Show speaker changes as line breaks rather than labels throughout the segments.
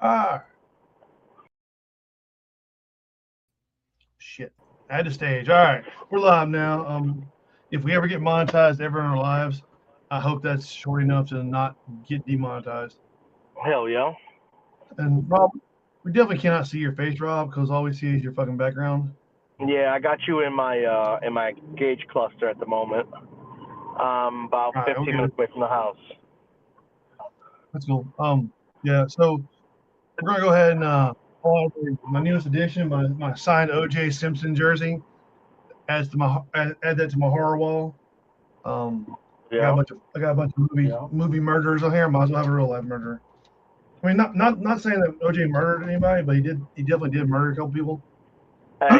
Ah, shit. I had to stage. All right, we're live now. If we ever get monetized ever in our lives, I hope that's short enough to not get demonetized.
Hell yeah.
And Rob, we definitely cannot see your face, Rob, because all we see is your fucking background.
Yeah, I got you in my gauge cluster at the moment. About
All right, we're
15
good.
minutes away from the house.
That's cool. Yeah. So we're gonna go ahead and pull out my newest edition, my signed O.J. Simpson jersey. Add that to my horror wall. Um,
Yeah.
I got a bunch of movie murderers on here. Might as well have a real life murderer. I mean, not saying that OJ murdered anybody, but he definitely did murder a couple people.
Hey,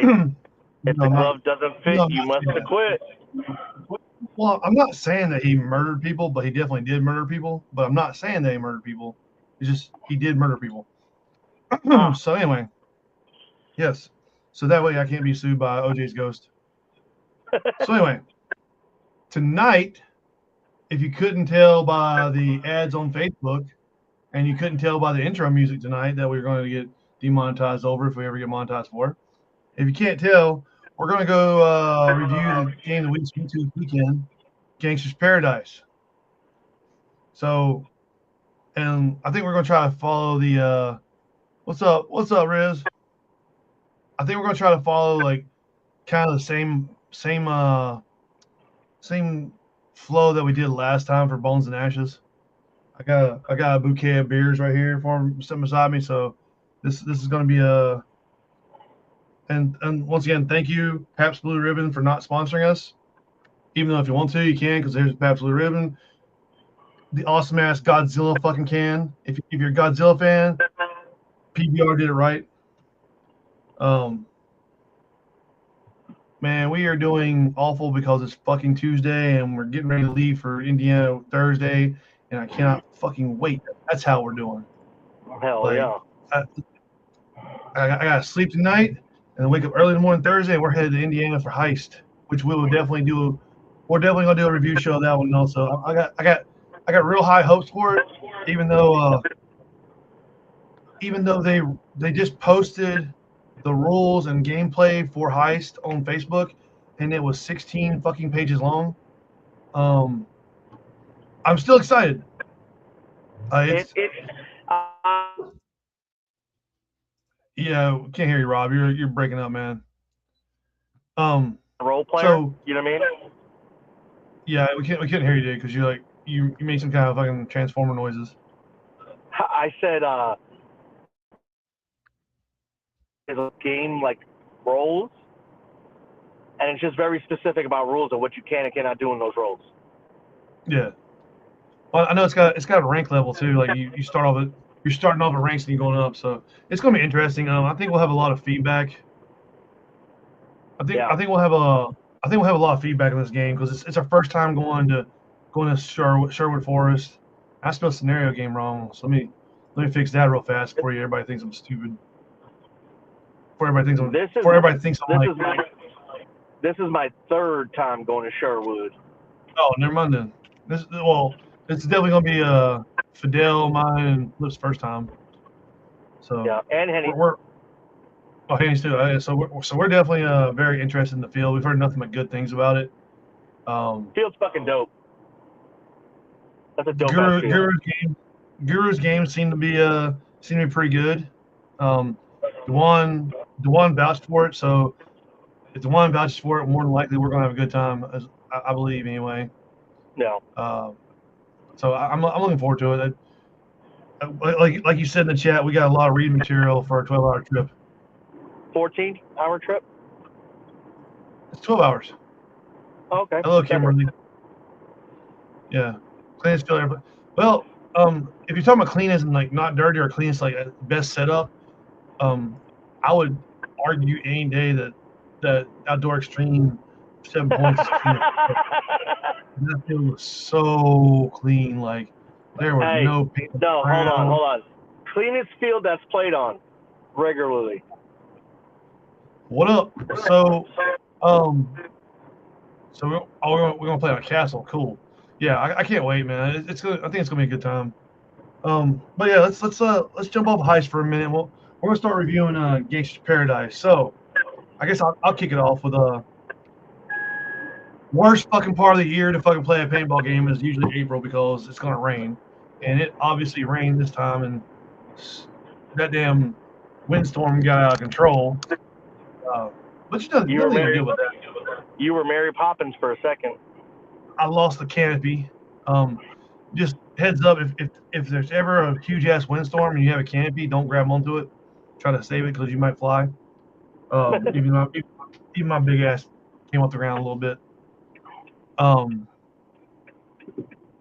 if
No,
the
I'm not.
glove doesn't
No,
fit,
I'm
you
not
must
saying that.
acquit.
Well, I'm not saying that he murdered people, but he definitely did murder people. But I'm not saying that he murdered people. It's just he did murder people.
Ah,
So anyway, yes. So that way I can't be sued by OJ's ghost. So anyway, tonight, if you couldn't tell by the ads on Facebook, and you couldn't tell by the intro music tonight that we were going to get demonetized over if we ever get monetized for. If you can't tell, we're going to go review the game that we just went to this weekend, Gangsters Paradise. So, and I think we're going to try to follow the what's up, Riz? I think we're going to try to follow like kind of the same flow that we did last time for Bones and Ashes. I got a bouquet of beers right here for him sitting beside me. So this is going to be a and once again, thank you, Pabst Blue Ribbon, for not sponsoring us. Even though if you want to, you can, because there's Pabst Blue Ribbon. The awesome ass Godzilla fucking can. If you're a Godzilla fan, PBR did it right. Um, man, we are doing awful because it's fucking Tuesday and we're getting ready to leave for Indiana Thursday, and I cannot fucking wait. That's how we're doing.
hell
Like,
yeah.
I, I gotta sleep tonight and then wake up early in the morning Thursday, and we're headed to Indiana for Heist, which we will definitely do. We're definitely gonna do a review show of that one also. I got real high hopes for it, even though even though they just posted the rules and gameplay for Heist on Facebook, and it was 16 fucking pages long. Um, I'm still excited. It's
It
yeah, can't hear you, Rob. You're breaking up, man.
role player.
So
You know what I mean?
yeah, we couldn't hear you, dude, because you made some kind of fucking transformer noises.
I said is a game like roles, and it's just very specific about rules of what you can and cannot do in those roles.
Yeah. Well, I know it's got a rank level too. Like you start off at you're starting off at ranks and you're going up, so it's going to be interesting. I think we'll have a lot of feedback.
Yeah.
I think we'll have a I think we'll have a lot of feedback in this game because it's our first time going to Sherwood Forest. I spelled scenario game wrong, so let me fix that real fast before everybody thinks I'm stupid.
This is
Before everybody thinks I'm
this
like,
is my this is my third time going to Sherwood.
oh, never mind then. It's definitely going to be Fidel, mine, and Flip's first time. So
Yeah, and Henny.
we're oh, Haney's too. So we're definitely very interested in the field. We've heard nothing but good things about it. Um,
Field's fucking dope. That's a
the
dope ass field.
Guru's games seem to be pretty good. Um, Dewan Dewan vouched for it, so if Dewan vouches for it, more than likely we're gonna have a good time, as I believe anyway.
No.
Uh, so I'm looking forward to it. Like you said in the chat, we got a lot of reading material for a 12-hour trip.
14-hour trip?
It's 12 hours.
Okay.
Hello,
Better.
Kimberly. Yeah, cleanest field ever. Well, if you're talking about clean as in like not dirty or clean as like best setup, um, I would argue any day that outdoor extreme 7 points is clean. That field was so clean. Like there was
Hey,
no paint on
no,
the ground.
hold on. Cleanest field that's played on regularly.
What up? So um, we're gonna play on a castle. Cool. yeah, I can't wait, man. It's gonna. I think it's gonna be a good time. But yeah, let's jump off heist for a minute. We're gonna start reviewing Gangsters Paradise. So I guess I'll kick it off with worst fucking part of the year to fucking play a paintball game is usually April because it's gonna rain, and it obviously rained this time, and that damn windstorm got out of control. But
You were
nothing to
Mary.
deal with that.
You were Mary Poppins for a second.
I lost the canopy. Just heads up, if there's ever a huge ass windstorm and you have a canopy, don't grab onto it. Try to save it because you might fly. Even my big ass came off the ground a little bit.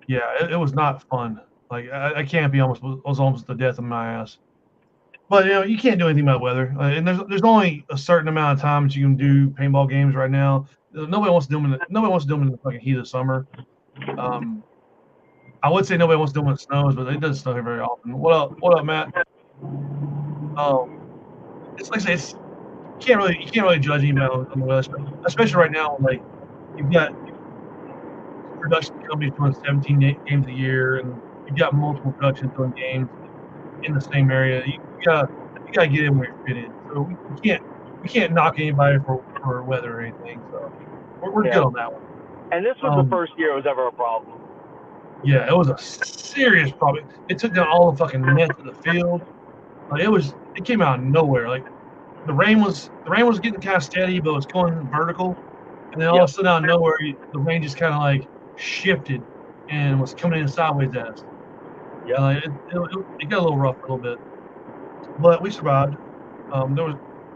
Yeah, it was not fun. Like I canopy was almost the death of my ass. But you can't do anything about weather, and there's only a certain amount of time that you can do paintball games right now. Nobody wants to do them. Nobody wants to do them in the fucking heat of summer. I would say nobody wants to do them when it snows, but it doesn't snow here very often. What up? What up, Matt? It's like I say, you can't really judge anybody on the weather, especially right now. Like you've got production companies doing 17 games a year, and you've got multiple productions doing games in the same area. You gotta get in where you fit in. So we can't knock anybody for weather or anything. So we're good on that one.
And this was the first year it was ever a problem.
Yeah, it was a serious problem. It took down all the fucking nets of the field. Like it came out of nowhere. Like the rain was getting kind of steady, but it was going vertical. And then all of a sudden out of nowhere, the rain just kind of like shifted and was coming in sideways at us. Yeah, like it got a little rough for a little bit, but we survived.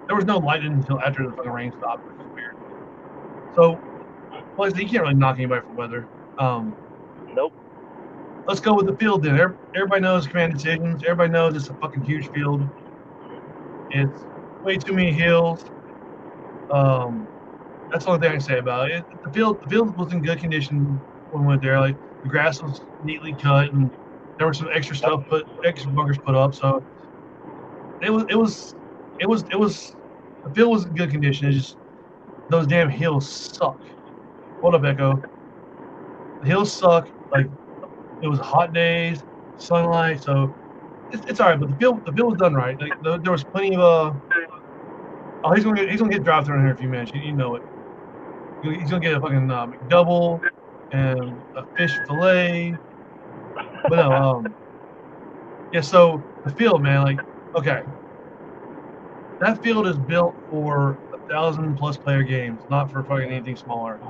There was no lightning until after the fucking rain stopped, which is weird. So, well, you can't really knock anybody for weather.
Nope.
Let's go with the field then. Everybody knows command decisions. Everybody knows it's a fucking huge field. It's way too many hills. That's the only thing I can say about it. The field was in good condition when we went there. Like the grass was neatly cut, and there was some extra bunkers put up. So it was the field was in good condition. It's just those damn hills suck. What up, Echo? The hills suck. Like it was hot days, sunlight, so it's all right. But the field was done right. Like there was plenty of oh, he's gonna get drive through in here in a few minutes. You know it. He's gonna get a fucking McDouble and a fish fillet. But no, yeah. So the field, man, like okay, that field is built for 1,000+ player games, not for fucking anything smaller.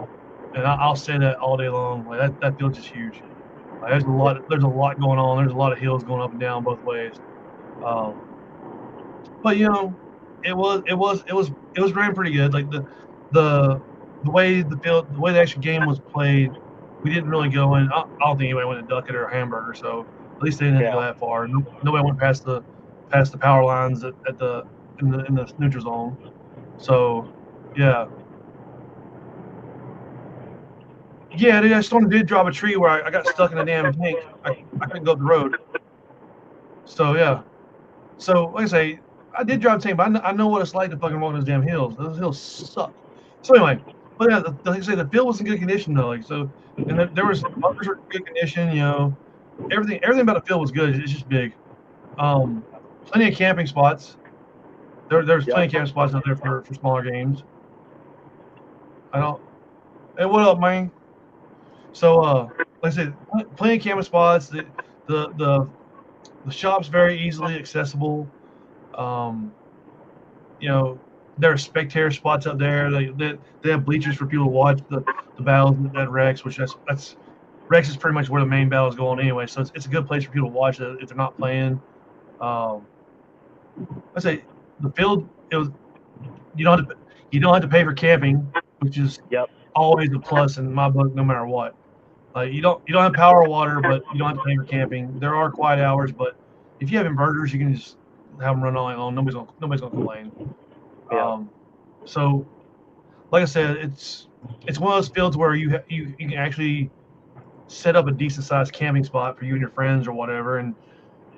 And I'll say that all day long. Like that field's just huge. Like, there's a lot going on. There's a lot of hills going up and down both ways. But it was ran pretty good. Like the way the actual game was played, we didn't really go in. I don't think anybody went to Duck It or Hamburger, so at least they didn't have to go that far. Nobody went past the power lines in the neutral zone. So yeah. Yeah, dude, that storm did drop a tree where I got stuck in a damn tank. I couldn't go up the road. So yeah. So like I say, I did drive a tank, but I know what it's like to fucking walk those damn hills. Those hills suck. So anyway, but yeah, like I say, the field was in good condition though. Like so, and there was bunkers were in good condition. Everything about the field was good. It's just big. Plenty of camping spots. There's plenty of camping spots out there for smaller games. Hey, what up, man? So, like I said, plenty of camera spots. The shop's very easily accessible. There are spectator spots up there. They have bleachers for people to watch the battles at Rex, which that's Rex is pretty much where the main battle is going anyway. So it's a good place for people to watch it if they're not playing. I say the field you don't have to pay for camping, which is always a plus in my book, no matter what. You don't have power or water, but you don't have to pay for camping. There are quiet hours, but if you have inverters, you can just have them run all night long. Nobody's gonna complain. So, like I said, it's one of those fields where you can actually set up a decent sized camping spot for you and your friends or whatever, and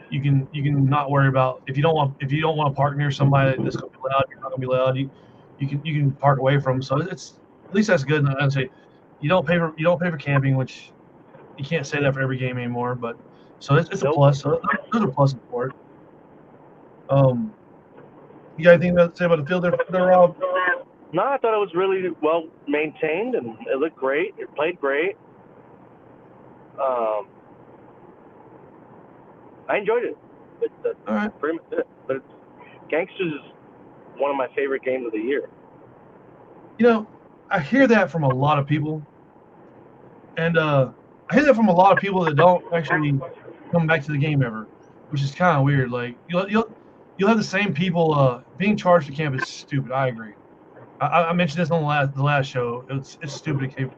you can not worry about if you don't want to park near somebody that's gonna be loud. You're not gonna be loud. You can park away from them. So it's at least that's good. And I'd say you don't pay for camping, which you can't say that for every game anymore, but so it's a
Nope.
plus. So there's a plus for it. You got anything to say about the field there, Rob?
No, I thought it was really well maintained and it looked great. It played great. I enjoyed it. That's
All right.
pretty much it. But Gangsters is one of my favorite games of the year.
You know, I hear that from a lot of people, and I hear that from a lot of people that don't actually come back to the game ever, which is kind of weird. Like you'll have the same people being charged to camp is stupid. I agree. I mentioned this on the last show. It's stupid to camp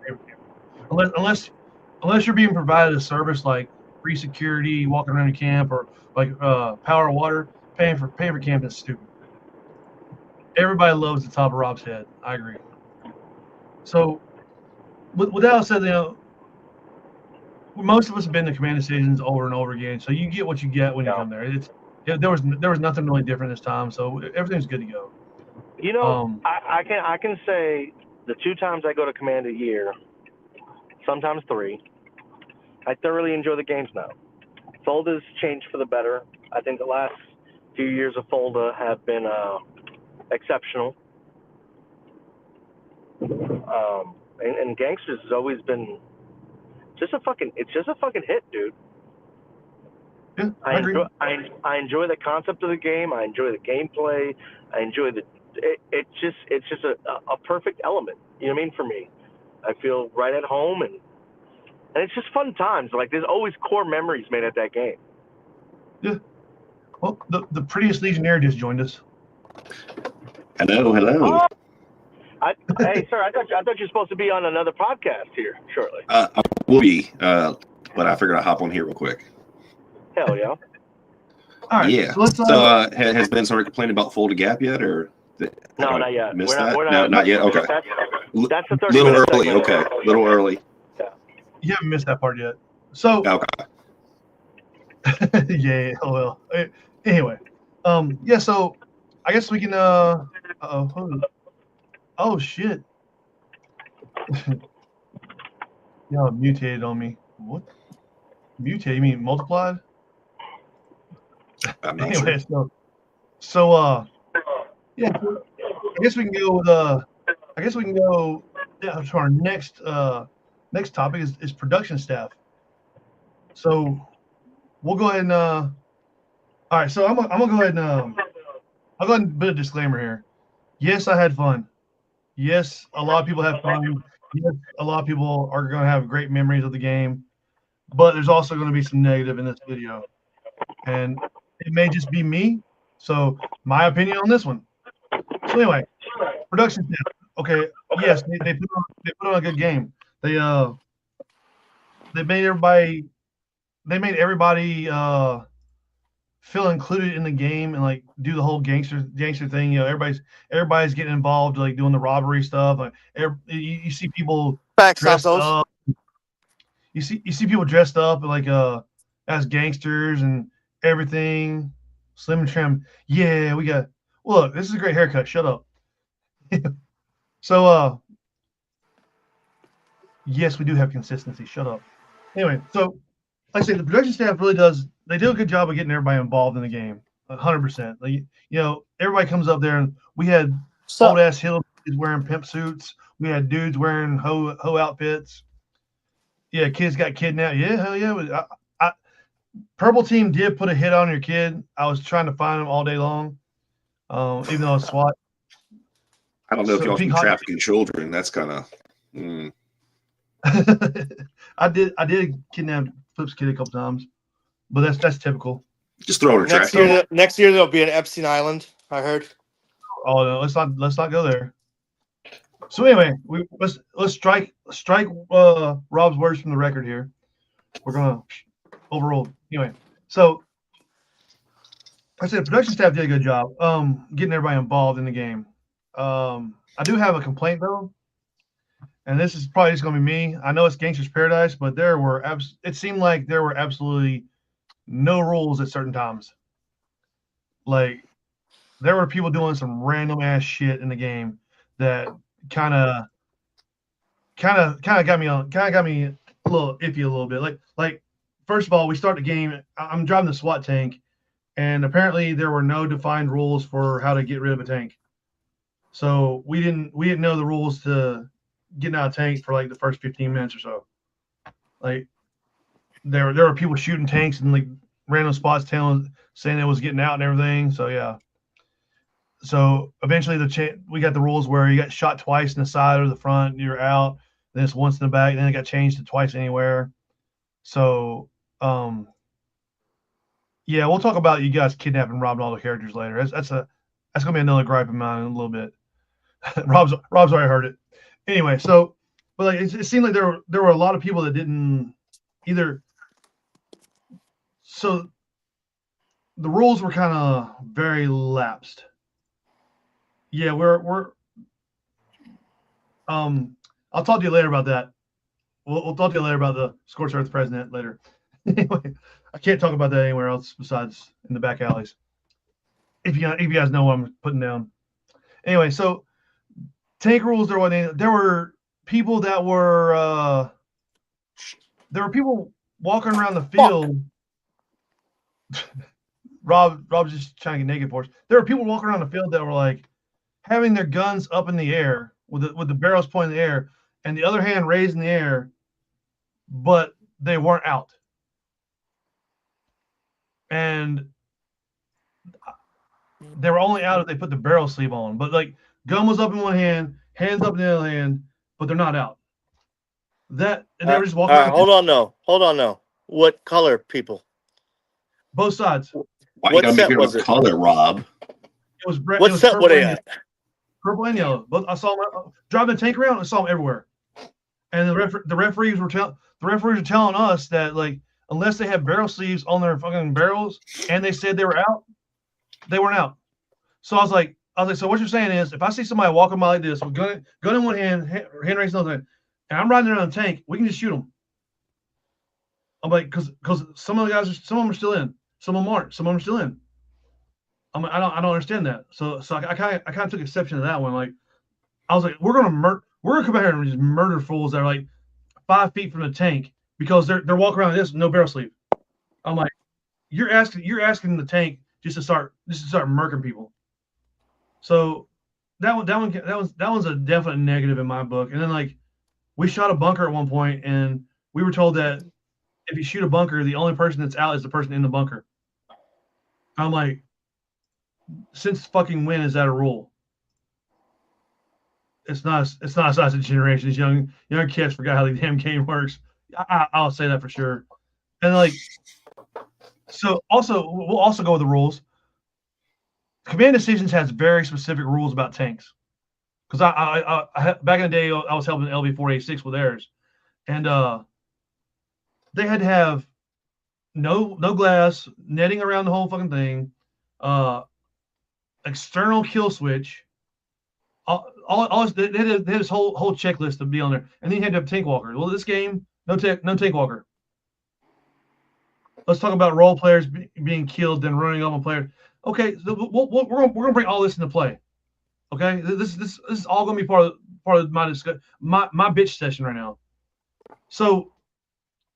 unless you're being provided a service like free security, walking around your camp, or like power, water. Paying for camp is stupid. Everybody loves the top of Rob's head. I agree. So with that said, most of us have been to command stations over and over again. So you get what you get when you come there. There was nothing really different this time, so everything's good to go.
You know, I can say the 2 times I go to command a year, sometimes 3, I thoroughly enjoy the games now. Folda's changed for the better. I think the last few years of Folda have been exceptional. And Gangsters has always been it's just a fucking hit, dude.
Yeah, I agree.
I enjoy the concept of the game. I enjoy the gameplay. I enjoy it's just a perfect element. You know what I mean? For me, I feel right at home, and it's just fun times. Like there's always core memories made at that game.
Yeah. Well, the prettiest Legionnaire just joined us.
Hello.
Hey, sir, I thought you were supposed to be on another podcast here shortly.
I will be, but I figured I'd hop on here real quick.
Hell yeah.
All right.
Yeah.
So
has Ben started complaining about Folda Gap yet, or
no, not yet.
Not yet. Okay.
That's the 30
little
minute
early.
segment.
Okay. Little early.
Yeah.
You haven't missed that part yet. So.
Okay.
Yeah. Well. Anyway. Yeah. So I guess we can. Oh shit. Y'all mutated on me. What? Mutated? You mean multiplied?
I'm not
Anyway,
sure.
So yeah. I guess we can go with to our next topic is production staff. So we'll go ahead and all right. So I'm gonna go ahead and I'll go ahead and put a disclaimer here. Yes, I had fun. Yes, a lot of people have fun. Yes, a lot of people are going to have great memories of the game, but there's also going to be some negative in this video, and it may just be me. So my opinion on this one. So anyway, production staff. Okay, yes, they put on a good game. They made everybody feel included in the game and like do the whole gangster thing. You know, everybody's getting involved, like doing the robbery stuff. Like you see people dressed up. You see people dressed up like as gangsters and everything. Slim and trim. Yeah, we got. Look, this is a great haircut. Shut up. So yes, we do have consistency. Shut up. Anyway, so like I say, the production staff really does. They do a good job of getting everybody involved in the game, 100%. Like, you know, everybody comes up there, and we had old ass hillbillies wearing pimp suits. We had dudes wearing hoe outfits. Yeah, kids got kidnapped. Yeah, hell yeah. Purple team did put a hit on your kid. I was trying to find him all day long, even though I was SWAT.
I don't know if y'all been trafficking children. That's kind of.
I did kidnap Flip's kid a couple times, but that's typical.
Just throw it in
next year there'll be an Epstein Island, I heard.
Oh no, let's not go there. So anyway, let's strike Rob's words from the record here. We're gonna overrule. Anyway, so like I said, the production staff did a good job getting everybody involved in the game. I do have a complaint though, and this is probably just gonna be me. I know it's Gangsters Paradise, but it seemed like there were absolutely no rules at certain times. Like there were people doing some random ass shit in the game that kind of got me little iffy a little bit. Like first of all, we start the game. I'm driving the SWAT tank, and apparently there were no defined rules for how to get rid of a tank. So we didn't know the rules to getting out of tank for like the first 15 minutes or so. Like there were people shooting tanks and like random spots saying it was getting out and everything. So yeah. So eventually we got the rules where you got shot twice in the side or the front, you're out. Then it's once in the back, then it got changed to twice anywhere. So yeah, we'll talk about you guys kidnapping and robbing all the characters later. That's gonna be another gripe of mine in a little bit. Rob's already heard it. Anyway, so but like it seemed like there were a lot of people that didn't either. So the rules were kind of very lapsed. Yeah, we're I'll talk to you later about that. We'll talk to you later about the Scorched Earth president later. Anyway, I can't talk about that anywhere else besides in the back alleys. If you guys know what I'm putting down. Anyway, so tank rules there were people that were there were people walking around the field. Rob's just trying to get naked for us. There were people walking around the field that were like having their guns up in the air with the barrels pointing in the air and the other hand raised in the air, but they weren't out. And they were only out if they put the barrel sleeve on. But like gun was up in one hand, hands up in the other hand, but they're not out. They were just walking around.
Hold on now. What color people?
Both sides.
Why you gotta make it a color, Rob?
It was red.
What set were they at?
Purple and yellow. But I saw them driving the tank around. I saw them everywhere. And the referees were telling us that like unless they had barrel sleeves on their fucking barrels and they said they were out, they weren't out. So I was like, so what you're saying is if I see somebody walking by like this with gun in one hand, hand raised in the other, and I'm riding around the tank, we can just shoot them. I'm like, because some of the guys, some of them are still in, some of them aren't, some of them are still in. I'm like, I don't understand that. So I kind of took exception to that one. Like, I was like, we're gonna come out here and just murder fools that are like 5 feet from the tank because they're walking around like this with no barrel sleeve. I'm like, you're asking the tank just to start murking people. So that one's a definite negative in my book. And then like we shot a bunker at one point and we were told that if you shoot a bunker, the only person that's out is the person in the bunker. I'm like, since fucking when is that a rule? It's not a sign of generation. These young kids forgot how the damn game works. I'll say that for sure. And like, so we'll also go with the rules. Command Decisions has very specific rules about tanks. Because I back in the day I was helping LV-486 with theirs, and they had to have no glass, netting around the whole fucking thing, external kill switch. They had this whole checklist to be on there, and then you had to have tank walkers. Well, this game, no tank walker. Let's talk about role players being killed, then running up on players. Okay, so we're gonna bring all this into play. Okay, this is all gonna be part of my discussion, my bitch session right now. So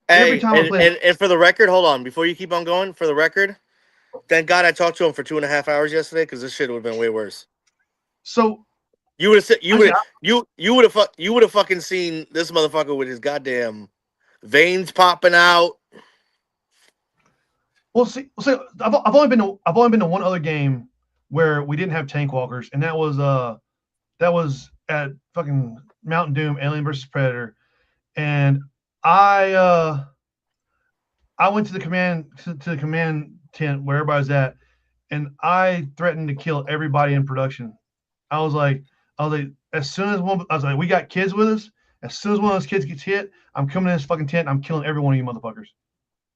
every time I play,
and for the record, hold on before you keep on going. For the record, thank God I talked to him for 2.5 hours yesterday because this shit would have been way worse.
So
you would have fucking seen this motherfucker with his goddamn veins popping out.
Well, see, I've only been to one other game where we didn't have tank walkers, and that was at fucking Mountain Doom Alien vs Predator, and I went to the command tent where everybody's at, and I threatened to kill everybody in production. I was like, as soon as we got kids with us, as soon as one of those kids gets hit, I'm coming in this fucking tent, and I'm killing every one of you motherfuckers.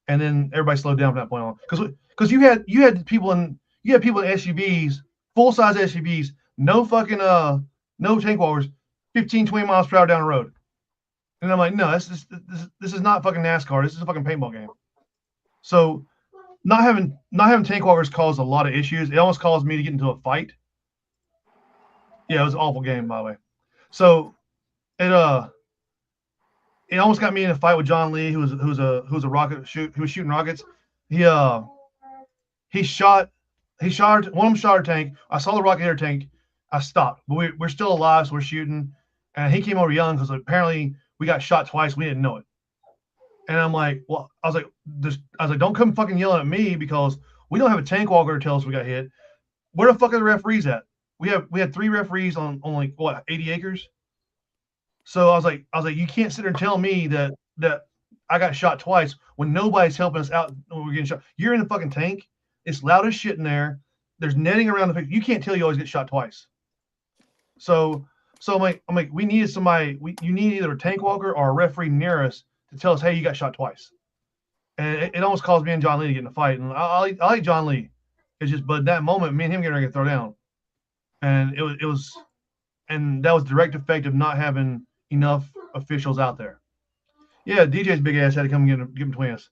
And then everybody slowed down from that point on, because you had people in SUVs, full size SUVs, no fucking no tank walkers, 15, 20 miles per hour down the road. And I'm like, no, this is not fucking NASCAR. This is a fucking paintball game. So not having tank walkers caused a lot of issues. It almost caused me to get into a fight. Yeah, it was an awful game, by the way. So it it almost got me in a fight with John Lee, who was a rocket shoot, who was shooting rockets. He shot one of them shot our tank. I saw the rocket hit our tank. I stopped, but we're still alive, so we're shooting. And he came over yelling because apparently we got shot twice. We didn't know it. And I'm like, well, I was like, don't come fucking yelling at me because we don't have a tank walker to tell us we got hit. Where the fuck are the referees at? We had 3 referees on like what 80 acres. So I was like, you can't sit there and tell me that I got shot twice when nobody's helping us out when we're getting shot. You're in the fucking tank. It's loud as shit in there. There's netting around the face. You can't tell you always get shot twice. So I'm like, we needed somebody. You need either a tank walker or a referee near us to tell us, hey, you got shot twice. And it almost caused me and John Lee to get in a fight. And I like John Lee. It's just, but that moment, me and him getting ready to throw down, and it was, and that was direct effect of not having enough officials out there. Yeah, DJ's big ass had to come get between us.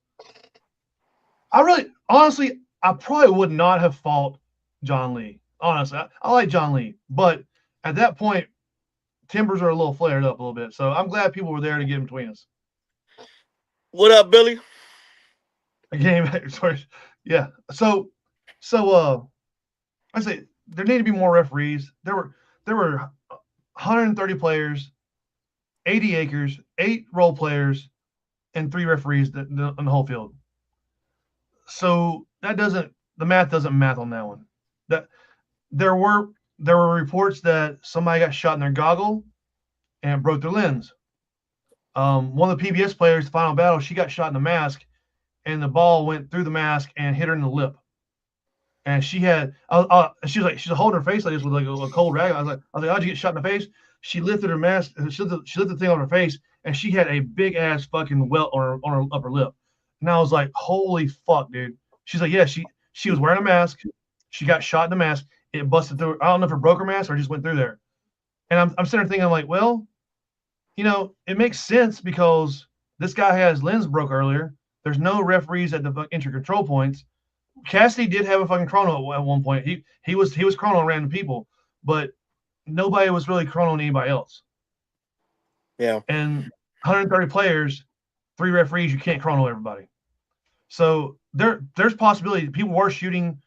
Honestly, I probably would not have fought John Lee. Honestly, I like John Lee, but at that point, timbers are a little flared up a little bit. So I'm glad people were there to get in between us.
What up, Billy?
Again, sorry. Yeah. So I say there need to be more referees. There were 130 players, 80 acres, 8 role players, and 3 referees in the whole field. So the math doesn't math on that one. That there were reports that somebody got shot in their goggle and broke their lens. One of the PBS players, the final battle, she got shot in the mask, and the ball went through the mask and hit her in the lip. And she had, she was holding her face like this with like a cold rag. I was like, how'd you get shot in the face? She lifted her mask, she lifted the thing on her face, and she had a big ass fucking welt on her upper lip. And I was like, holy fuck, dude. She's like, yeah, she was wearing a mask. She got shot in the mask. It busted through. I don't know if it broke her mask or just went through there. And I'm sitting there thinking, I'm like, well, it makes sense because this guy had his lens broke earlier. There's no referees at the entry control points. Cassidy did have a fucking chrono at one point. He was chronoing random people, but nobody was really chronoing anybody else.
Yeah.
And 130 players, 3 referees, you can't chrono everybody. So there's possibility people were shooting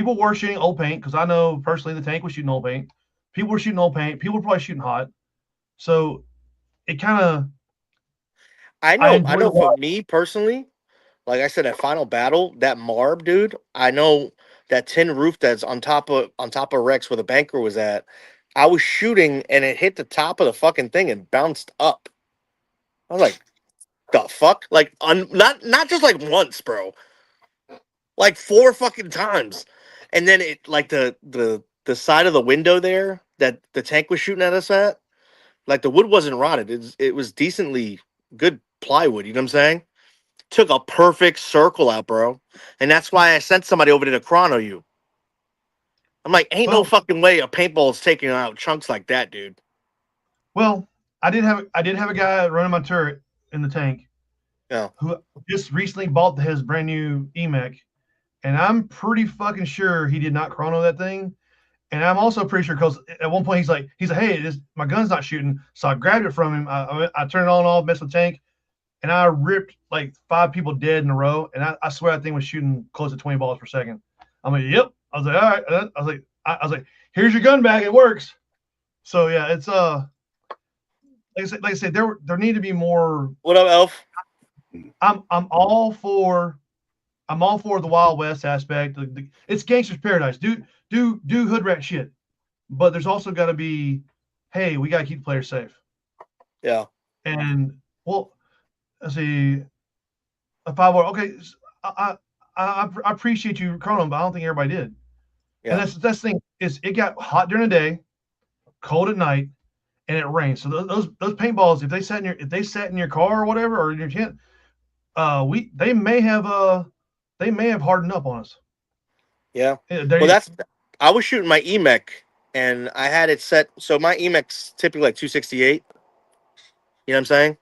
old paint, because I know personally the tank was shooting old paint. People were shooting old paint. People were probably shooting hot. So it kind of.
I know for me personally, like I said, at Final Battle, that Marb dude, I know that tin roof that's on top of Rex where the banker was at. I was shooting and it hit the top of the fucking thing and bounced up. I was like, the fuck? Like not just like once, bro. Like 4 fucking times. And then it like the side of the window there that the tank was shooting at us at, like the wood wasn't rotted. It was decently good plywood, you know what I'm saying? Took a perfect circle out, bro. And that's why I sent somebody over to chrono you. I'm like, ain't no fucking way a paintball is taking out chunks like that, dude.
Well, I did have a guy running my turret in the tank.
Yeah.
Who just recently bought his brand new EMEC, and I'm pretty fucking sure he did not chrono that thing. And I'm also pretty sure because at one point he's like, hey, my gun's not shooting. So I grabbed it from him. I turned it on off, messed with the tank, and I ripped like 5 people dead in a row. And I swear that thing was shooting close to 20 balls per second. I'm like, yep. I was like, all right. I was like, here's your gun back. It works. So yeah, it's like I said, there need to be more.
What up, Elf?
I'm all for the Wild West aspect. It's Gangsters Paradise. Do hood rat shit, but there's also got to be, hey, we got to keep the players safe.
Yeah.
And well, let's see, a 5 hour. Okay, I appreciate you, Chrono, but I don't think everybody did. Yeah. And that's the thing is, it got hot during the day, cold at night, and it rained. So those paintballs, if they sat in your car or whatever, or in your tent, they may have hardened up on us.
Yeah. Well, I was shooting my EMEC and I had it set. So my EMEC's typically like 268. You know what I'm saying?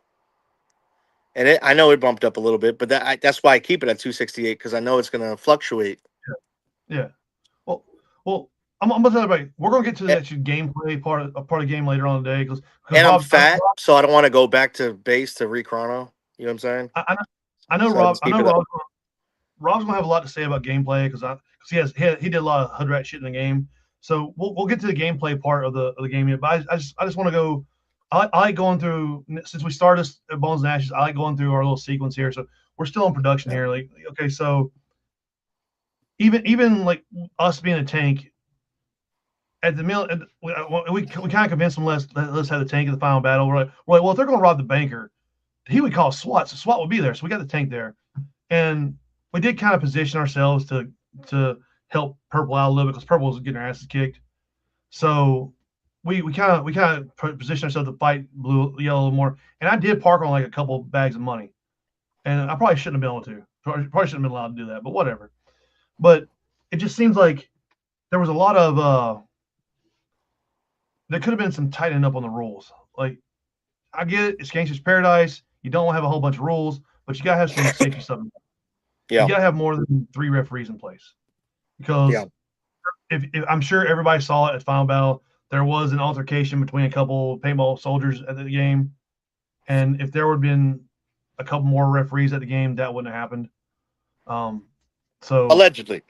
And I know it bumped up a little bit, but that's why I keep it at 268 because I know it's going to fluctuate.
Yeah. Well, gonna tell everybody we're gonna get to the actual gameplay part of the game later on today because
I'm fat, so I don't want to go back to base to re-chrono. You know what I'm saying?
I know Rob. Rob's gonna have a lot to say about gameplay because he did a lot of hood rat shit in the game. So we'll get to the gameplay part of the game. But I just want to go. I like going through since we started at Bones and Ashes. I like going through our little sequence here. So we're still in production here. Like okay, so even like us being a tank at the middle, we kind of convinced them let's have the tank in the final battle. We're like, well, if they're gonna rob the banker, he would call SWAT. So SWAT would be there. So we got the tank there, and we did kind of position ourselves to help Purple out a little bit because Purple was getting our asses kicked. So we kind of positioned ourselves to fight blue, yellow a little more. And I did park on like a couple bags of money, and I probably shouldn't have been able to. Probably shouldn't have been allowed to do that, but whatever. But it just seems like there was a lot of there could have been some tightening up on the rules. Like I get it, it's Gangsters Paradise. You don't have a whole bunch of rules, but you gotta have some safety stuff.
Yeah.
You gotta have more than 3 referees in place because if I'm sure everybody saw it at Final Battle, there was an altercation between a couple paintball soldiers at the game, and if there would have been a couple more referees at the game, that wouldn't have happened. So
allegedly,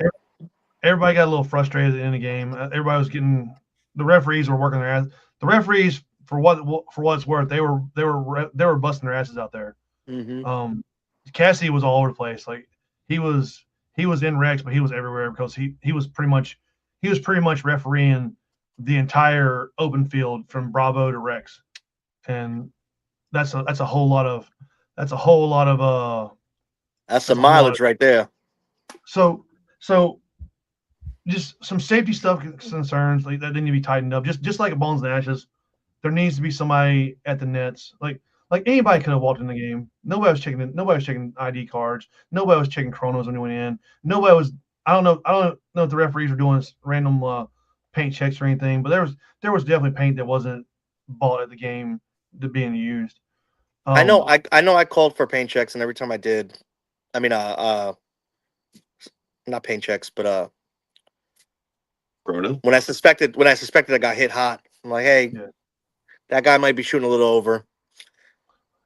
everybody got a little frustrated at the end of the game. Everybody was getting the referees were working their ass. The referees, for what it's worth, they were busting their asses out there.
Mm-hmm.
Cassidy was all over the place. Like he was in Rex, but he was everywhere because he was pretty much refereeing the entire open field from Bravo to Rex, and that's a whole lot of that's
some mileage right there.
So just some safety stuff concerns like that need to be tightened up. Just like at Bones and Ashes, there needs to be somebody at the nets. Like anybody could have walked in the game. Nobody was checking ID cards. Nobody was checking chronos when they went in. Nobody was. I don't know if the referees were doing random paint checks or anything, but there was definitely paint that wasn't bought at the game to being used.
I know I called for paint checks, and every time I did, I mean not paint checks, but
Chrono?
when I suspected I got hit hot, I'm like, hey, that guy might be shooting a little over.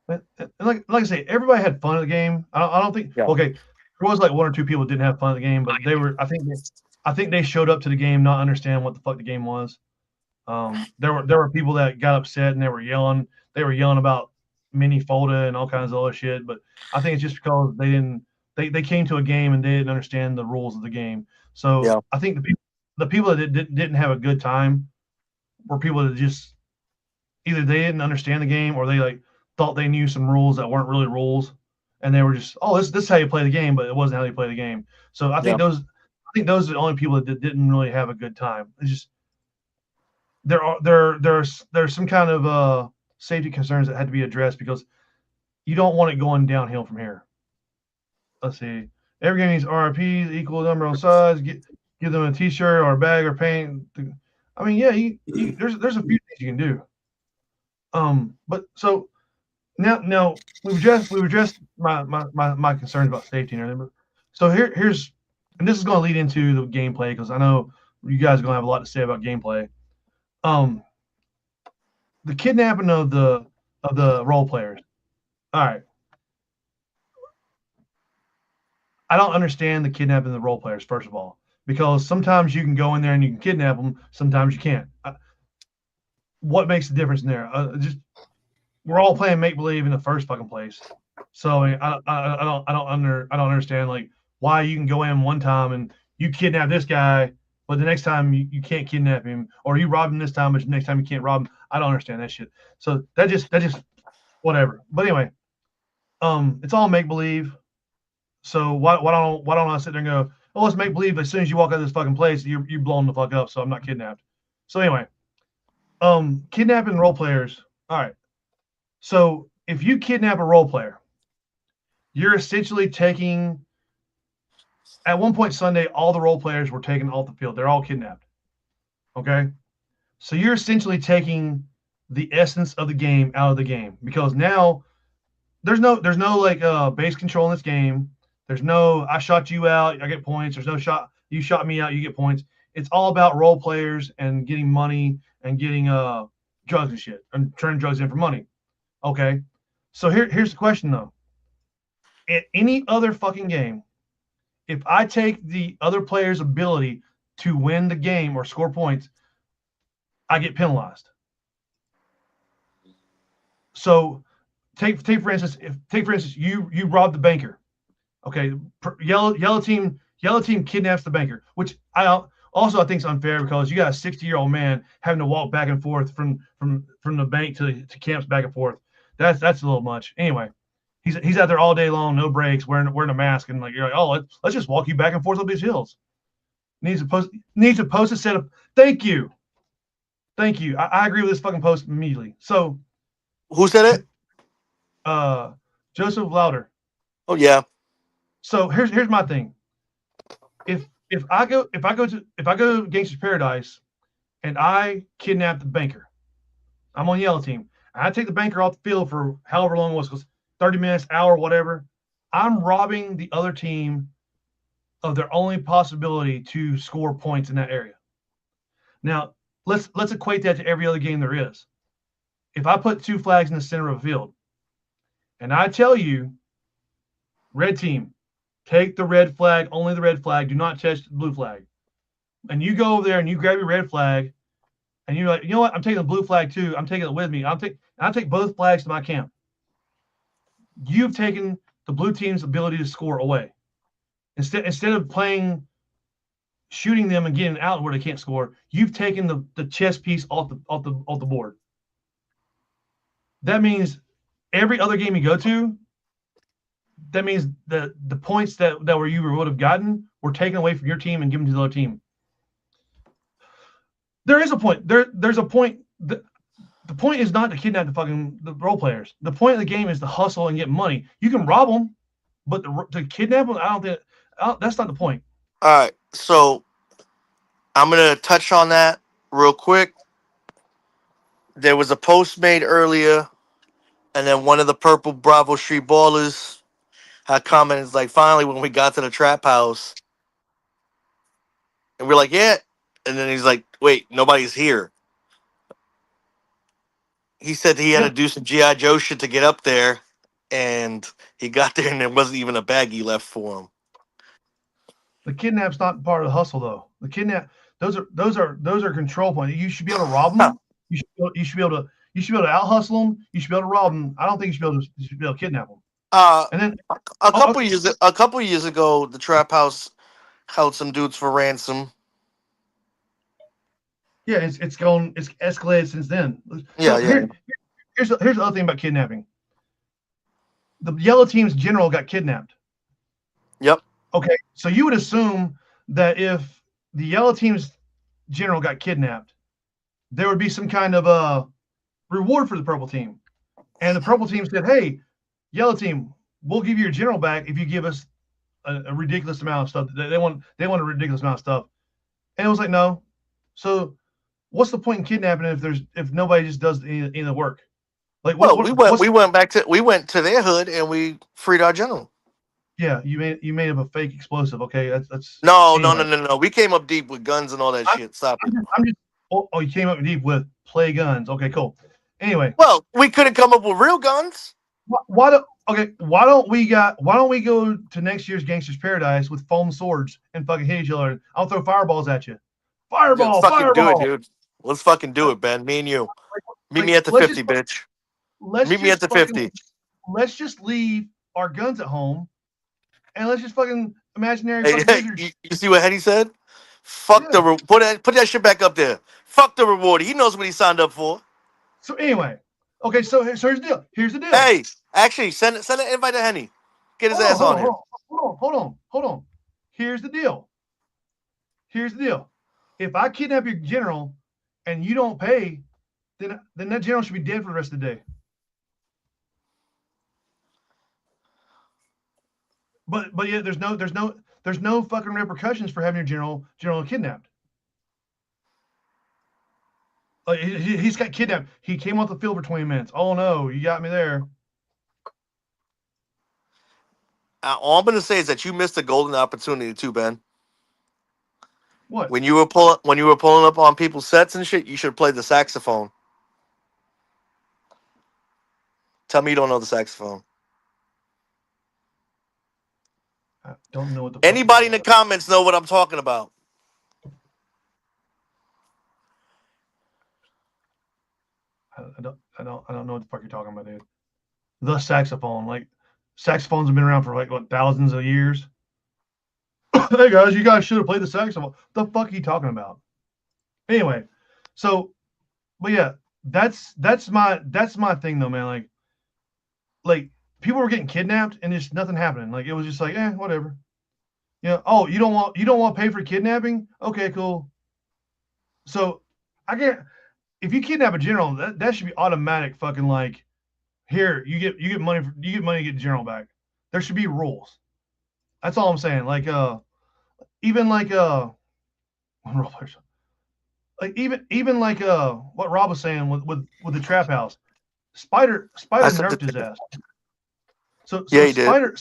And like I say, everybody had fun at the game. I don't think okay. There was like 1 or 2 people that didn't have fun at the game, but they were. I think they showed up to the game not understanding what the fuck the game was. There were people that got upset and they were yelling. They were yelling about mini folda and all kinds of other shit. But I think it's just because they came to a game and they didn't understand the rules of the game. So I think the people that didn't have a good time were people that just either they didn't understand the game or they like thought they knew some rules that weren't really rules, and they were just, oh, this is how you play the game, but it wasn't how you play the game. So I think those are the only people that didn't really have a good time. It's just there's some kind of safety concerns that had to be addressed because you don't want it going downhill from here. Let's see. Every game needs RRPs, equal number on size. Give them a T-shirt or a bag or paint. I mean, there's a few things you can do. But so. Now we've addressed my concerns about safety and everything. So here's and this is going to lead into the gameplay because I know you guys are going to have a lot to say about gameplay. The kidnapping of the role players. All right, I don't understand the kidnapping of the role players first of all because sometimes you can go in there and you can kidnap them, sometimes you can't. What makes the difference in there? We're all playing make believe in the first fucking place, so I don't understand like why you can go in one time and you kidnap this guy, but the next time you can't kidnap him, or you rob him this time, but the next time you can't rob him. I don't understand that shit. So that just whatever. But anyway, it's all make believe. So why don't I sit there and go, oh, let's make believe as soon as you walk out of this fucking place, you're blown the fuck up, so I'm not kidnapped. So anyway, kidnapping role players. All right. So if you kidnap a role player, you're essentially taking. At one point Sunday, all the role players were taken off the field. They're all kidnapped. Okay, so you're essentially taking the essence of the game out of the game because now there's no like base control in this game. There's no I shot you out, I get points. There's no shot you shot me out, you get points. It's all about role players and getting money and getting drugs and shit and turning drugs in for money. Okay, so here's the question though. In any other fucking game, if I take the other player's ability to win the game or score points, I get penalized. So take for instance, you rob the banker. Okay, yellow team kidnaps the banker, which I think is unfair because you got a 60-year-old man having to walk back and forth from the bank to camps back and forth. That's a little much. Anyway, he's out there all day long, no breaks, wearing a mask, and like you're like, oh, let's just walk you back and forth up these hills. Needs to post a set of thank you. I agree with this fucking post immediately. So,
who said it?
Joseph Louder.
Oh yeah.
So here's my thing. If I go to Gangsters Paradise and I kidnap the banker, I'm on yellow team. I take the banker off the field for however long it was, 30 minutes, hour, whatever. I'm robbing the other team of their only possibility to score points in that area. Now, let's equate that to every other game there is. If I put 2 flags in the center of a field, and I tell you, red team, take the red flag, only the red flag, do not touch the blue flag. And you go over there and you grab your red flag, and you're like, you know what? I'm taking the blue flag too. I'm taking it with me. I'll take both flags to my camp. You've taken the blue team's ability to score away. Instead of shooting them and getting out where they can't score, you've taken the chess piece off the board. That means every other game you go to, that means the points that you would have gotten were taken away from your team and given to the other team. There is a point. There's a point. The point is not to kidnap the role players. The point of the game is to hustle and get money. You can rob them, but to kidnap them, that's not the point.
All right, so I'm gonna touch on that real quick. There was a post made earlier, and then one of the Purple Bravo Street Ballers had commented like, finally, when we got to the trap house, and we're like, yeah, and then he's like, wait, nobody's here. He said he had to do some G.I. Joe shit to get up there, and he got there and there wasn't even a baggie left for him.
The kidnap's not part of the hustle though. The kidnap, those are control points. You should be able to rob them. You should be able to out hustle them. You should be able to rob them. I don't think you should be able to kidnap them. And then
a couple years ago, the trap house held some dudes for ransom.
Yeah, it's escalated since then.
Yeah,
so Here's the other thing about kidnapping. The yellow team's general got kidnapped.
Yep.
Okay, so you would assume that if the yellow team's general got kidnapped, there would be some kind of a reward for the purple team. And the purple team said, hey, yellow team, we'll give you your general back if you give us a ridiculous amount of stuff. They want a ridiculous amount of stuff. And it was like, no. So what's the point in kidnapping if nobody just does any of the work? Like,
we went to their hood and we freed our general.
Yeah, you made up a fake explosive. Okay, that's
no. We came up deep with guns and all that shit. Stop it.
You came up deep with play guns. Okay, cool. Anyway,
well, we couldn't come up with real guns.
Why don't we go to next year's Gangsters Paradise with foam swords and fucking hit each other? I'll throw fireballs at you. Fireball,
let's fucking
fireball.
do it, dude. Let's fucking do it, Ben. Me and you. Meet me at the 50, bitch. Meet me at the 50.
Let's just leave our guns at home, and let's just fucking imaginary.
You see what Hetty said? Fuck put that shit back up there. Fuck the reward. He knows what he signed up for.
So anyway, okay. So here's the deal. Here's the deal.
Hey, actually, send an invite to Henny. Get his ass on here.
Hold on. Here's the deal. If I kidnap your general and you don't pay, then that general should be dead for the rest of the day. But yeah, there's no fucking repercussions for having your general kidnapped. He's got kidnapped. He came off the field for 20 minutes. Oh no, you got me there.
All I'm gonna say is that you missed a golden opportunity too, Ben.
What?
When you were pulling up on people's sets and shit, you should play the saxophone. Tell me you don't know the saxophone.
I don't know what the fuck.
Anybody in the comments know what I'm talking about?
I don't know what the fuck you're talking about, dude. The saxophone, like saxophones have been around for like what, thousands of years. Hey guys, you guys should have played the saxophone. The fuck are you talking about? Anyway, so, but yeah, that's my thing though, man. Like people were getting kidnapped and just nothing happening. Like it was just like, whatever. Oh, you don't want to pay for kidnapping? Okay, cool. So I get, if you kidnap a general, that should be automatic. Fucking like, here you get money to get general back. There should be rules. That's all I'm saying. Like even like even like what Rob was saying with the trap house. Spider nerfed his ass. So
yeah, he
Spider
did.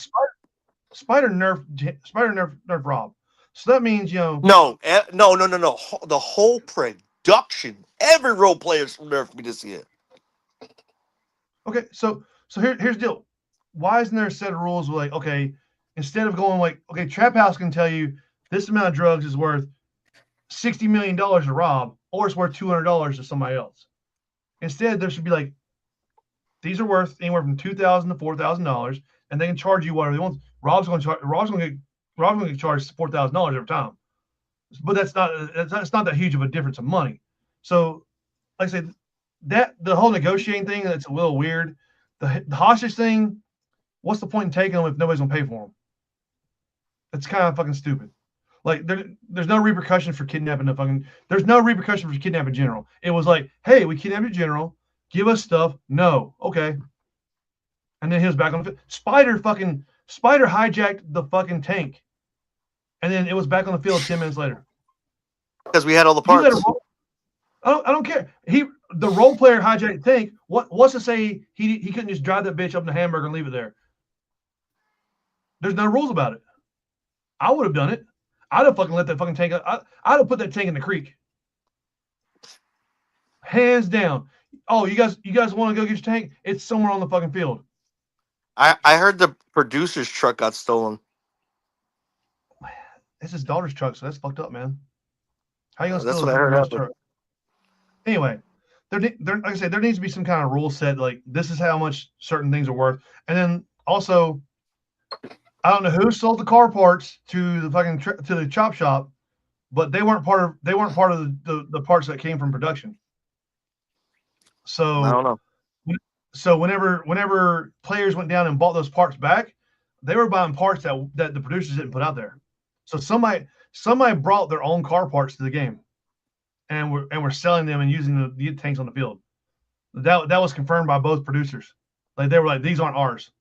Spider nerfed Rob. So that means
No. The whole production, every role player's nerfed me this year.
Okay, so here's the deal. Why isn't there a set of rules where, like, okay, instead of going like, okay, Trap House can tell you this amount of drugs is worth $60 million to Rob, or it's worth $200 to somebody else. Instead, there should be like, these are worth anywhere from $2,000 to $4,000, and they can charge you whatever they want. Rob's going to get charged $4,000 every time, but that's not that huge of a difference of money. So, like I said, that the whole negotiating thing, that's a little weird. The hostage thing, what's the point in taking them if nobody's gonna pay for them? That's kind of fucking stupid. Like there's no repercussion for kidnapping there's no repercussion for kidnapping general. It was like, hey, we kidnapped a general, give us stuff. No, okay. And then he was back on the field. Spider hijacked the fucking tank, and then it was back on the field 10 minutes later.
Because we had all the parts.
I don't care. The role player hijacked the tank. What's to say he couldn't just drive that bitch up in the hamburger and leave it there? There's no rules about it. I would have done it. I'd have fucking let that fucking tank. I'd have put that tank in the creek. Hands down. Oh, you guys want to go get your tank? It's somewhere on the fucking field.
I heard the producer's truck got stolen.
It's his daughter's truck, so that's fucked up, man. How you gonna
That's
steal
what I heard
his truck? Anyway, like I said, there needs to be some kind of rule set. Like this is how much certain things are worth, and then also, I don't know who sold the car parts to the fucking to the chop shop, but they weren't part of the parts that came from production. So
I don't know.
So whenever players went down and bought those parts back, they were buying parts that the producers didn't put out there. So somebody brought their own car parts to the game, and we're selling them and using the tanks on the field. That was confirmed by both producers. Like they were like, these aren't ours.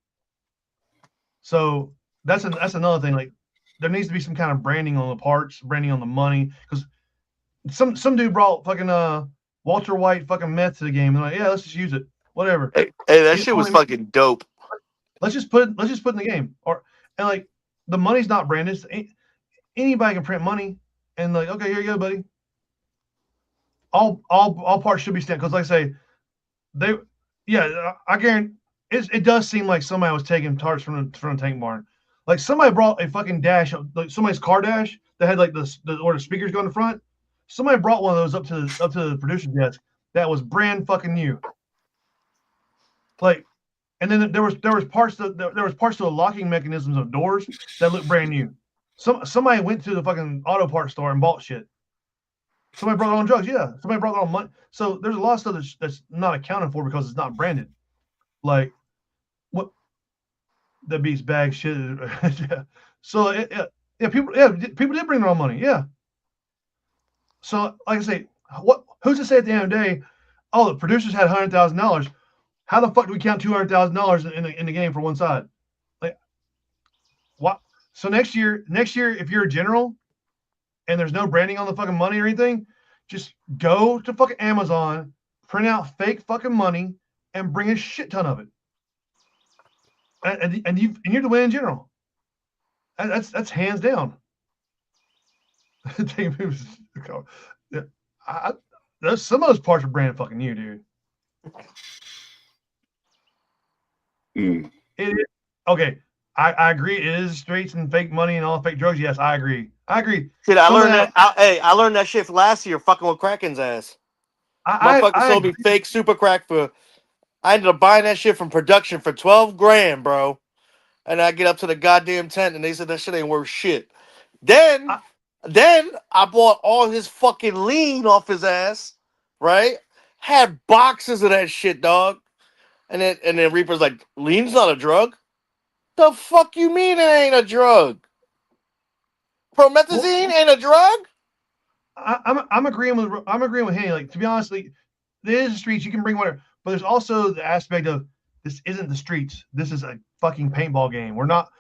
So that's another thing. Like there needs to be some kind of branding on the parts, branding on the money, because some dude brought fucking Walter White fucking meth to the game. And like, yeah, let's just use it. Whatever.
Hey, that shit was fucking dope.
Let's just put it in the game. And like the money's not branded. Anybody can print money and like, okay, here you go, buddy. All parts should be stamped because, like I say, I guarantee it does seem like somebody was taking parts from the tank barn. Like somebody brought a fucking dash, like somebody's car dash that had like where the speakers go in the front. Somebody brought one of those up to the producer's desk that was brand fucking new. Like, and then there was parts to the locking mechanisms of doors that looked brand new. Somebody went to the fucking auto parts store and bought shit. Somebody brought their own drugs. Yeah, somebody brought their own money. So there's a lot of stuff that's not accounted for because it's not branded. Like what that beats bag shit. So people did bring their own money. Yeah. So like I say, who's to say at the end of the day, oh, the producers had $100,000. How the fuck do we count $200,000 in the game for one side? Like, what? So next year, if you're a general and there's no branding on the fucking money or anything, just go to fucking Amazon, print out fake fucking money, and bring a shit ton of it. And you're the winning general. That's hands down. Some of those parts are brand fucking new, dude. It is okay. I agree. It is streets and fake money and all fake drugs. Yes, I agree.
Shit, I learned that. I learned that shit last year. Fucking with Kraken's ass. Motherfucker sold me fake super crack for. I ended up buying that shit from production for $12,000, bro. And I get up to the goddamn tent and they said that shit ain't worth shit. Then I bought all his fucking lean off his ass, right? Had boxes of that shit, dog. And then Reaper's like, lean's not a drug? The fuck you mean it ain't a drug? Promethazine ain't a drug?
I'm agreeing with Henny. Like, to be honest, like, there is the streets, you can bring whatever, but there's also the aspect of this isn't the streets. This is a fucking paintball game. We're not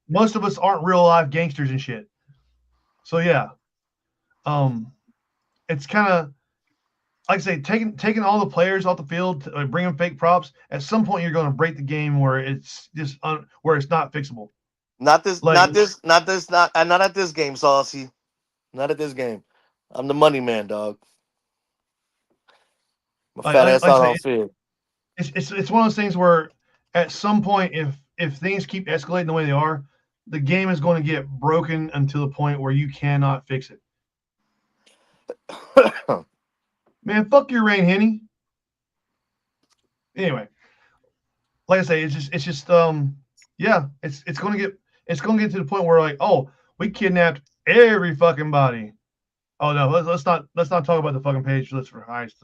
most of us aren't real life gangsters and shit. So yeah. It's kind of like I say, taking all the players off the field, bringing fake props. At some point, you're going to break the game where it's just where it's not fixable.
Not at this game, Saucy. Not at this game. I'm the money man, dog. My fat ass out on field.
It's one of those things where at some point, if things keep escalating the way they are, the game is going to get broken until the point where you cannot fix it. Man, fuck your Rain, Henny. Anyway, like I say, it's just yeah, it's gonna get to the point where like, oh, we kidnapped every fucking body. Oh no, let's not talk about the fucking page list for heist.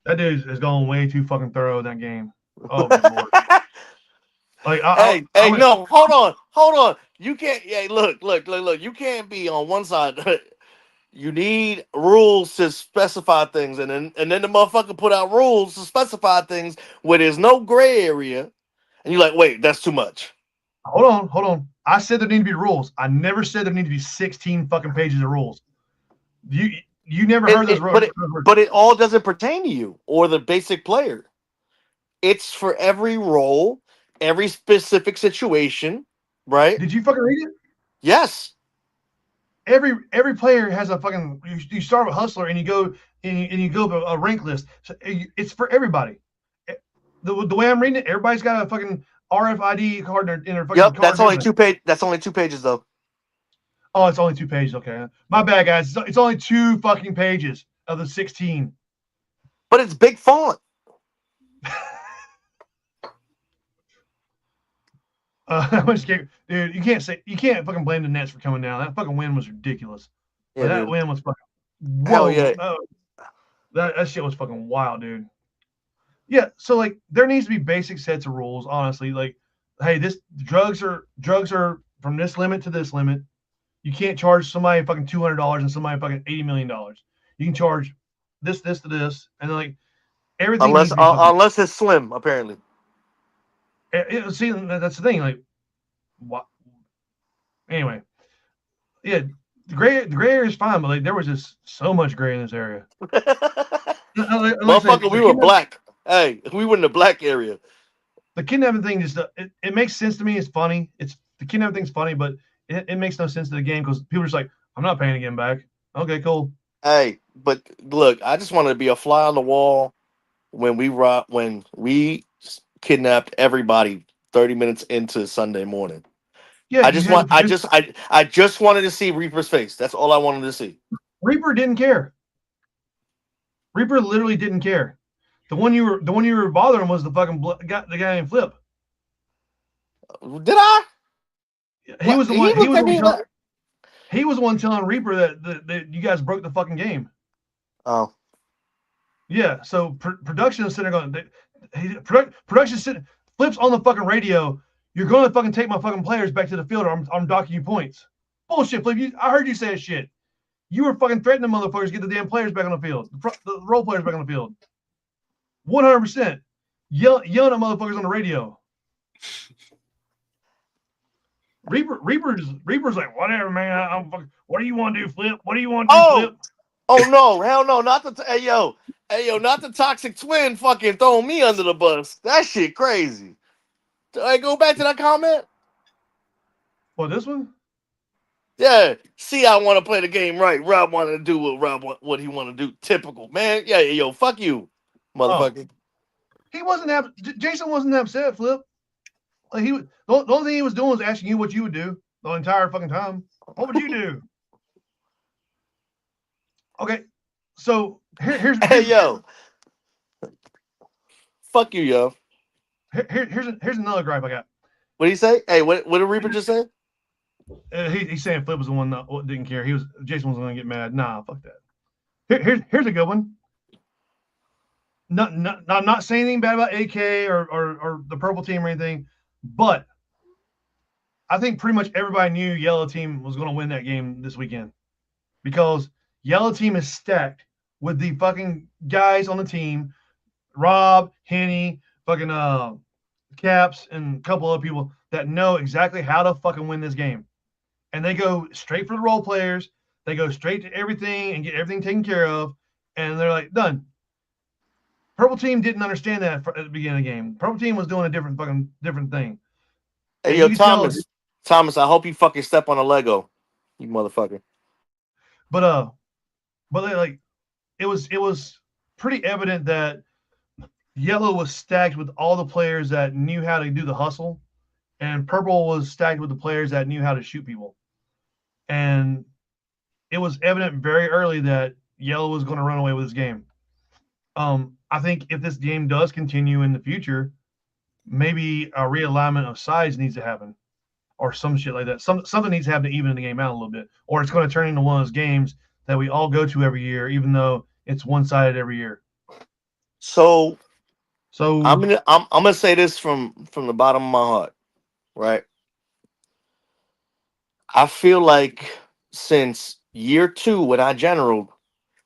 That dude is going way too fucking thorough in that game. Oh good lord. Like,
no, hold on. You can't. Hey, look. You can't be on one side. You need rules to specify things, and then the motherfucker put out rules to specify things where there's no gray area, and you're like, wait, that's too much.
Hold on. I said there need to be rules. I never said there need to be 16 fucking pages of rules. You never heard those rules.
But it all doesn't pertain to you or the basic player. It's for every role, every specific situation, right?
Did you fucking read it?
Yes.
Every player has a fucking. You start with hustler and you go a rank list. So it's for everybody. The way I'm reading it, everybody's got a fucking RFID card in their fucking.
Yep, that's only 2 pages. That's only 2 pages though.
Oh, it's only 2 pages. Okay, my bad, guys. It's only 2 fucking pages of the 16.
But it's big font.
Dude, you can't fucking blame the Nets for coming down. That fucking win was ridiculous. Yeah, that win was fucking. Whoa, hell yeah. That shit was fucking wild, dude. Yeah, so like there needs to be basic sets of rules, honestly. Like, hey, drugs are from this limit to this limit. You can't charge somebody fucking $200 and somebody fucking $80 million. You can charge this to this, and then like everything.
Unless it's slim, apparently.
See, that's the thing. Like, what? Anyway, yeah, the gray area is fine, but like there was just so much gray in this area.
Motherfucker, we were black. Hey, we were in the black area.
The kidnapping thing just it makes sense to me. It's funny. The kidnapping thing's funny, but it makes no sense to the game because people are just like, I'm not paying to get him back. Okay, cool.
Hey, but look, I just wanted to be a fly on the wall when we kidnapped everybody 30 minutes into Sunday morning. Yeah, I just wanted to see Reaper's face. That's all I wanted to see.
Reaper didn't care. Reaper literally didn't care. The one you were bothering was the fucking the guy named Flip.
Did I?
He was the one telling Reaper that you guys broke the fucking game.
Oh.
Yeah. So production is sitting there going. Production sitting. Flip's on the fucking radio. You're going to fucking take my fucking players back to the field, or I'm docking you points. Bullshit, Flip. I heard you say that shit. You were fucking threatening motherfuckers to get the damn players back on the field, the role players back on the field. 100%. Yelling at motherfuckers on the radio. Reaper's like, whatever, man. What do you want to do, Flip? What do you want to do, Flip?
Oh no, hell no, not the hey yo, not the toxic twin fucking throwing me under the bus. That shit crazy. Did I go back to that comment?
What, this one?
Yeah, see, I want to play the game right. Rob wanted to do what he want to do. Typical, man. Yeah, yo, fuck you, motherfucker.
He wasn't that. Jason wasn't that upset, Flip. Like the only thing he was doing was asking you what you would do the entire fucking time. What would you do? Okay, so here's
yo, fuck you, yo.
Here's another gripe I got.
What did he say? Hey, what did Reaper just say?
He's saying Flip was the one that didn't care. Jason was going to get mad. Nah, fuck that. Here's a good one. I'm not saying anything bad about AK or the purple team or anything, but I think pretty much everybody knew yellow team was going to win that game this weekend because yellow team is stacked with the fucking guys on the team, Rob, Henny, fucking Caps, and a couple other people that know exactly how to fucking win this game. And they go straight for the role players. They go straight to everything and get everything taken care of. And they're like, done. Purple team didn't understand that at the beginning of the game. Purple team was doing a different thing.
Hey, yo, Thomas, I hope you fucking step on a Lego, you motherfucker.
But like, it was pretty evident that yellow was stacked with all the players that knew how to do the hustle, and purple was stacked with the players that knew how to shoot people. And it was evident very early that yellow was going to run away with this game. I think if this game does continue in the future, maybe a realignment of sides needs to happen or some shit like that. Something needs to happen to even the game out a little bit, or it's going to turn into one of those games that we all go to every year, even though it's one-sided every year.
So I'm gonna say this from the bottom of my heart, right? I feel like since year 2 when I generaled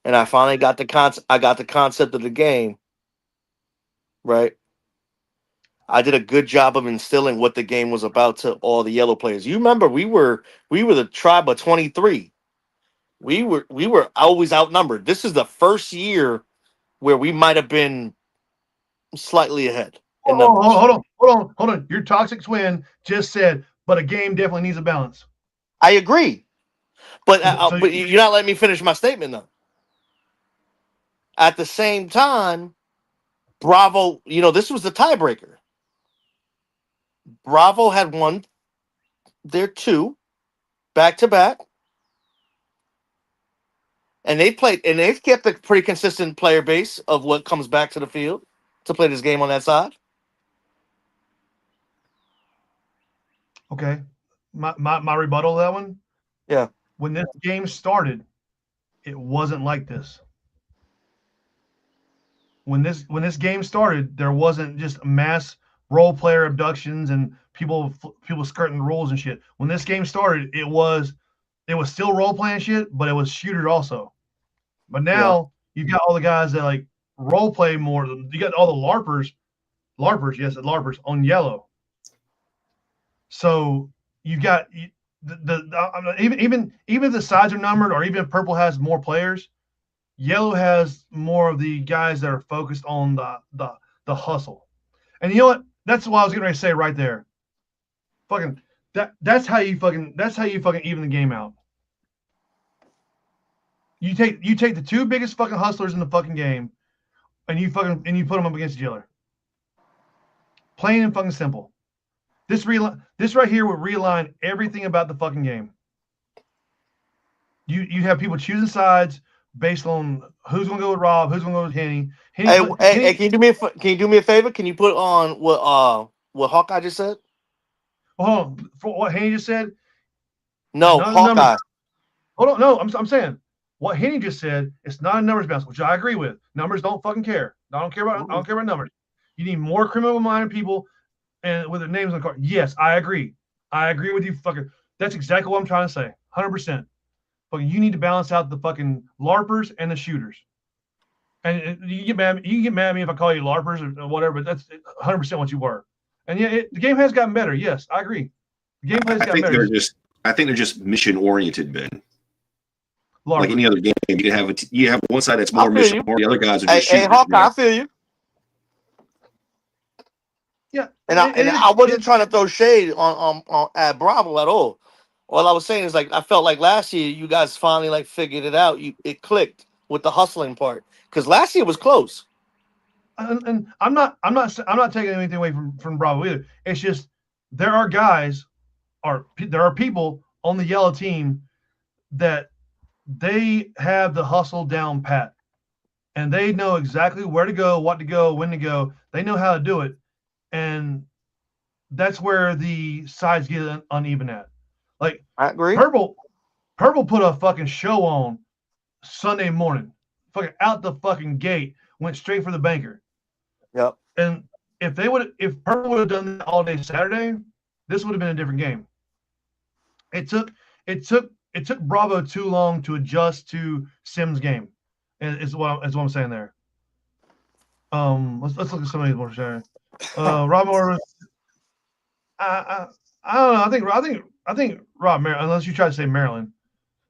and I finally got the concept of the game, right? I did a good job of instilling what the game was about to all the yellow players. You remember we were the tribe of 23. We were always outnumbered. This is the first year where we might have been slightly ahead.
Hold on. Your toxic twin just said, but a game definitely needs a balance.
I agree. But but you're not letting me finish my statement, though. At the same time, Bravo, this was the tiebreaker. Bravo had won their 2 back-to-back. And they've kept a pretty consistent player base of what comes back to the field to play this game on that side.
Okay. My rebuttal to that one?
Yeah.
When this game started, it wasn't like this. When this game started, there wasn't just mass role player abductions and people skirting the rules and shit. When this game started, it was still role playing shit, but it was shooters also. But now you've got all the guys that like role play more. You got all the LARPers on yellow. So you got even if the sides are numbered, or even if purple has more players, yellow has more of the guys that are focused on the hustle. And you know what? That's what I was getting ready to say right there. Fucking that's how you fucking even the game out. You take the 2 biggest fucking hustlers in the fucking game, and you put them up against each other. Plain and fucking simple. This right here would realign everything about the fucking game. You have people choosing sides based on who's going to go with Rob, who's going to go with Henny.
Hey, can you do me a favor? Can you put on what Hawkeye just said?
Hold on, for what Henny just said.
No, Hawkeye.
Hold on, no, I'm saying what Henny just said. It's not a numbers balance, which I agree with. Numbers don't fucking care. I don't care about numbers. You need more criminal-minded people and with their names on the card. Yes, I agree. I agree with you. Fucking, that's exactly what I'm trying to say. 100%. But you need to balance out the fucking LARPers and the shooters. And you can get mad at me if I call you LARPers or whatever, but that's 100% what you were. And yeah, the game has gotten better. Yes, I agree. The gameplay has gotten better.
I think they're just mission oriented, Ben.
LARPers.
Like any other game, you have one side that's more mission, or the other guys are just shooting.
Hey, Hawkeye, I feel you.
Yeah,
and I wasn't trying to throw shade on at Bravo at all. All I was saying is like I felt like last year you guys finally like figured it out. It clicked with the hustling part because last year was close.
And I'm not taking anything away from Bravo either. It's just there are people on the yellow team that they have the hustle down pat, and they know exactly where to go, what to go, when to go. They know how to do it, and that's where the sides get uneven at. Like
I agree.
Purple put a fucking show on Sunday morning, fucking out the fucking gate, went straight for the banker.
Yep.
And if Purple would have done that all day Saturday, this would have been a different game. It took Bravo too long to adjust to Sim's game. Is what I'm saying there. Let's look at some of these more sharing. Rob Moore. I don't know. I think Rob Maryland, unless you try to say Maryland.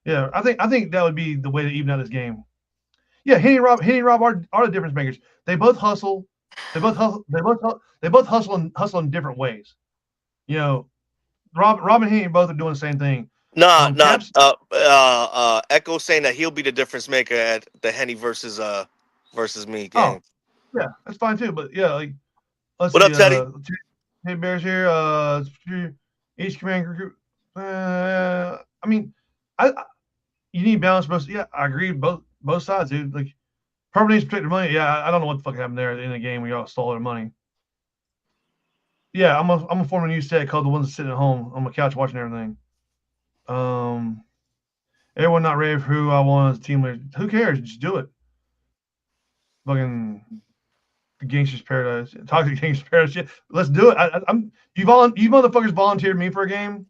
Yeah, I think that would be the way to even out this game. Yeah, Henny and Rob are the difference makers. They both hustle. They both hustle in different ways. You know, Rob and Henny both are doing the same thing.
Nah. Echo saying that he'll be the difference maker at the Henny versus me game.
Oh, yeah, that's fine too. But yeah, like let's
what
see,
up, Teddy?
Hey Bears here. Each command group. I mean, you need balance. Yeah, I agree. Both sides, dude. Like, Purple needs to protect their money. Yeah, I don't know what the fuck happened there in the game when y'all stole their money. Yeah, I'm gonna form a new set called the ones that sitting at home on my couch watching everything. Everyone not ready for who I want as a team leader. Who cares? Just do it. Fucking the Gangsters Paradise. Talk to the Gangsters Paradise. Yeah, let's do it. You motherfuckers volunteered me for a game.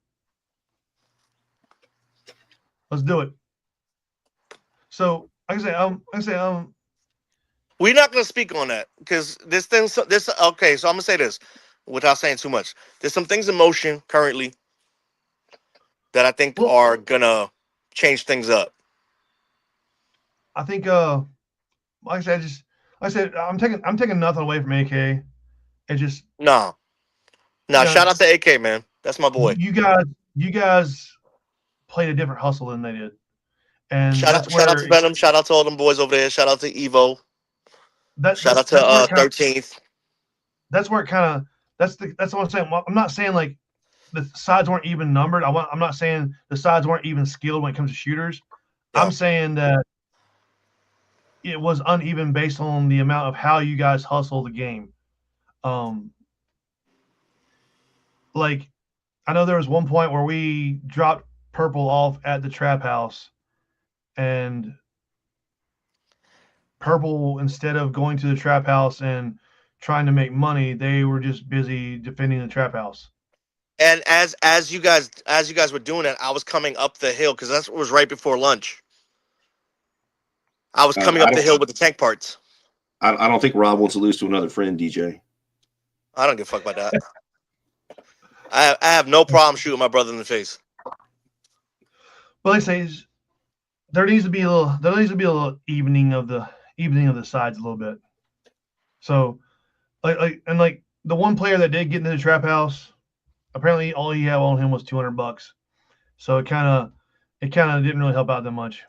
Let's do it. So like I say,
we're not gonna speak on that because okay. So I'm gonna say this without saying too much. There's some things in motion currently that I think are gonna change things up.
I think like I said, I'm taking nothing away from AK. It just
no. Shout out to AK, man. That's my boy.
You guys played a different hustle than they did, and
shout out to Venom. Shout out to all them boys over there. Shout out to Evo. Shout out to 13th.
That's where it kind of that's what I'm saying. I'm not saying like the sides weren't even numbered. I'm not saying the sides weren't even skilled when it comes to shooters. Yeah. I'm saying that it was uneven based on the amount of how you guys hustle the game. Like I know there was one point where we dropped Purple off at the trap house, and Purple, instead of going to the trap house and trying to make money, they were just busy defending the trap house.
And as you guys were doing it, I was coming up the hill because that was right before lunch. I was coming up the hill with the tank parts.
I don't think Rob wants to lose to another friend, DJ.
I don't give a fuck about that. I have no problem shooting my brother in the face.
But like I say, there needs to be a little evening of the sides a little bit. So, like the one player that did get into the trap house, apparently all he had on him was $200. So it kind of didn't really help out that much.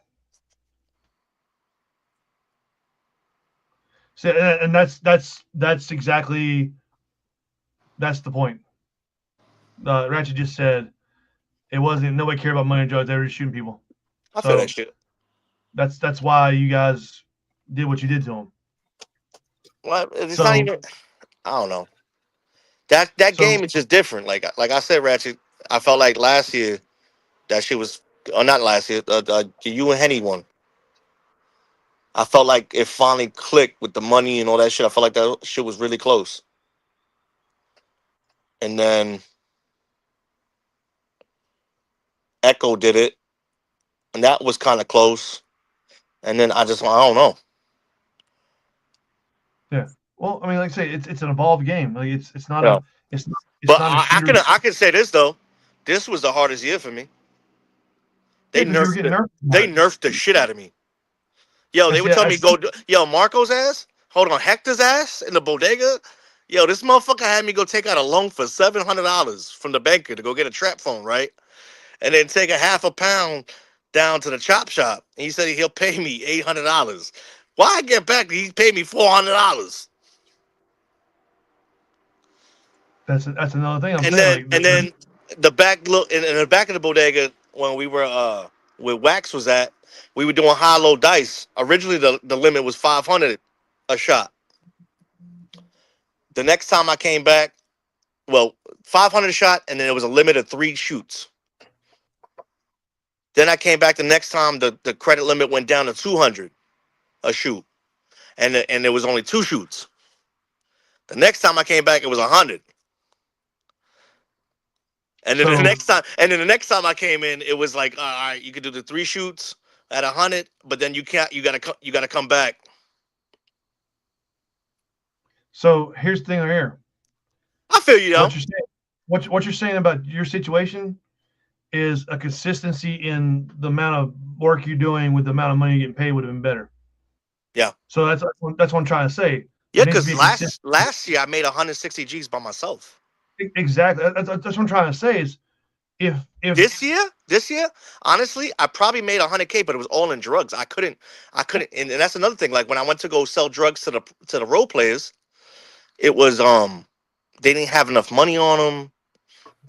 So, and that's exactly the point. Ratchet just said it wasn't nobody cared about money and drugs. They were just shooting people.
I feel that shit.
That's why you guys did what you did to him.
Well, it's not even. I don't know. That game is just different. Like I said, Ratchet. I felt like last year that shit was, or not last year. You and Henny one. I felt like it finally clicked with the money and all that shit. I felt like that shit was really close. And then Echo did it, and that was kind of close. And then I don't know.
Yeah. Well, I mean, like I say, it's an evolved game. Like it's not
yeah.
It's
but
not
I can say this though. This was the hardest year for me. They nerfed the shit out of me. Yo, they would tell me go. Yo, Marco's ass. Hold on, Hector's ass in the bodega. Yo, this motherfucker had me go take out a loan for $700 from the banker to go get a trap phone, right? and then take a half a pound down to the chop shop. And he said he'll pay me $800. Why I get back? He paid me $400.
That's another thing I'm
And
saying.
then the back look in the back of the bodega when we were where Wax was at, we were doing high-low dice. Originally the limit was 500 a shot. The next time I came back, well, 500 a shot, and then it was a limit of 3 shoots. Then I came back the next time, the credit limit went down to 200 a shoot, and there was only 2 shoots. The next time I came back, it was 100. And then the next time I came in, it was like, all right, you could do the 3 shoots at 100, but then you gotta come back.
So here's the thing here.
I feel you, though.
What you're saying about your situation is a consistency in the amount of work you're doing with the amount of money you're getting paid would have been better.
Yeah.
So that's what I'm trying to say.
Yeah, because last year I made 160 G's by myself. Exactly.
That's what I'm trying to say is if
this year, honestly, I probably made 100K, but it was all in drugs. I couldn't, and that's another thing. Like when I went to go sell drugs to the role players, it was they didn't have enough money on them.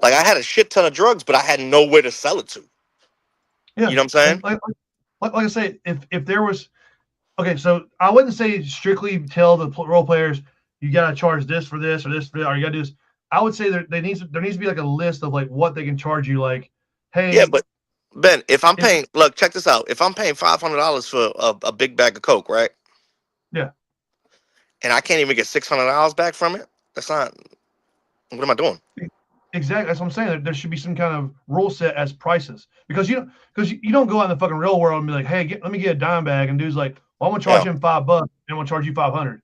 Like I had a shit ton of drugs, but I had nowhere to sell it to.
Yeah,
you know what I'm saying?
Like I say, if there was, okay, so I wouldn't say strictly tell the role players you gotta charge this for this or this for that, or you gotta do this. I would say there needs to be like a list of like what they can charge you. Like, hey,
yeah, but Ben, if I'm paying, look, check this out. If I'm paying $500 for a big bag of coke, right?
Yeah.
And I can't even get $600 back from it. That's not. What am I doing?
Exactly. That's what I'm saying. There should be some kind of rule set as prices because you don't go out in the fucking real world and be like, hey, let me get a dime bag, and dude's like, well, I'm gonna charge him $5 and I'm gonna charge you 500.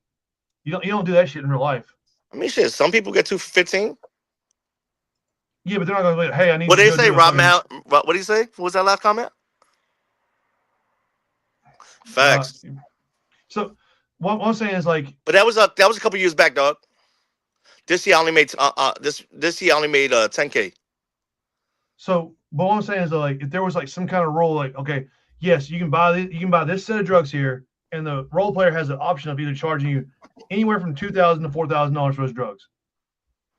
You don't do that shit in real life.
I mean, shit. Some people get 2 for 15.
Yeah, but they're not gonna be like, hey, I need.
What did they say, Rob? What did he say? What was that last comment? Facts.
So what I'm saying is like,
but that was a couple years back, dog. This year I only made this year I only made 10K.
So, but what I'm saying is like, if there was like some kind of rule, like, okay, yes, you can buy this set of drugs here, and the role player has the option of either charging you anywhere from $2,000 to $4,000 for those drugs.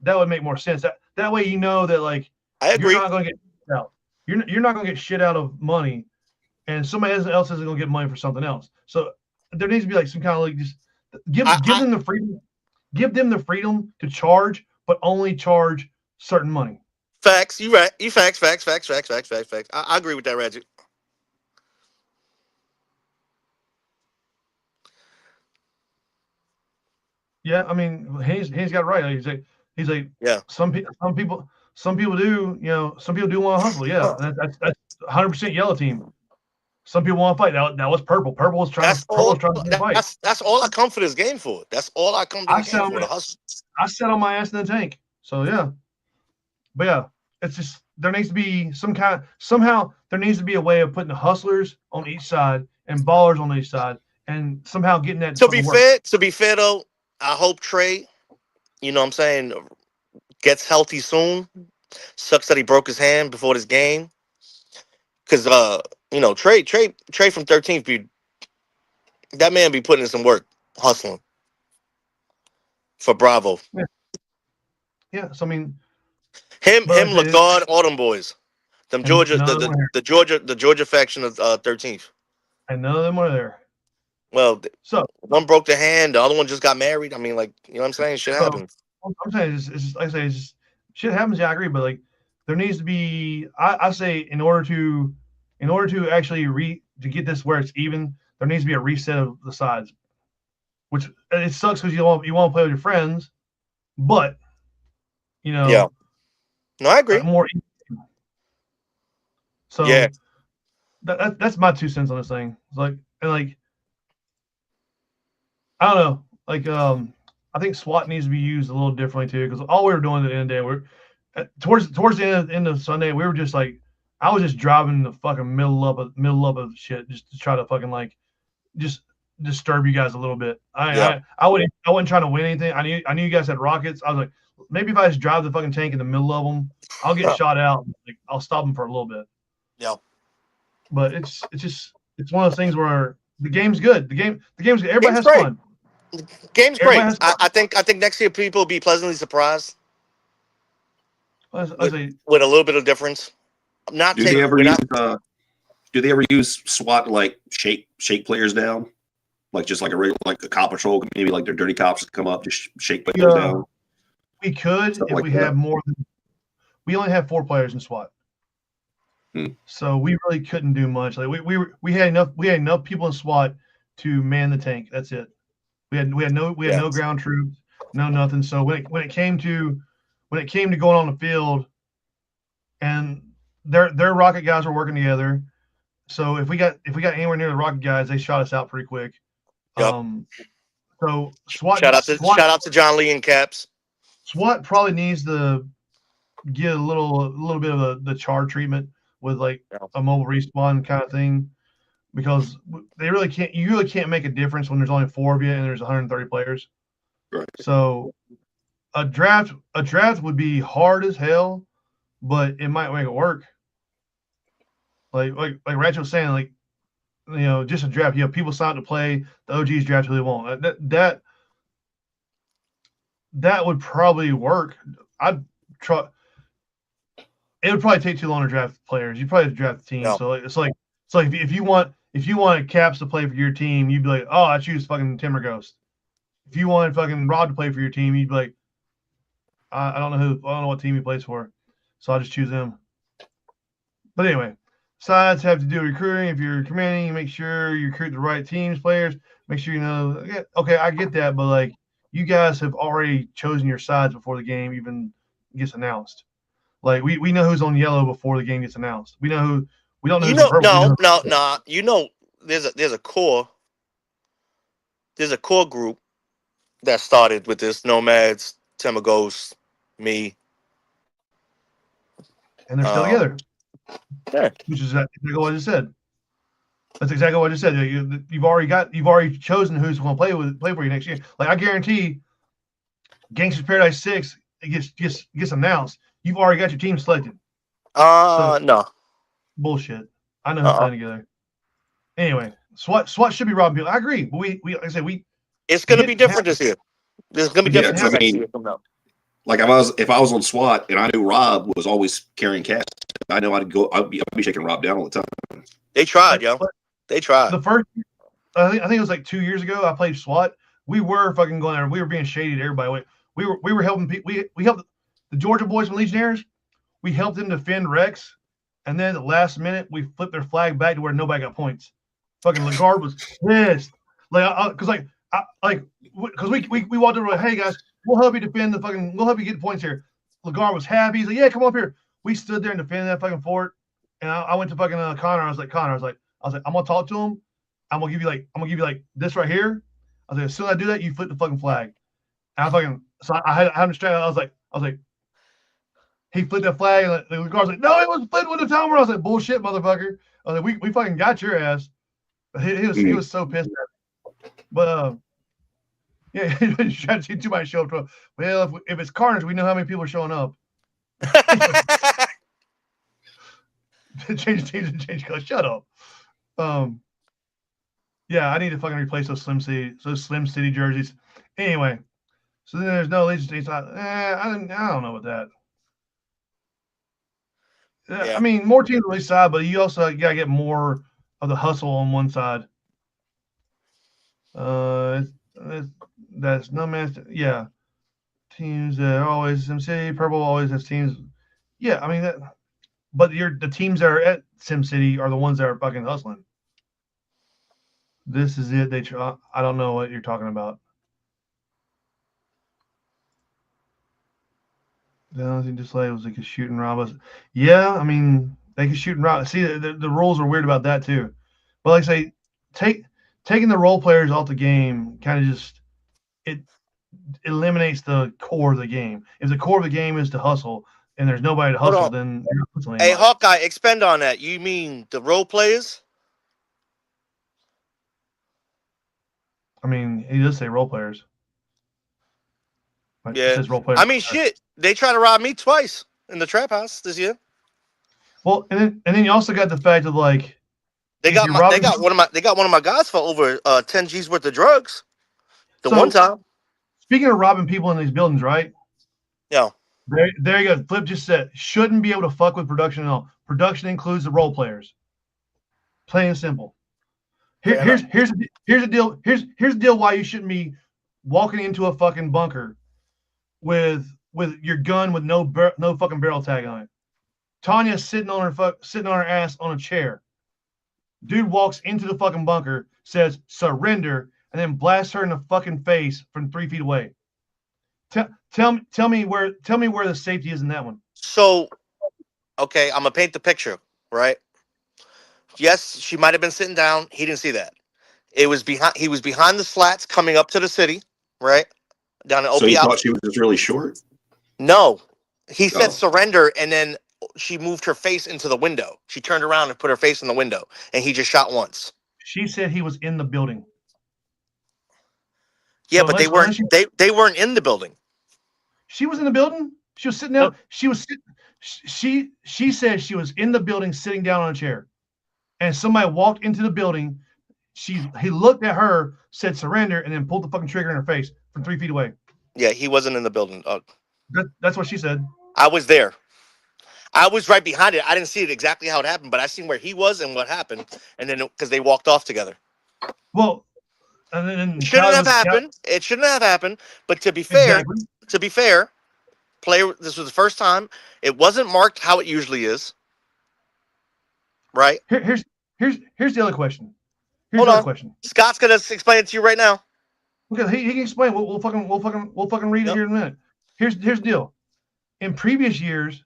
That would make more sense. That way, you know that like
I agree.
You're not going to get shit out. You're not going to get shit out of money, and somebody else isn't going to get money for something else. So there needs to be like some kind of like just give them the freedom. Give them the freedom to charge, but only charge certain money.
Facts. You right. You facts. I agree with that, Reggie.
Yeah, I mean, he's got it right. He's like,
yeah.
Some people do. You know, some people do want to hustle. Yeah, that's 100% yellow team. Some people want to fight. That was purple. Purple was trying to fight.
That's all I come for this game for. That's all I come to the game for. The hustle.
I sat on my ass in the tank. So yeah, but yeah, it's just there needs to be somehow there needs to be a way of putting the hustlers on each side and ballers on each side, and somehow getting that.
To be fair though, I hope Trey, you know what I'm saying, gets healthy soon. Sucks that he broke his hand before this game. Cause you know, Trey from 13th that man be putting in some work, hustling for Bravo.
Yeah. So I mean,
him, Lagarde, all them boys, them Georgia, the Georgia faction of 13th,
and none of them were there.
Well, so one broke the hand, the other one just got married. I mean, like, you know what I'm saying? Shit happens.
I'm saying it's just, like I say, it's just, shit happens. Yeah, I agree, but like there needs to be. I say in order to actually to get this where it's even, there needs to be a reset of the sides. Which it sucks because you want to play with your friends, but you know.
Yeah. No, I agree.
More. So
yeah,
that's my 2 cents on this thing. It's like I don't know. Like I think SWAT needs to be used a little differently too, because all we were doing at the end of the day, we're towards the end of Sunday, we were just like, I was just driving the fucking middle of shit just to try to fucking like just disturb you guys a little bit. I wasn't trying to win anything. I knew you guys had rockets. I was like, maybe if I just drive the fucking tank in the middle of them, I'll get shot out. Like, I'll stop them for a little bit.
Yeah.
But it's one of those things where the game's good. The game's good. Everybody has
great.
fun.
Game's great. I think next year people will be pleasantly surprised. With a little bit of difference.
Do they ever use SWAT to like shake players down? Like just like a cop patrol, maybe like their dirty cops come up, just shake players down.
We could if we have more than. We only have 4 players in SWAT, so we really couldn't do much. Like we had enough people in SWAT to man the tank. That's it. We had no ground troops, no nothing. So when it came to going on the field, and their rocket guys were working together. So if we got anywhere near the rocket guys, they shot us out pretty quick.
Yep.
So SWAT.
Shout out to John Lee and Caps.
SWAT probably needs to get a little bit of the char treatment with like a mobile respawn kind of thing, because they really can't. You really can't make a difference when there's only 4 of you and there's 130 players.
Right.
So a draft would be hard as hell, but it might make it work. Like Ratchet was saying, like, you know, just a draft. You know, people sign up to play. The OGs draft who they want. That would probably work. I'd try. It would probably take too long to draft players. You probably have to draft the team. No. So it's like if you want Caps to play for your team, you'd be like, oh, I choose fucking Timber Ghost. If you want fucking Rod to play for your team, you'd be like, I don't know what team he plays for, so I'll just choose him. But anyway, sides have to do recruiting. If you're commanding, make sure you recruit the right teams, players. Make sure you know. Yeah, okay, I get that, but like, you guys have already chosen your sides before the game even gets announced. Like we know who's on yellow before the game gets announced. We know who. We don't know. Who's on purple.
No. You know, there's a core group that started with this: Nomads, Timber Ghost, me,
and they're still together.
Yeah,
which is exactly what I just said. That's exactly what I just said. You've already chosen who's going to play for you next year. Like, I guarantee, Gangsters Paradise 6 it gets announced. You've already got your team selected.
No
bullshit. I know who's playing together. Anyway, SWAT should be robbing people. I agree, but we like I said,
it's going to be different this year. It's going to be different.
I mean, like if I was on SWAT and I knew Rob was always carrying cash, I know I'd be shaking Rob down all the time.
They tried, yo. They tried.
The first, I think it was like 2 years ago. I played SWAT. We were fucking going there. We were being shady to everybody. We were helping people. We helped the Georgia boys from Legionnaires. We helped them defend Rex, and then at the last minute we flipped their flag back to where nobody got points. Fucking Lagarde was pissed, because we walked over like, hey guys, we'll help you defend we'll help you get points here. Lagarde was happy. He's like, yeah, come up here. We stood there and defended that fucking fort. And I went to fucking Connor. I was like, I'm gonna talk to him. I'm gonna give you like this right here. I was like, as soon as I do that, you flip the fucking flag. And I had him straight. I was like, he flipped that flag, and the guard's like, no, it was flipped with the timer. I was like, bullshit, motherfucker. I was like, we fucking got your ass. But he was so pissed at me. But yeah, he's trying to see too much show up. Well, if it's Carnage, we know how many people are showing up. change color. Shut up. Yeah, I need to fucking replace those Slim City jerseys. Anyway, so then there's no Legion States. I don't know about that. Yeah. I mean, more teams on each side, but you also gotta get more of the hustle on one side. That's no man. Yeah, teams that are always SimCity. Purple always has teams. Yeah, I mean but the teams that are at SimCity are the ones that are fucking hustling. This is it. I don't know what you're talking about. The only thing to say was they could shoot and rob us. Yeah, I mean, they could shoot and rob. See, the rules are weird about that too. But like I say, taking the role players off the game kind of just it eliminates the core of the game. If the core of the game is to hustle and there's nobody to hustle, then you're not hustling.
Hey, Hawkeye, expand on that. You mean the role players?
I mean, he does say role players. Like,
Yeah.
it says role players.
I mean, shit. They tried to rob me twice in the trap house this year.
Well, and then you also got the fact of like
they got one of my guys for over 10 G's worth of drugs. One time.
Speaking of robbing people in these buildings, right?
Yeah.
There you go. Flip just said shouldn't be able to fuck with production at all. Production includes the role players. Plain and simple. Here's the deal. Here's the deal why you shouldn't be walking into a fucking bunker with your gun with no fucking barrel tag on it. Tanya's sitting on her ass on a chair. Dude walks into the fucking bunker, says surrender, and then blasts her in the fucking face from 3 feet away. Tell me where the safety is in that one.
So, okay, I'm gonna paint the picture, right? Yes, she might have been sitting down. He didn't see that. He was behind the slats coming up to the city, right? Down in OP.
So he thought she was just really short?
No. He said surrender, and then she moved her face into the window. She turned around and put her face in the window, and he just shot once.
She said he was in the building.
Yeah, so but they weren't in the building.
She was in the building. She was sitting down. She said she was in the building sitting down on a chair. And somebody walked into the building. He looked at her, said surrender, and then pulled the fucking trigger in her face from 3 feet away.
Yeah, he wasn't in the building.
That's what she said.
I was there. I was right behind it. I didn't see it exactly how it happened, but I seen where he was and what happened, and then because they walked off together.
Well, and then
it shouldn't have happened. It shouldn't have happened. But to be fair, player, this was the first time. It wasn't marked how it usually is. Right.
Here's the other question.
Hold on. Scott's gonna explain it to you right now.
Okay, he can explain. We'll fucking read it here in a minute. Here's the deal. In previous years,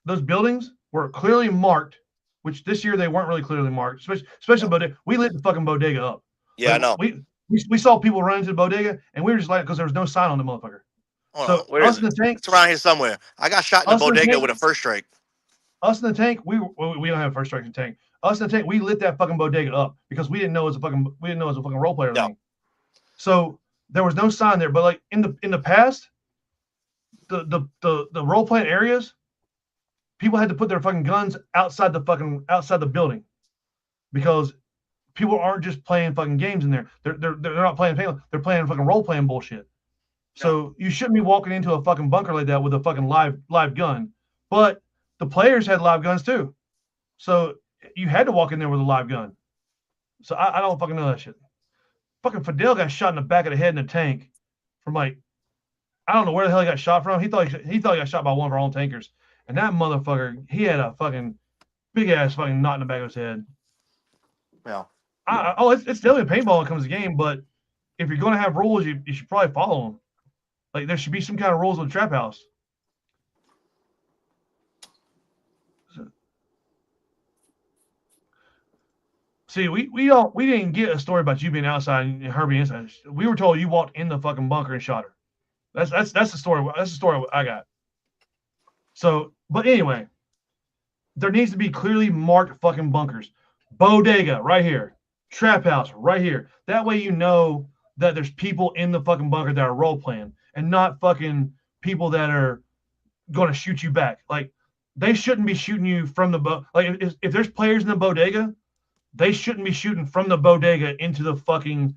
those buildings were clearly marked, which this year they weren't really clearly marked. Especially bodega. We lit the fucking bodega up.
Yeah, I know.
We saw people run into the bodega, and we were just like, because there was no sign on the motherfucker.
So us in the tank, it's around here somewhere. I got shot in the bodega with a first strike.
Us in the tank, we don't have a first strike in the tank. Us in the tank, we lit that fucking bodega up because we didn't know it was a fucking role player thing. So there was no sign there. But like in the past, the role playing areas, people had to put their fucking guns outside the building because people aren't just playing fucking games in there. They're not playing. They're playing fucking role playing bullshit. So you shouldn't be walking into a fucking bunker like that with a fucking live gun. But the players had live guns too. So you had to walk in there with a live gun. So I don't fucking know that shit. Fucking Fidel got shot in the back of the head in a tank from like, I don't know where the hell he got shot from. He thought he got shot by one of our own tankers. And that motherfucker, he had a fucking big ass fucking knot in the back of his head.
Yeah.
It's definitely a paintball when it comes to the game, but if you're going to have rules, you should probably follow them. Like there should be some kind of rules with the trap house. See, we didn't get a story about you being outside and her being inside. We were told you walked in the fucking bunker and shot her. That's the story. That's the story I got. So, but anyway, there needs to be clearly marked fucking bunkers. Bodega right here. Trap house right here. That way you know that there's people in the fucking bunker that are role playing and not fucking people that are going to shoot you back. Like they shouldn't be shooting you from the if there's players in the bodega, they shouldn't be shooting from the bodega into the fucking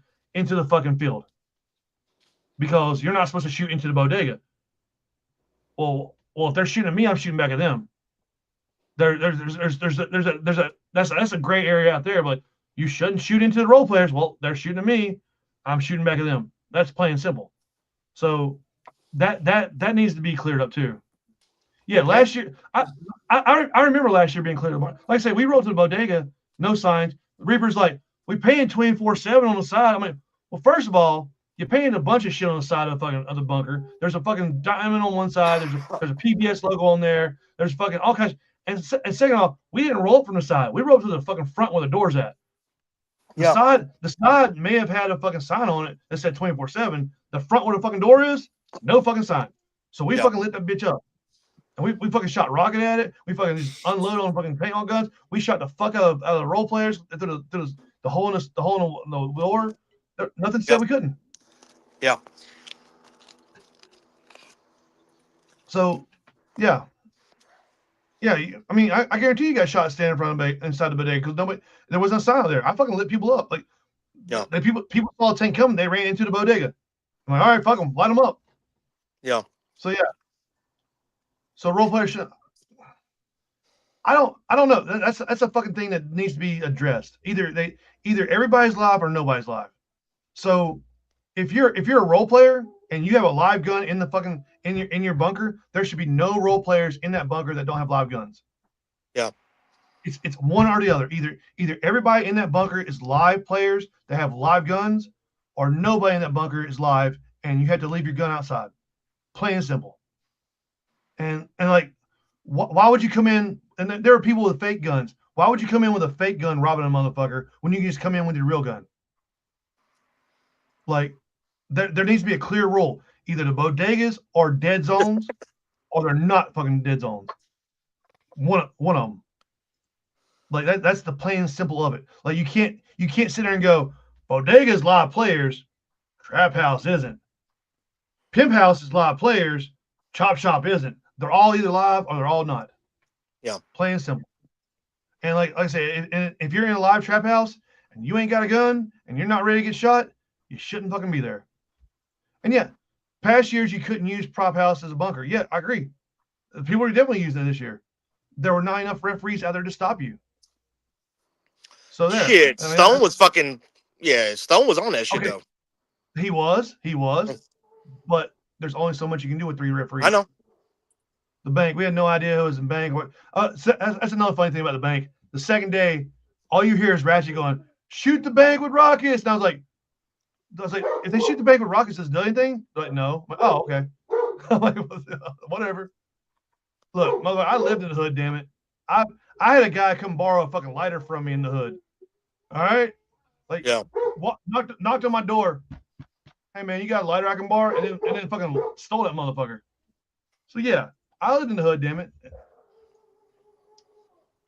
field. Because you're not supposed to shoot into the bodega. Well, if they're shooting at me, I'm shooting back at them. That's a gray area out there, but you shouldn't shoot into the role players. Well, they're shooting at me, I'm shooting back at them. That's plain and simple. So that needs to be cleared up too. Yeah, last year I remember last year being cleared up. Like I say, we rolled to the bodega, no signs. The Reaper's like, we paying 24/7 on the side. I'm like, well, first of all, you're paying a bunch of shit on the side of the bunker. There's a fucking diamond on one side. There's a PBS logo on there. There's fucking all kinds. And second off, we didn't roll from the side. We rolled to the fucking front where the door's at. The side may have had a fucking sign on it that said 24/7. The front where the fucking door is, no fucking sign. So we fucking lit that bitch up. And we fucking shot rocket at it. We fucking just unloaded on fucking paintball guns. We shot the fuck out of the role players through the hole in the door. Nothing said we couldn't.
Yeah.
So, yeah. Yeah, I mean, I guarantee you got shot standing in front of inside the bodega because there was no sign there. I fucking lit people up. Like,
yeah,
people saw a tank coming, they ran into the bodega. I'm like, all right, fuck them, light them up.
Yeah.
So yeah. So role players should. I don't know. That's a fucking thing that needs to be addressed. Either everybody's live or nobody's live. So if you're a role player and you have a live gun in the fucking in your bunker, there should be no role players in that bunker that don't have live guns.
Yeah.
It's one or the other. Either everybody in that bunker is live players that have live guns, or nobody in that bunker is live and you have to leave your gun outside. Plain and simple. And like, why would you come in? And there are people with fake guns. Why would you come in with a fake gun robbing a motherfucker when you can just come in with your real gun? Like, there needs to be a clear rule. Either the bodegas are dead zones, or they're not fucking dead zones. One of them. Like that's the plain and simple of it. Like you can't sit there and go, bodegas live players, trap house isn't. Pimp house is live players, chop shop isn't. They're all either live or they're all not.
Yeah.
Plain and simple. And like I say, if you're in a live trap house and you ain't got a gun and you're not ready to get shot, you shouldn't fucking be there. And yeah, past years you couldn't use prop house as a bunker. Yeah, I agree. People are definitely using it this year. There were not enough referees out there to stop you. So there.
Shit, Stone was fucking. Yeah, Stone was on that shit though.
He was, but there's only so much you can do with 3 referees.
I know.
The bank, we had no idea who was in bank. So that's another funny thing about the bank. The second day, all you hear is Ratchet going, "Shoot the bank with rockets." And I was like, if they shoot the bank with rockets, does it do anything? They're like, no. I'm like, oh, okay. I'm like, whatever. Look, mother, I lived in the hood. Damn it, I had a guy come borrow a fucking lighter from me in the hood. All right, like,
yeah,
knocked on my door. Hey man, you got a lighter I can borrow? And then fucking stole that motherfucker. So yeah, I lived in the hood, damn it.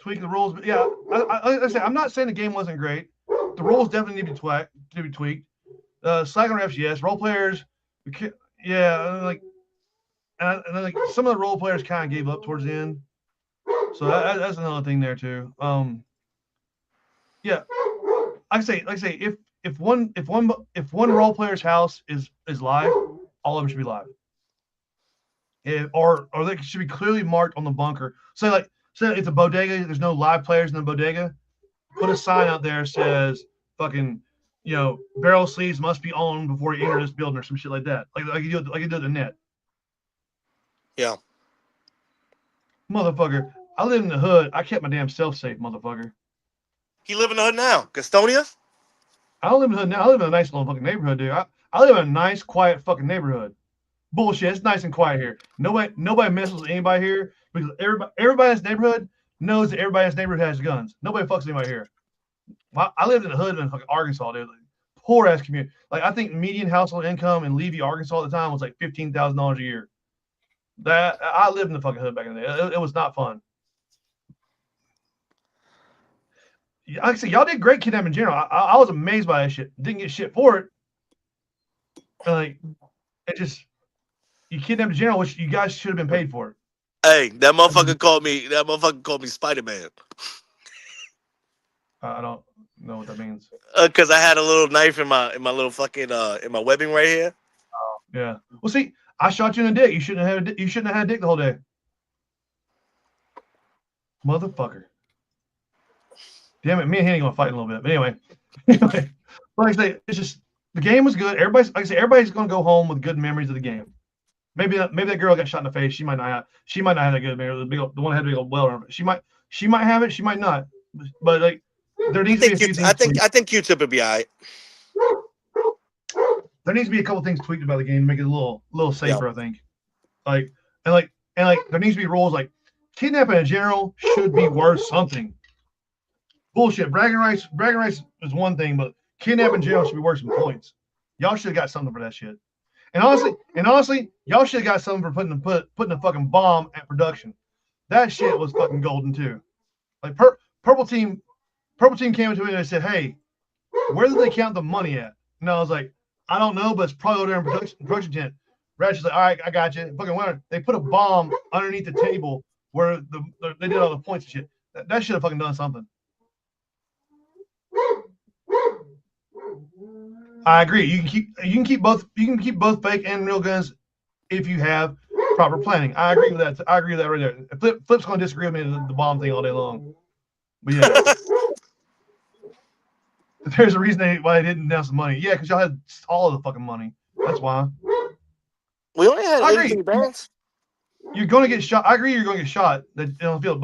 Tweak the rules, but yeah, I say I'm not saying the game wasn't great. The rules definitely need to be tweaked. Slacking refs, yes. Role players, yeah, and like some of the role players kind of gave up towards the end. So that's another thing there too. Yeah, like I say, if one role player's house is live, all of them should be live. Or they should be clearly marked on the bunker. Say it's a bodega, there's no live players in the bodega. Put a sign out there that says fucking, barrel sleeves must be on before you enter this building or some shit like that. Like you do at the net.
Yeah.
Motherfucker, I live in the hood. I kept my damn self safe, motherfucker.
You live in the hood now, Gastonia?
I don't live in the hood now. I live in a nice little fucking neighborhood, dude. I live in a nice, quiet fucking neighborhood. Bullshit. It's nice and quiet here. Nobody messes with anybody here because everybody in this neighborhood knows that everybody in this neighborhood has guns. Nobody fucks anybody here. I lived in the hood in fucking Arkansas, dude. Like, poor ass community. Like, I think median household income in Levy, Arkansas at the time was like $15,000 a year. That I lived in the fucking hood back in the day. It was not fun. Like I said, y'all did great kidnapping in general. I was amazed by that shit. Didn't get shit for it. And like, it just, you kidnapped in general, which you guys should have been paid for it.
Hey, that motherfucker called me Spider-Man.
I don't know what that means.
Because I had a little knife in my little fucking in my webbing right here.
Yeah. Well, see, I shot you in the dick. You shouldn't have had a dick the whole day. Motherfucker. Damn it, me and Henny gonna fight a little bit. But anyway, like I say, it's just the game was good. Everybody's gonna go home with good memories of the game. Maybe that girl got shot in the face. She might not have that good memory. The one that had a big old well. She might have it. She might not. But like, there needs to be a few things.
I think Q-Tip would be all right.
There needs to be a couple things tweaked about the game to make it a little safer. Yeah. I think. Like there needs to be rules like kidnapping in general should be worth something. Bullshit. Bragging rights is one thing, but kidnapping in general should be worth some points. Y'all should have got something for that shit. And honestly, y'all should have got something for putting a fucking bomb at production. That shit was fucking golden too. Like Purple Team came to me and they said, "Hey, where did they count the money at?" No, I was like, I don't know, but it's probably over there in production tent. Ratchet's like, all right, I got you. Fucking winner. They put a bomb underneath the table where they did all the points and shit. That should have fucking done something. I agree. You can keep both fake and real guns if you have proper planning. I agree with that. I agree with that right there. Flip's going to disagree with me with the bomb thing all day long. But yeah. There's a reason why they didn't announce the money. Yeah, because y'all had all of the fucking money. That's why.
We only had 18 bands.
You're going to get shot. I agree. You're going to get shot on the field,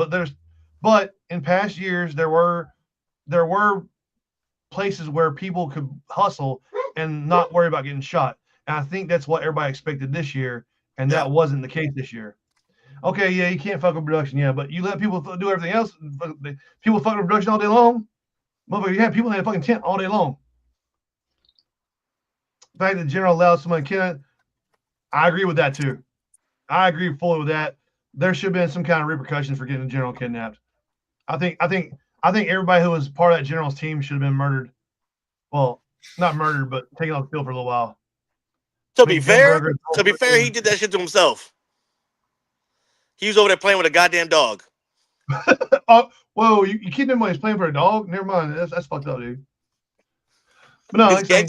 but in past years there were places where people could hustle and not worry about getting shot. And I think that's what everybody expected this year, and that wasn't the case this year. Okay, yeah, you can't fuck with production, yeah, but you let people do everything else. People fuck with production all day long. Motherfucker, you have people in a fucking tent all day long. The fact that the general allowed someone to kidnap, I agree with that too. I agree fully with that. There should have been some kind of repercussions for getting the general kidnapped. I think everybody who was part of that general's team should have been murdered. Well, not murdered, but taken off the field for a little while.
To be fair, he did that shit to himself. He was over there playing with a goddamn dog.
Oh, whoa! You kidnapped him when he's playing for a dog? Never mind. That's fucked up, dude. But no, like I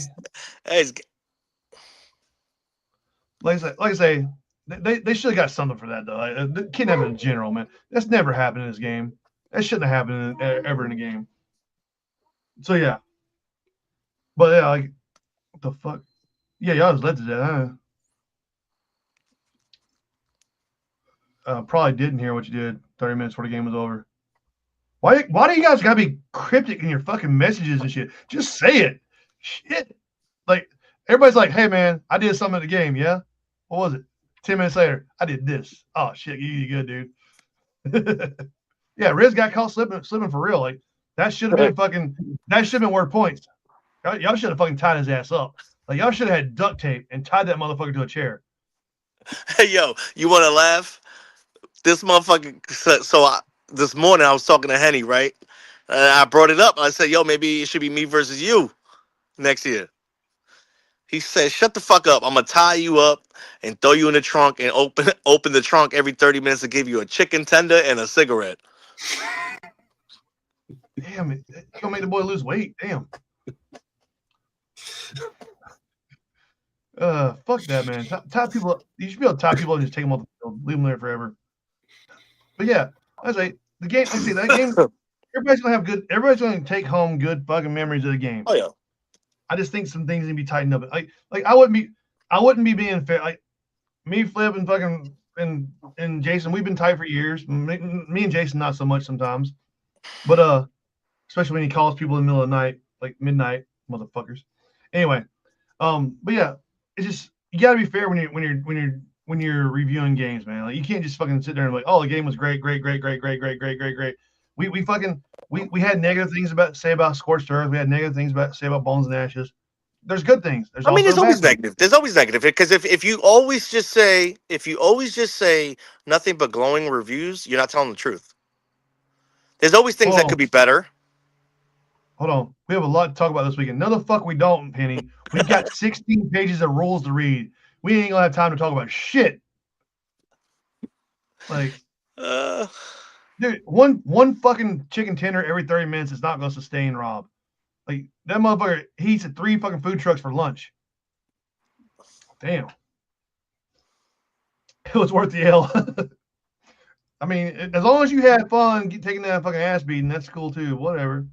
say, they should have got something for that though. The kidnapping in general, man, that's never happened in this game. That shouldn't have happened ever in a game. So yeah, but yeah, like what the fuck? Yeah, y'all was led to that. Probably didn't hear what you did 30 minutes before the game was over. Why do you guys gotta be cryptic in your fucking messages and shit? Just say it. Shit. Like everybody's like, hey man, I did something at the game, yeah? What was it? 10 minutes later, I did this. Oh shit, you good, dude. Yeah, Riz got caught slipping for real. Like that should have been worth points. Y'all should have fucking tied his ass up. Like y'all should have had duct tape and tied that motherfucker to a chair.
Hey yo, you wanna laugh? This motherfucker this morning I was talking to Henny, right? I brought it up. I said, yo, maybe it should be me versus you next year. He said, shut the fuck up. I'm going to tie you up and throw you in the trunk and open the trunk every 30 minutes to give you a chicken tender and a cigarette.
Damn, it's going to make the boy lose weight. Damn. Fuck that, man. Top people. You should be able to tie people and just take them off the field. Leave them there forever. But yeah, I say the game. I say that game. Everybody's gonna take home good fucking memories of the game.
Oh yeah.
I just think some things need to be tightened up. Like I wouldn't be being fair. Like me, Flip, and fucking and Jason, we've been tight for years. Me and Jason not so much sometimes, but especially when he calls people in the middle of the night, like midnight, motherfuckers. Anyway, but yeah, it's just you gotta be fair when you're reviewing games, man. Like you can't just fucking sit there and be like, oh, the game was great. We had negative things to say about Scorched Earth. We had negative things to say about Bones and Ashes. There's good things.
There's always negative. There's always negative because if you always just say nothing but glowing reviews, you're not telling the truth. There's always things that could be better.
Hold on. We have a lot to talk about this weekend. No, the fuck we don't, Penny. We've got 16 pages of rules to read. We ain't gonna have time to talk about shit. Like, dude, one fucking chicken tender every 30 minutes is not gonna sustain Rob. Like that motherfucker, he eats at 3 fucking food trucks for lunch. Damn. It was worth the L. I mean, as long as you had fun taking that fucking ass beating, that's cool too. Whatever.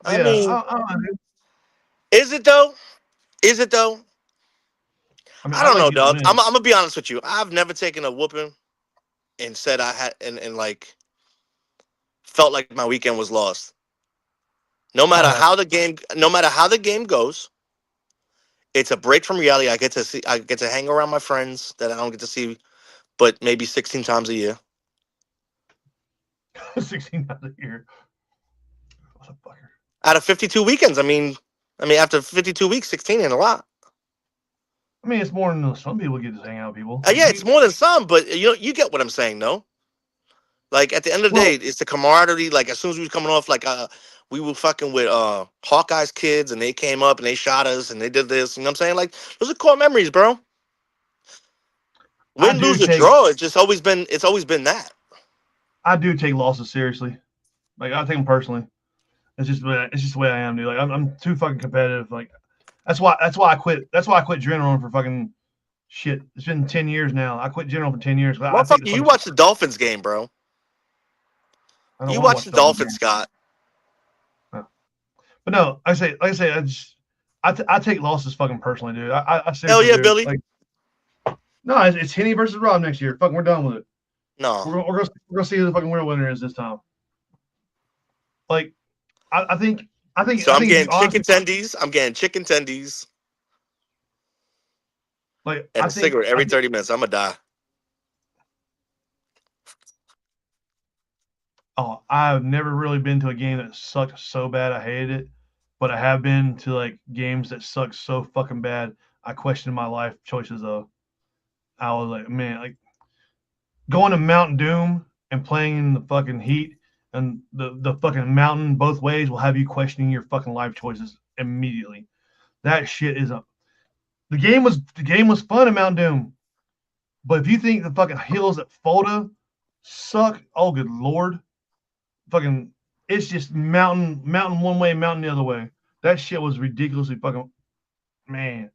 I mean, is it though? I don't know, dog. I'm gonna be honest with you. I've never taken a whooping and said I had and like felt like my weekend was lost. No matter how the game goes, it's a break from reality. I get to hang around my friends that I don't get to see, but maybe 16 times a year.
16 times a year. Motherfucker.
Out of 52 weekends, I mean, after 52 weeks, 16 ain't a lot.
I mean, it's more than some people get to hang out with people.
Yeah, it's more than some, but you get what I'm saying, though. Like at the end of the day, it's the camaraderie. Like as soon as we was coming off, like we were fucking with Hawkeye's kids, and they came up and they shot us and they did this. You know what I'm saying? Like those are core memories, bro. Win, lose, or draw. It's always been that.
I do take losses seriously. Like I take them personally. It's just the way I am, dude. Like I'm too fucking competitive. Like that's why I quit. That's why I quit General for fucking shit. It's been 10 years now. I quit General for 10 years.
Motherfucker, you watch the Dolphins game, bro. You watch the Dolphins, Scott.
No. But no, I say, I take losses fucking personally, dude. I
hell yeah, Billy.
Like, no, it's Henny versus Rob next year. Fucking, we're done with it.
No,
we're gonna see who the fucking real winner is this time. Like, I think.
So I'm getting chicken tendies. I'm getting chicken tendies.
Like,
and a cigarette every 30 minutes. I'm gonna die.
Oh, I've never really been to a game that sucked so bad I hated it, but I have been to like games that suck so fucking bad I questioned my life choices though. I was like, man, like going to Mount Doom and playing in the fucking heat and the fucking mountain both ways will have you questioning your fucking life choices immediately. That shit is up. The game was fun at Mount Doom, but if you think the fucking hills at Fulda suck, oh good lord. Fucking, it's just mountain one way, mountain the other way. That shit was ridiculously fucking, man.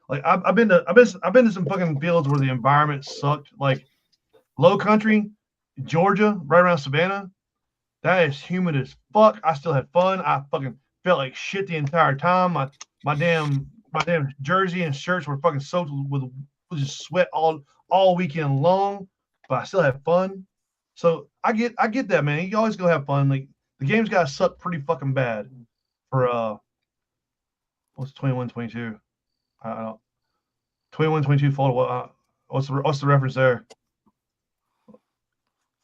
Like I've been to some fucking fields where the environment sucked. Like Low Country, Georgia, right around Savannah. That is humid as fuck. I still had fun. I fucking felt like shit the entire time. My damn jersey and shirts were fucking soaked with just sweat all weekend long. But I still had fun. So I get that, man. You always go have fun. Like the game's got to suck pretty fucking bad for what's 21-22? I don't know. 21-22 Florida. What's the reference there?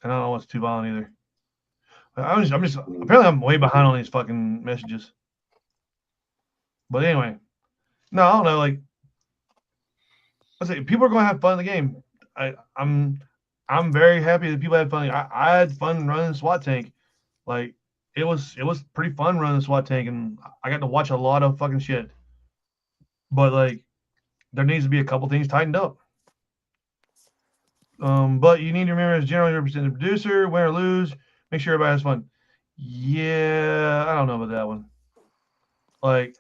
And I don't know what's too violent either. I'm just apparently I'm way behind on these fucking messages. But anyway, no, I don't know. Like I say, people are going to have fun in the game. I'm very happy that people had fun. I had fun running SWAT tank. Like it was pretty fun running SWAT tank, and I got to watch a lot of fucking shit. But like, there needs to be a couple things tightened up. But you need to remember, as generally represented producer, win or lose, make sure everybody has fun. Yeah, I don't know about that one. Like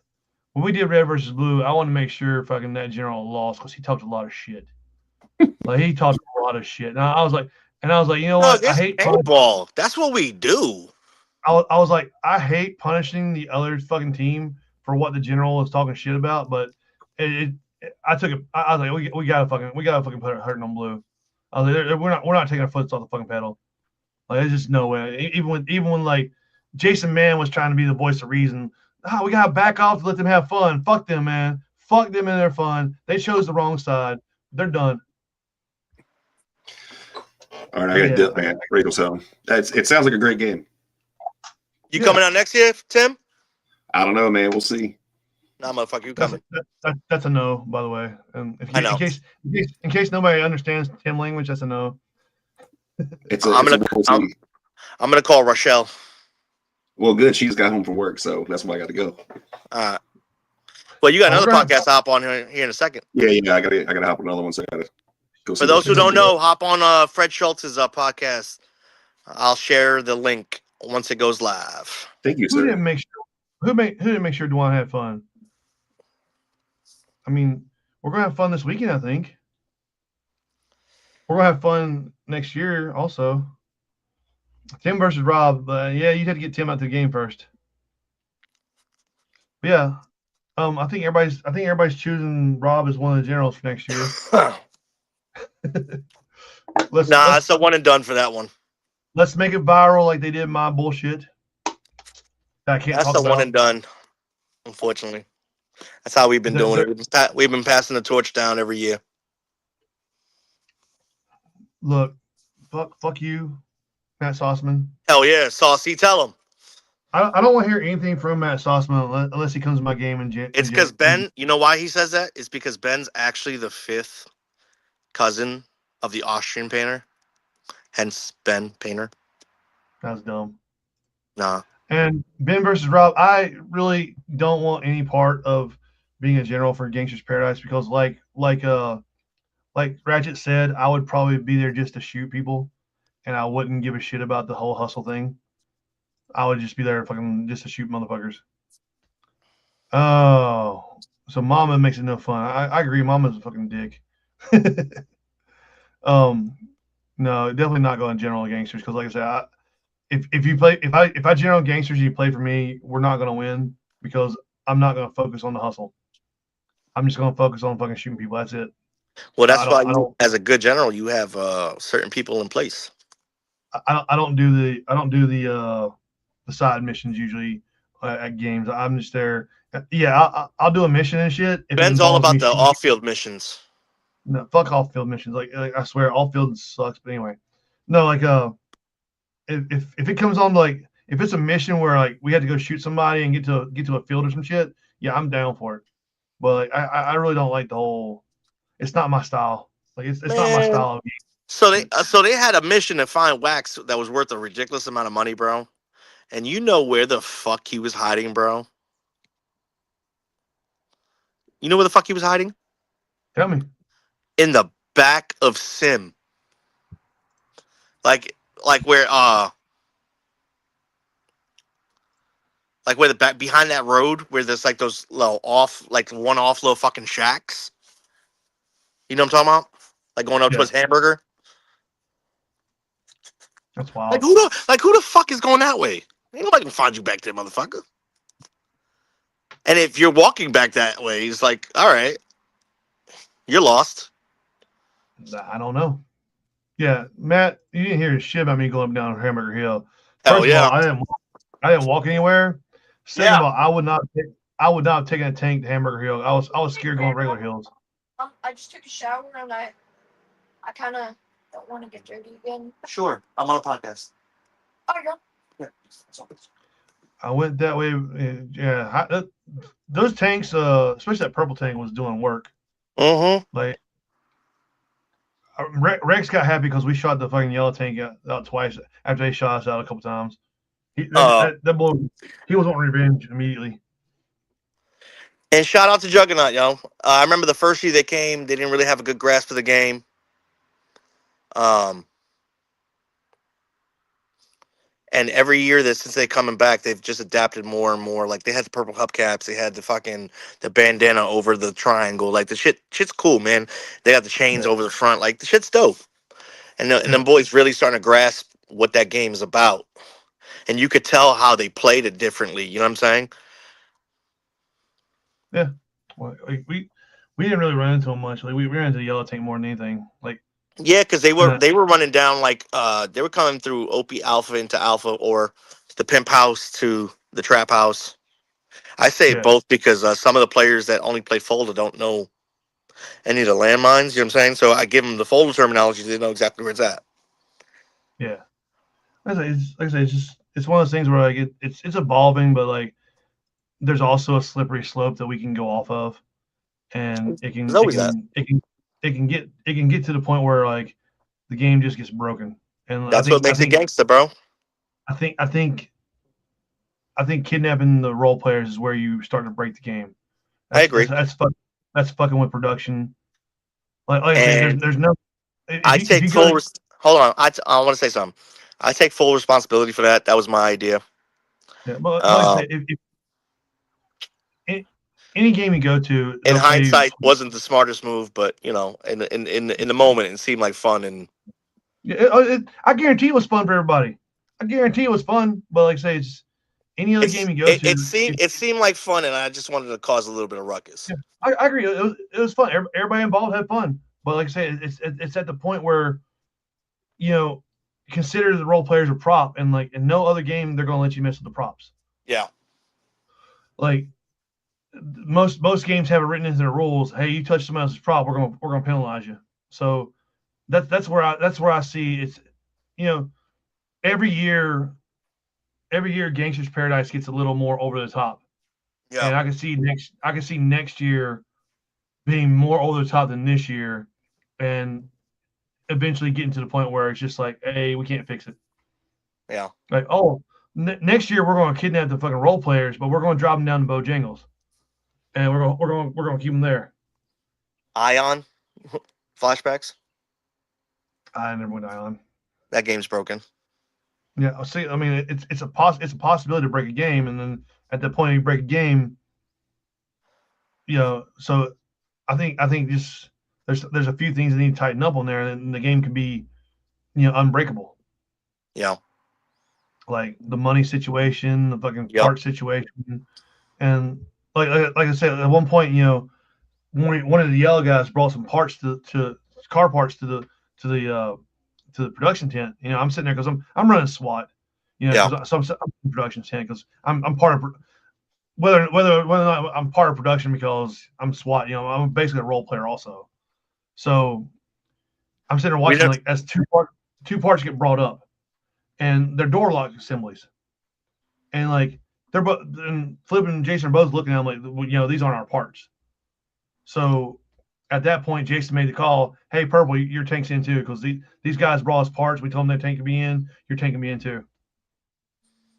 when we did Red versus Blue, I want to make sure fucking that general lost because he talked a lot of shit. Like he talked a lot of shit. And I was like, you know what? I hate
paintball. That's what we do.
I was like, I hate punishing the other fucking team for what the general was talking shit about, but I was like, we gotta fucking put it hurting on Blue. I was like, we're not taking our foot off the fucking pedal. Like there's just no way. Even when like Jason Mann was trying to be the voice of reason. We gotta back off to let them have fun. Fuck them, man. Fuck them and their fun. They chose the wrong side. They're done.
All right, I got to dip, man. Ready to go. It sounds like a great game.
You coming out next year, Tim?
I don't know, man. We'll see.
Nah, motherfucker, you coming?
That's a no, by the way. And in case nobody understands Tim language, that's a no.
I'm gonna call Rochelle.
Well, good. She's got home from work, so that's why I got to go.
Well, you got another podcast to hop on here in a second.
Yeah. I gotta hop on another one. So I gotta go.
For those who don't know, hop on Fred Schultz's podcast. I'll share the link once it goes live.
Thank you, sir.
Who didn't make sure Dwan had fun? I mean, we're gonna have fun this weekend. I think we're gonna have fun next year also. Tim versus Rob. Yeah, you'd have to get Tim out to the game first. But yeah. I think everybody's choosing Rob as one of the generals for next year.
It's a one and done for that one.
Let's make it viral like they did my bullshit. That's
the one and done. Unfortunately, that's how we've been doing it. We've been passing the torch down every year.
Look, fuck you, Matt Sossman.
Hell yeah, Saucy, tell him.
I don't want to hear anything from Matt Sossman unless he comes to my game in January.
It's because Ben, you know why he says that? It's because Ben's actually the 5th cousin of the Austrian painter. Hence, Ben Painter.
That's dumb.
Nah.
And Ben versus Rob, I really don't want any part of being a general for Gangsters Paradise because, like Ratchet said, I would probably be there just to shoot people, and I wouldn't give a shit about the whole hustle thing. I would just be there fucking just to shoot motherfuckers. Oh, so Mama makes it no fun. I agree. Mama's a fucking dick. No, definitely not going general gangsters because, like I said, if I general gangsters, you play for me, we're not gonna win because I'm not gonna focus on the hustle. I'm just gonna focus on fucking shooting people. That's it.
Well, that's why
I don't
as a good general, you have certain people in place.
I don't do the side missions usually at games. I'm just there. Yeah, I'll do a mission and shit. If it
Ben's all
involves me
about the
shooting.
off-field missions.
No, fuck off field missions. Like I swear, all field sucks. But anyway, no, like if it comes on like if it's a mission where like we had to go shoot somebody and get to a field or some shit, yeah, I'm down for it. But like I really don't like the whole. It's not my style. Like it's not my
Man.
style of game.
So they had a mission to find Wax that was worth a ridiculous amount of money, bro. And you know where the fuck he was hiding, bro? You know where the fuck he was hiding?
Tell me.
In the back of Sim. Like where the back behind that road where there's like those little one-off little fucking shacks. You know what I'm talking about? Like going up
Yeah.
towards Hamburger.
That's wild.
Like who the fuck is going that way? Ain't nobody can find you back there, motherfucker. And if you're walking back that way, it's like, all right, you're lost.
I don't know. Yeah, Matt, you didn't hear shit about me going up down Hamburger Hill.
Hell
First of all, I didn't walk anywhere. Second of all, I would not have taken a tank to Hamburger Hill. I was scared going regular hills.
I just took a shower and I kind of don't want to get dirty again.
Sure, I'm on a podcast.
Oh, yeah.
I went that way. Yeah, those tanks, especially that purple tank, was doing work.
Mm-hmm.
Like Rex got happy because we shot the fucking yellow tank out twice after they shot us out a couple times. That boy, he was wanting revenge immediately.
And shout out to Juggernaut, yo. I remember the first year they came, they didn't really have a good grasp of the game. And every year that since they coming back, they've just adapted more and more. Like they had the purple hubcaps, they had the bandana over the triangle. Like the shit's cool, man. They got the chains over the front. Like the shit's dope. And them boys really starting to grasp what that game is about. And you could tell how they played it differently. You know what I'm saying?
Yeah. Well, like, we didn't really run into them much. Like we ran into the yellow tank more than anything. Like
yeah, because they were running down like they were coming through OP Alpha into Alpha or the Pimp House to the Trap House. I say both because some of the players that only play Folder don't know any of the landmines. You know what I'm saying? So I give them the Folder terminology. They know exactly where it's at.
Yeah. Like I say, it's one of those things where like it's evolving, but like there's also a slippery slope that we can go off of, and it can get to the point where like the game just gets broken, and
that's what makes it gangsta, bro.
I think kidnapping the role players is where you start to break the game.
I agree.
That's fucking with production. Like I said, there's no.
Hold on, I want to say something. I take full responsibility for that. That was my idea.
Yeah, but like I said, if any game you go to,
in hindsight, wasn't the smartest move, but you know, in the moment, it seemed like fun. And
I guarantee it was fun for everybody. I guarantee it was fun, but like I say, it's any other game you go to.
It seemed like fun, and I just wanted to cause a little bit of ruckus.
Yeah, I agree. It was fun. Everybody involved had fun, but like I say, it's at the point where, you know, consider the role players a prop, and like in no other game they're gonna let you mess with the props.
Yeah.
Like most games have it written into the rules. Hey, you touch someone else's prop, we're gonna penalize you. So that's where I see it's, you know, every year Gangsters Paradise gets a little more over the top. Yeah. And I can see next year being more over the top than this year, and eventually getting to the point where it's just like, hey, we can't fix it.
Yeah.
Like, oh, next year we're going to kidnap the fucking role players, but we're going to drop them down to Bojangles, and we're going to keep them there.
Ion flashbacks.
I never went Ion.
That game's broken.
Yeah, see, I mean, it's a possibility to break a game, and then at the point you break a game, so I think just there's a few things that need to tighten up on there, and the game can be, unbreakable.
Yeah.
Like the money situation, the fucking
Yep.
part situation, and like I said, at one point, one of the yellow guys brought some parts to car parts to the production tent. I'm sitting there because I'm running SWAT. Because I'm in production tent because I'm part of whether or not I'm part of production because I'm SWAT. I'm basically a role player also. So I'm sitting there watching like as two parts get brought up, and they're door lock assemblies, and like they're both, and Flip and Jason are both looking at them like, these aren't our parts. So at that point, Jason made the call, hey, Purple, your tank's in too, because these guys brought us parts. We told them their tank could be in. Your tank can be in too.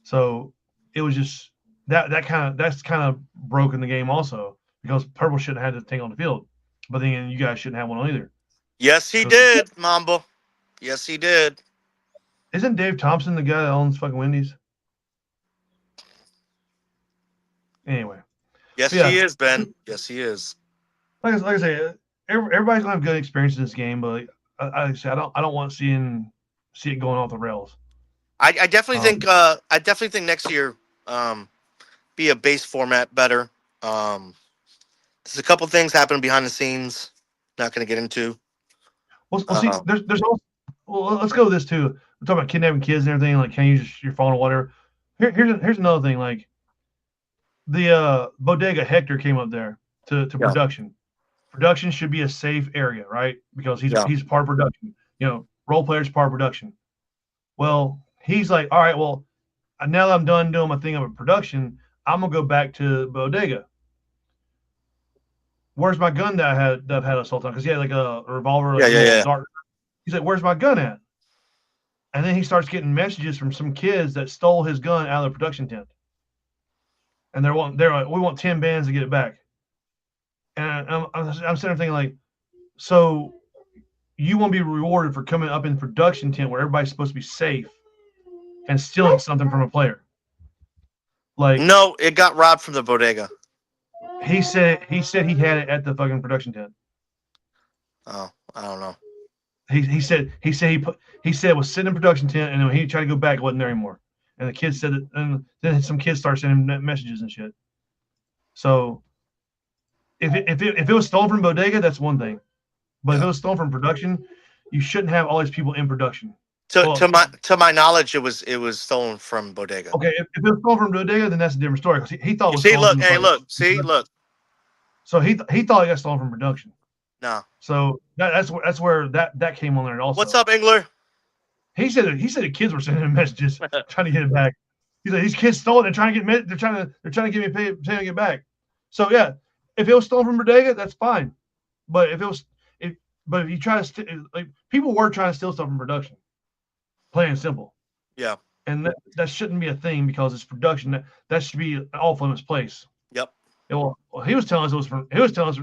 So it was just that's kind of broken the game also, because Purple shouldn't have had the tank on the field, but then you guys shouldn't have one on either.
Yes, he did, Mamba. Yes, he did.
Isn't Dave Thompson the guy that owns fucking Wendy's? Anyway.
Yes, he is, Ben. Yes, he is.
Like I say, everybody's gonna have good experiences in this game, but I don't want to see it going off the rails.
I definitely think next year be a base format better. There's a couple things happening behind the scenes. Not going to get into.
Well, see, there's also. Well, let's go with this too. We're talking about kidnapping kids and everything. Like, can you use your phone or whatever? Here's another thing. Like, the bodega Hector came up there to production. Production should be a safe area, right? Because he's part of production. Role players part of production. Well, he's like, all right, well, now that I'm done doing my thing of production, I'm gonna go back to bodega. Where's my gun that I've had assault on? Because he had like a revolver. Dart. He's like, where's my gun at? And then he starts getting messages from some kids that stole his gun out of the production tent. And they're like, we want 10 bands to get it back. And I'm sitting there thinking like, so you want to be rewarded for coming up in the production tent where everybody's supposed to be safe and stealing something from a player? Like,
no, it got robbed from the bodega.
He said he had it at the fucking production tent.
Oh, I don't know.
He said it was sitting in production tent, and when he tried to go back, it wasn't there anymore. And the kids said it, and then some kids start sending him messages and shit. So if it was stolen from bodega, that's one thing. But if it was stolen from production, you shouldn't have all these people in production.
To my knowledge, it was stolen from bodega.
Okay, if it was stolen from bodega, then that's a different story. He thought it was
stolen
from
look.
So he thought it got stolen from production.
No.
So that's where that came on there also.
What's up, Engler?
He said the kids were sending him messages trying to get it back. He's like, these kids stole it. They're trying to get me paid to get back. So yeah, if it was stolen from bodega, that's fine. But if you try to like, people were trying to steal stuff from production, plain and simple.
Yeah.
And that shouldn't be a thing because it's production. That should be all from its place.
Yep.
Well, he was telling us it was from. He was telling us.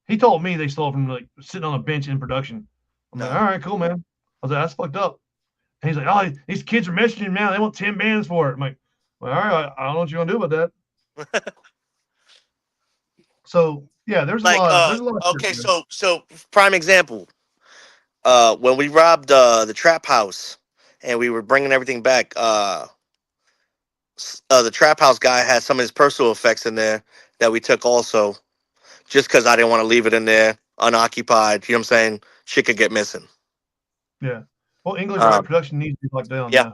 He told me they stole it from like sitting on a bench in production. I'm like, all right, cool, man. I was like, that's fucked up. And he's like, oh, these kids are messaging me now. They want 10 bands for it. I'm like, well, all right, I don't know what you're gonna do about that. So yeah, there's a lot.
Okay, so prime example. When we robbed the trap house and we were bringing everything back, the trap house guy had some of his personal effects in there that we took also, just because I didn't want to leave it in there unoccupied. You know what I'm saying? Shit could get missing.
Yeah. Well, English production needs to be locked down.
Yeah.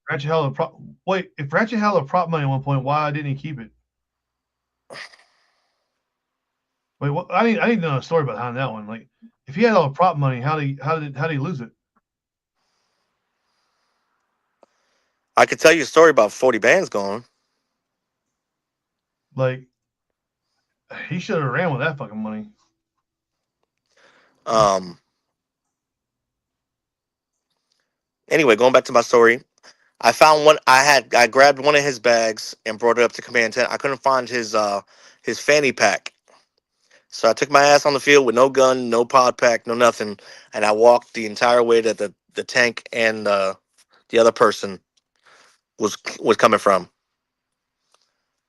Ratchet had wait, if Ratchet had a prop money at one point, why didn't he keep it? Wait, what? I need to know a story behind that one. Like, if he had all the prop money, how did he lose it?
I could tell you a story about 40 bands gone.
Like, he should have ran with that fucking money.
Anyway, going back to my story, I found one. I grabbed one of his bags and brought it up to command tent. I couldn't find his fanny pack, so I took my ass on the field with no gun, no pod pack, no nothing, and I walked the entire way that the tank and the other person was coming from.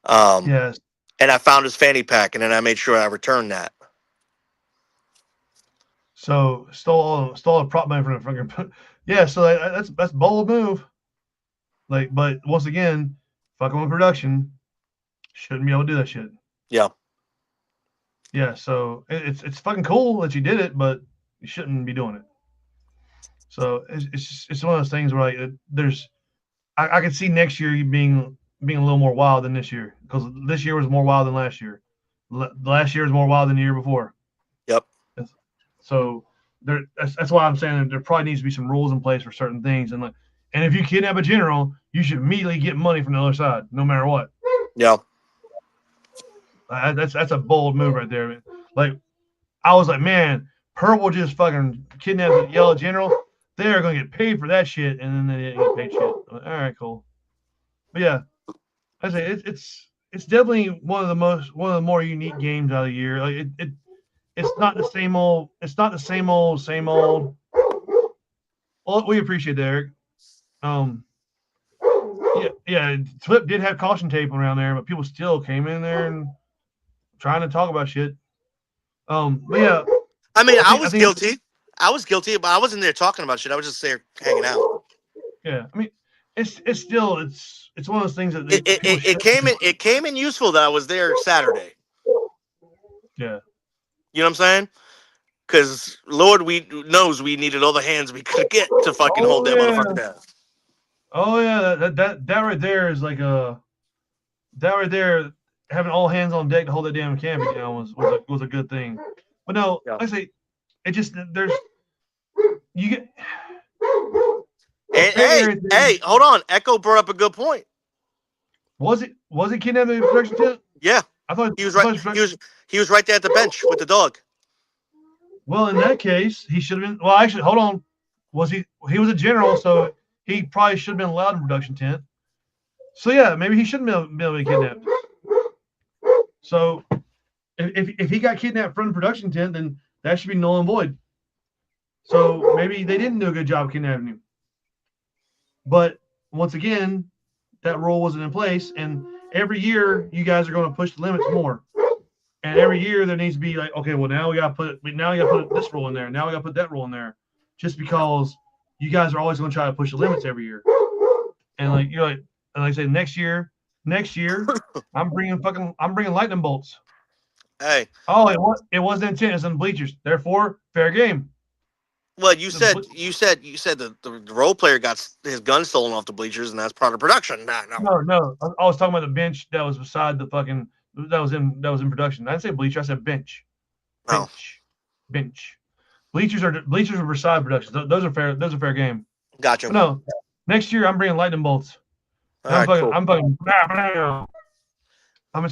Yes.
And I found his fanny pack, and then I made sure I returned that.
So stole a prop money from the fucking. Yeah. So that's bold move. Like, but once again, fucking with production, shouldn't be able to do that shit.
Yeah.
Yeah. So it's fucking cool that you did it, but you shouldn't be doing it. So it's one of those things where like there's I could see next year you being a little more wild than this year, because this year was more wild than last year. Last year was more wild than the year before.
Yep.
So that's why I'm saying there probably needs to be some rules in place for certain things, and if you kidnap a general, you should immediately get money from the other side, no matter what.
Yeah.
That's a bold move right there. Like, I was like, man, Purple just fucking kidnapped the yellow general. They're gonna get paid for that shit, and then they didn't get paid shit. Like, all right, cool. But yeah, I say it's definitely one of the more unique games out of the year. Like it's not the same old. It's not the same old. Well, we appreciate that, Eric. Yeah. Flip did have caution tape around there, but people still came in there and trying to talk about shit. But yeah.
I mean, I was guilty. I was guilty, but I wasn't there talking about shit. I was just there hanging out.
Yeah, I mean, it's still it's one of those things that
it came in useful that I was there Saturday.
Yeah.
You know what I'm saying? Because Lord, knows we needed all the hands we could get to fucking hold that motherfucker down.
Oh yeah, that right there is like that right there, having all hands on deck to hold that damn canopy down was a good thing. But no, yeah. I say it just there's you get.
Hey, hold on. Echo brought up a good point.
Was it kidnapping in the production tent?
Yeah,
I thought
he was right. He was right there at the bench with the dog.
Well, in that case, he should have been. Well, actually, hold on. Was he? He was a general, so he probably should have been allowed in production tent. So yeah, maybe he shouldn't be able to be kidnapped. So if he got kidnapped from the production tent, then that should be null and void. So maybe they didn't do a good job of kidnapping him. But once again, that rule wasn't in place, and every year you guys are going to push the limits more. And every year there needs to be like, okay, well now we got to put this rule in there. Now we got to put that rule in there, just because you guys are always going to try to push the limits every year. And like you're like, and like I say, next year, I'm bringing lightning bolts.
Hey.
Oh, it wasn't intent. It's on bleachers. Therefore, fair game.
Well, you said the role player got his gun stolen off the bleachers, and that's part of production.
No. I was talking about the bench that was beside the fucking that was in production. I didn't say bleacher. I said bench. Bench. Bleachers are beside production. Those are fair. Those are fair game.
Gotcha.
But no, next year I'm bringing lightning bolts. I'm just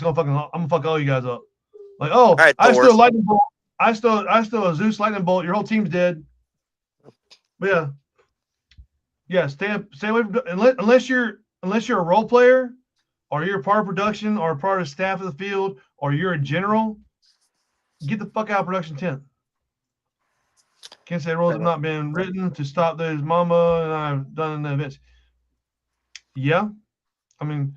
gonna fuck all you guys up. Like, oh, right, I still a lightning bolt. I still a Zeus lightning bolt. Your whole team's dead. But yeah, stay away from unless you're a role player, or you're part of production, or part of staff of the field, or you're a general. Get the fuck out of production tent. Can't say rules have not been written to stop those mama, and I've done the events. Yeah, I mean,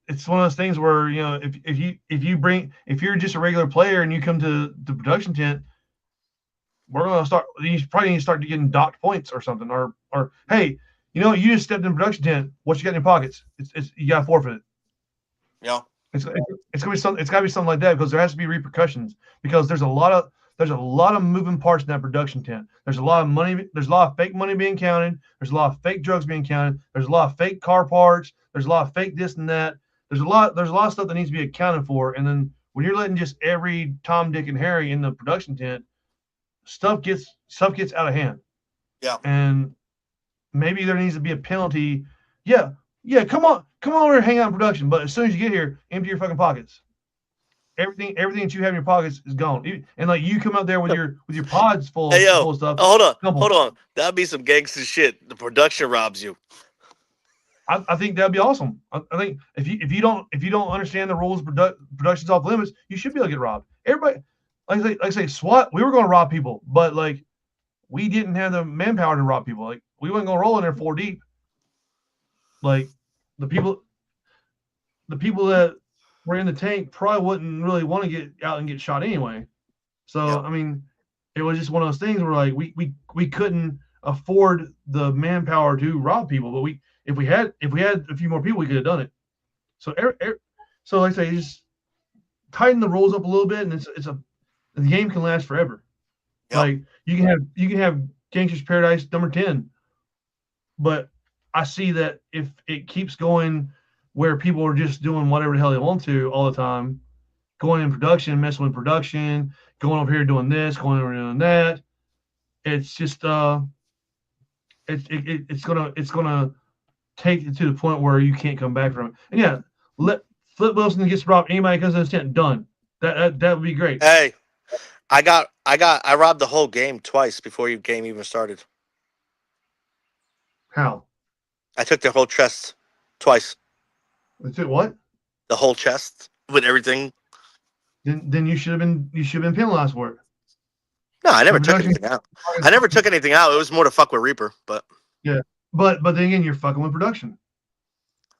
it's one of those things where if you're just a regular player and you come to the production tent, we're gonna start. You probably need to start getting docked points or something, or hey, you just stepped in the production tent. What you got in your pockets? It's you got to forfeit it.
Yeah,
it's gonna be something. It's got to be something like that, because there has to be repercussions, because there's a lot of moving parts in that production tent. There's a lot of money. There's a lot of fake money being counted. There's a lot of fake drugs being counted. There's a lot of fake car parts. There's a lot of fake this and that. There's a lot of stuff that needs to be accounted for. And then when you're letting just every Tom, Dick, and Harry in the production tent, stuff gets out of hand.
Yeah.
And maybe there needs to be a penalty. Yeah. Come on over and hang out in production. But as soon as you get here, empty your fucking pockets. everything that you have in your pockets is gone. And like you come out there with your pods full
Hey, yo,
full of stuff.
hold on. That'd be some gangster shit. The production robs you.
I think that'd be awesome. I think if you don't understand the rules, production's off limits, you should be able to get robbed. Everybody, like I say, SWAT, we were going to rob people, but like we didn't have the manpower to rob people. Like we weren't going to roll in there 4 deep. Like the people that were in the tank probably wouldn't really want to get out and get shot anyway. So I mean, it was just one of those things where like we couldn't afford the manpower to rob people, but if we had a few more people, we could have done it. So so like I say, just tighten the rules up a little bit, and the game can last forever. Yep. Like you can have Gangsters Paradise number 10, but I see that if it keeps going where people are just doing whatever the hell they want to all the time, going in production, messing with production, going over here doing this, going over here doing that, it's just it's gonna take it to the point where you can't come back from it. And yeah, let Flip Wilson gets robbed. Anybody comes in the tent, done. That would be great.
Hey, I robbed the whole game twice before your game even started.
How?
I took the whole chest twice.
You took what?
The whole chest with everything.
Then you should have been penalized for it.
No, I never took anything out. I never took anything out. It was more to fuck with Reaper, but
yeah. But then again, you're fucking with production.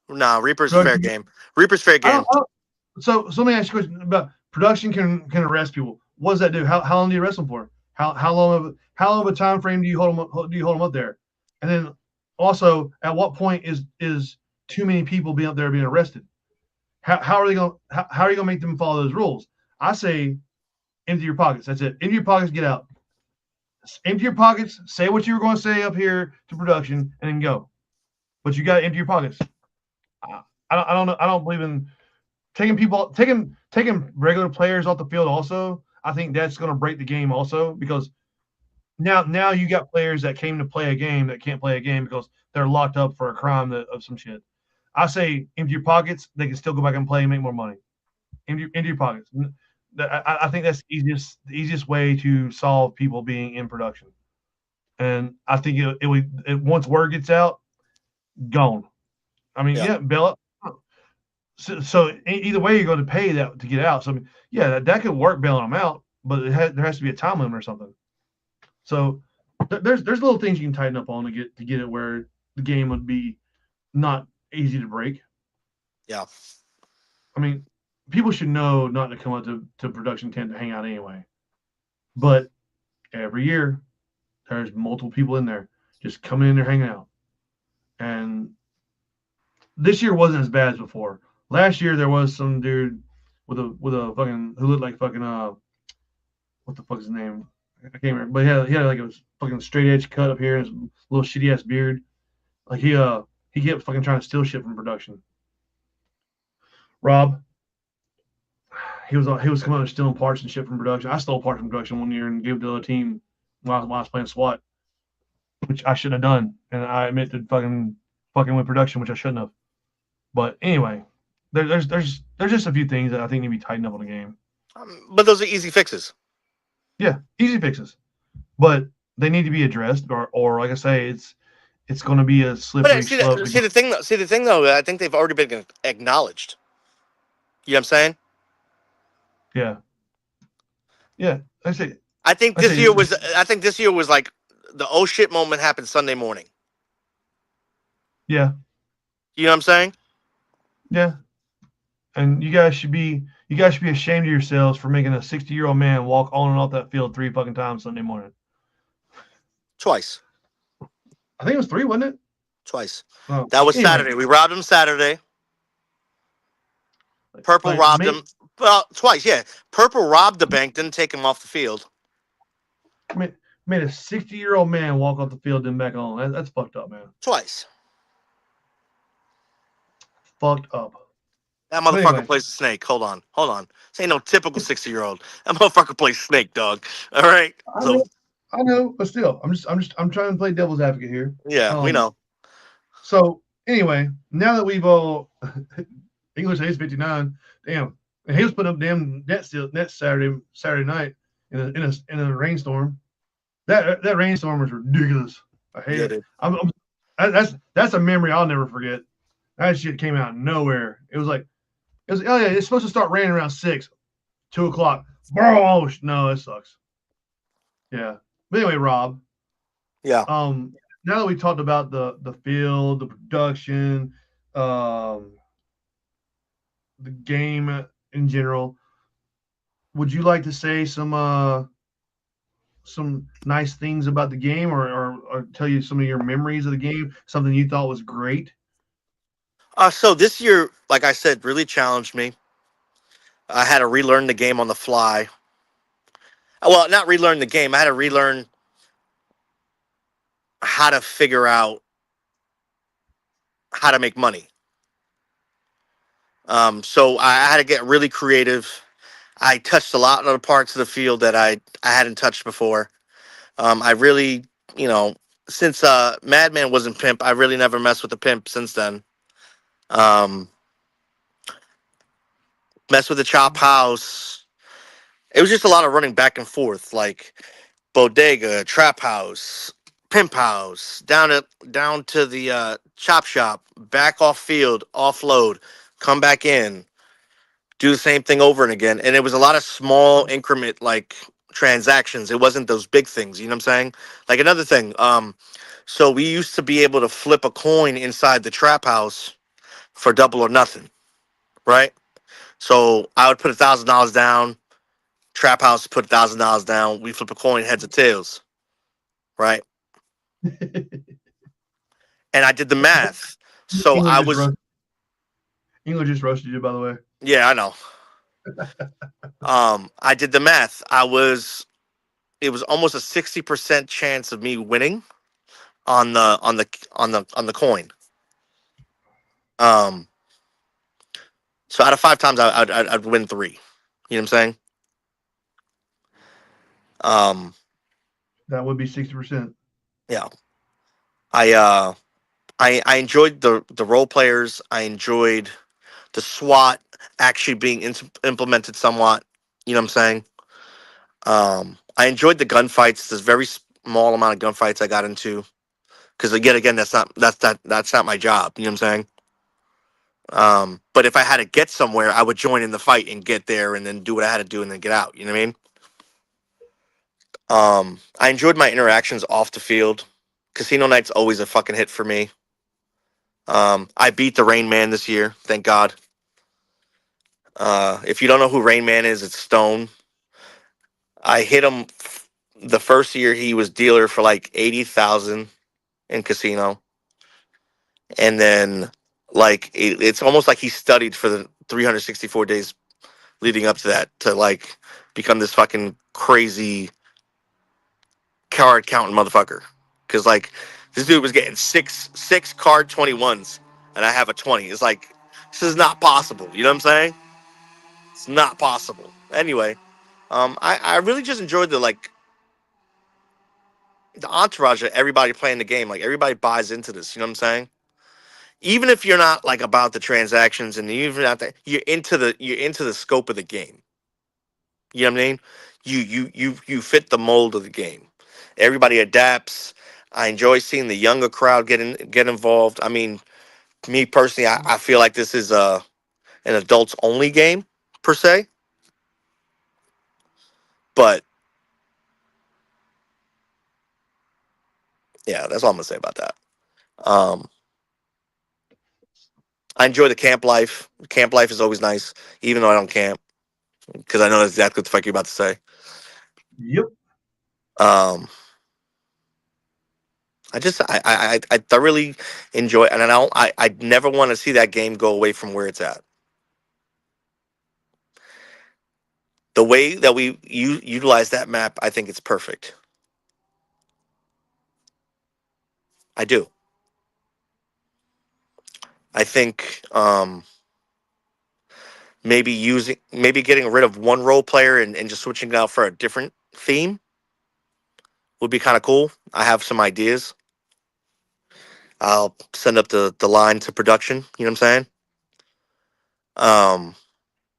Nah, Reaper's fair game. Reaper's fair game.
So let me ask you a question about production. Can arrest people? What does that do? How long do you arrest them for? How long of a time frame do you hold them up there? And then also, at what point is too many people being up there being arrested? How are you gonna make them follow those rules? I say, empty your pockets. That's it. Empty your pockets. Get out. Empty your pockets. Say what you were going to say up here to production, and then go. But you got to empty your pockets. I don't know. I don't believe in taking regular players off the field. Also, I think that's going to break the game. Also, because now you got players that came to play a game that can't play a game because they're locked up for a crime of some shit. I say empty your pockets. They can still go back and play and make more money. Empty your pockets. I think that's the easiest way to solve people being in production. And I think it once word gets out, gone. I mean, yeah bail up. So either way, you're going to pay that to get out. So I mean, yeah, that could work bailing them out, but there has to be a time limit or something. So there's little things you can tighten up on to get it where the game would be not easy to break.
Yeah.
I mean, people should know not to come out to production tent to hang out anyway. But every year, there's multiple people in there just coming in there hanging out. And this year wasn't as bad as before. Last year there was some dude with a fucking who looked like fucking what the fuck is his name? I can't remember. But he had like a fucking straight edge cut up here and his little shitty ass beard. Like he kept fucking trying to steal shit from production. Rob, he was coming out and stealing parts and shit from production. I stole parts from production one year and gave it to the other team while I was playing SWAT, which I shouldn't have done. And I admit to fucking with production, which I shouldn't have. But anyway, there's just a few things that I think need to be tightened up on the game.
But those are easy fixes.
Yeah, easy fixes. But they need to be addressed, or like I say, it's going to be a slippery slope.
See the thing though, I think they've already been acknowledged. You know what I'm saying?
Yeah. Yeah.
I think this year was like the oh shit moment happened Sunday morning.
Yeah.
You know what I'm saying?
Yeah. And you guys should be ashamed of yourselves for making a 60-year-old man walk on and off that field 3 fucking times Sunday morning.
Twice.
I think it was 3, wasn't it?
Twice. Oh, that was anyway. Saturday. We robbed him Saturday. Purple robbed him. Well, twice, yeah. Purple robbed the bank, didn't take him off the field.
Made a 60-year-old man walk off the field and back on. That's fucked up, man.
Twice.
Fucked up.
That motherfucker plays a snake. Hold on. This ain't no typical 60-year-old. That motherfucker plays snake, dog. All right.
I know, but still, I'm trying to play devil's advocate here.
Yeah, we know.
So anyway, now that we've all English Ace 59, damn, And he was putting up damn net Saturday night in a rainstorm. That rainstorm was ridiculous. I hate it. That's a memory I'll never forget. That shit came out of nowhere. Oh yeah, it's supposed to start raining around 6, 2 o'clock. Oh no, it sucks. Yeah. But anyway, Rob.
Yeah.
Now that we talked about the field, the production, the game in general, would you like to say some nice things about the game, or tell you some of your memories of the game, something you thought was great?
So this year, like I said, really challenged me. I had to relearn the game on the fly. Well, not relearn the game. I had to relearn how to figure out how to make money. So I had to get really creative. I touched a lot of the parts of the field that I hadn't touched before. I really, since Madman wasn't pimp, I really never messed with the pimp since then. Messed with the chop house. It was just a lot of running back and forth, like bodega, trap house, pimp house, down to the chop shop, back off field, offload, come back in, do the same thing over and again. And it was a lot of small increment like transactions. It wasn't those big things, you know what I'm saying? Like another thing, so we used to be able to flip a coin inside the trap house for double or nothing, right? So I would put $1,000 down, trap house put $1,000 down, we flip a coin heads or tails, right? And I did the math. So
England just roasted you, by the way.
Yeah, I know. I did the math. It was almost a 60% chance of me winning on the coin. So out of 5 times, I'd win 3. You know what I'm saying?
That would be 60%.
Yeah. I enjoyed the role players. I enjoyed the SWAT actually being implemented somewhat. You know what I'm saying? I enjoyed the gunfights. There's very small amount of gunfights I got into because again, that's not my job. You know what I'm saying? But if I had to get somewhere, I would join in the fight and get there and then do what I had to do and then get out. You know what I mean? I enjoyed my interactions off the field. Casino night's always a fucking hit for me. I beat the Rain Man this year, thank God. If you don't know who Rain Man is, it's Stone. I hit him the first year he was dealer for like 80,000 in casino, and then like it's almost like he studied for the 364 days leading up to that to like become this fucking crazy card counting motherfucker. Because like this dude was getting six card 21s, and I have a 20. It's like this is not possible. You know what I'm saying? It's not possible. Anyway, I really just enjoyed the entourage of everybody playing the game. Like everybody buys into this. You know what I'm saying? Even if you're not like about the transactions and even not that you're into the scope of the game. You know what I mean? You fit the mold of the game. Everybody adapts. I enjoy seeing the younger crowd get involved. I mean, me personally, I feel like this is an adults only game per se. But yeah, that's all I'm gonna say about that. Um, I enjoy the camp life. Camp life is always nice, even though I don't camp because I know that's exactly what the fuck you're about to say.
Yep.
I thoroughly enjoy it, and I never want to see that game go away from where it's at. The way that we utilize that map, I think it's perfect. I do. I think maybe getting rid of one role player and just switching it out for a different theme would be kind of cool. I have some ideas. I'll send up the line to production. You know what I'm saying?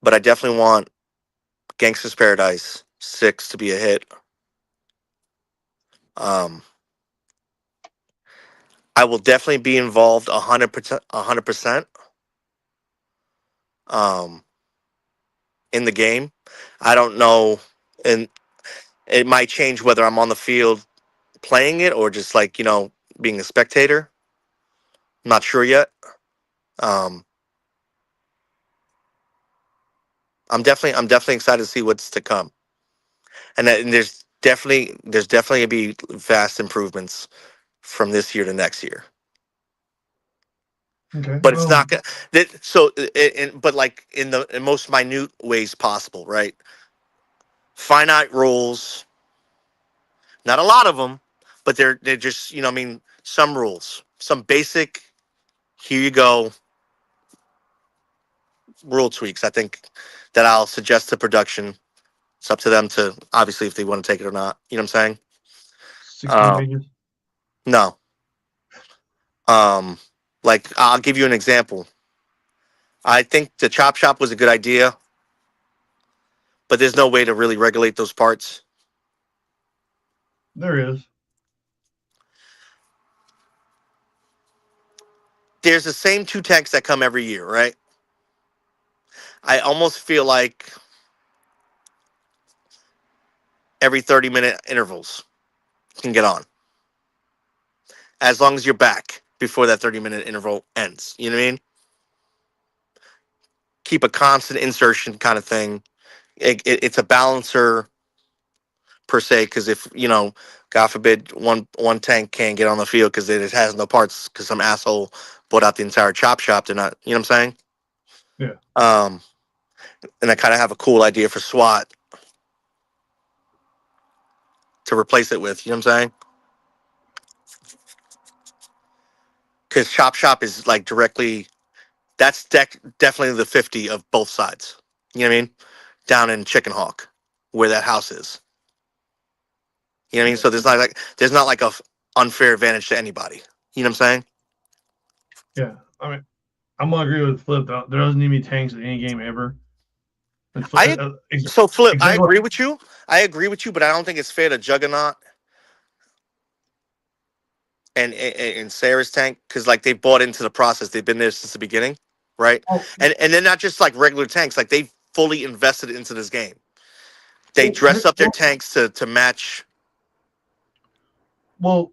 but I definitely want Gangsters Paradise 6 to be a hit. I will definitely be involved 100%, 100%. In the game. I don't know, and it might change whether I'm on the field playing it or just like being a spectator. I'm not sure yet. I'm definitely excited to see what's to come, and there's definitely gonna be vast improvements from this year to next year.
Okay.
But it's not gonna. But like in the most minute ways possible, right? Finite rules, not a lot of them, but they're just some rules, some basic. Here you go, rule tweaks. I think that I'll suggest to production. It's up to them to obviously if they want to take it or not. You know what I'm saying?
16 pages.
No. Like I'll give you an example. I think the chop shop was a good idea, but there's no way to really regulate those parts.
There is.
There's the same 2 tanks that come every year, right? I almost feel like every 30-minute intervals can get on. As long as you're back before that 30-minute interval ends. You know what I mean? Keep a constant insertion kind of thing. It's a balancer per se, because if, God forbid, one tank can't get on the field because it has no parts because some asshole bought out the entire chop shop, they're not, you know what I'm saying?
Yeah.
And I kind of have a cool idea for SWAT to replace it with, you know what I'm saying? Because chop shop is like directly, that's definitely the 50 of both sides. You know what I mean? Down in Chicken Hawk, where that house is. You know what I mean? So there's not like a unfair advantage to anybody. You know what I'm saying?
Yeah. I mean, I'm gonna agree with Flip. There doesn't need to be tanks in any game ever.
So Flip, I agree with you. But I don't think it's fair to Juggernaut and Sarah's tank because like they bought into the process. They've been there since the beginning, right?
Oh.
And they're not just like regular tanks. Like they fully invested into this game. They dress up their tanks to match.
Well,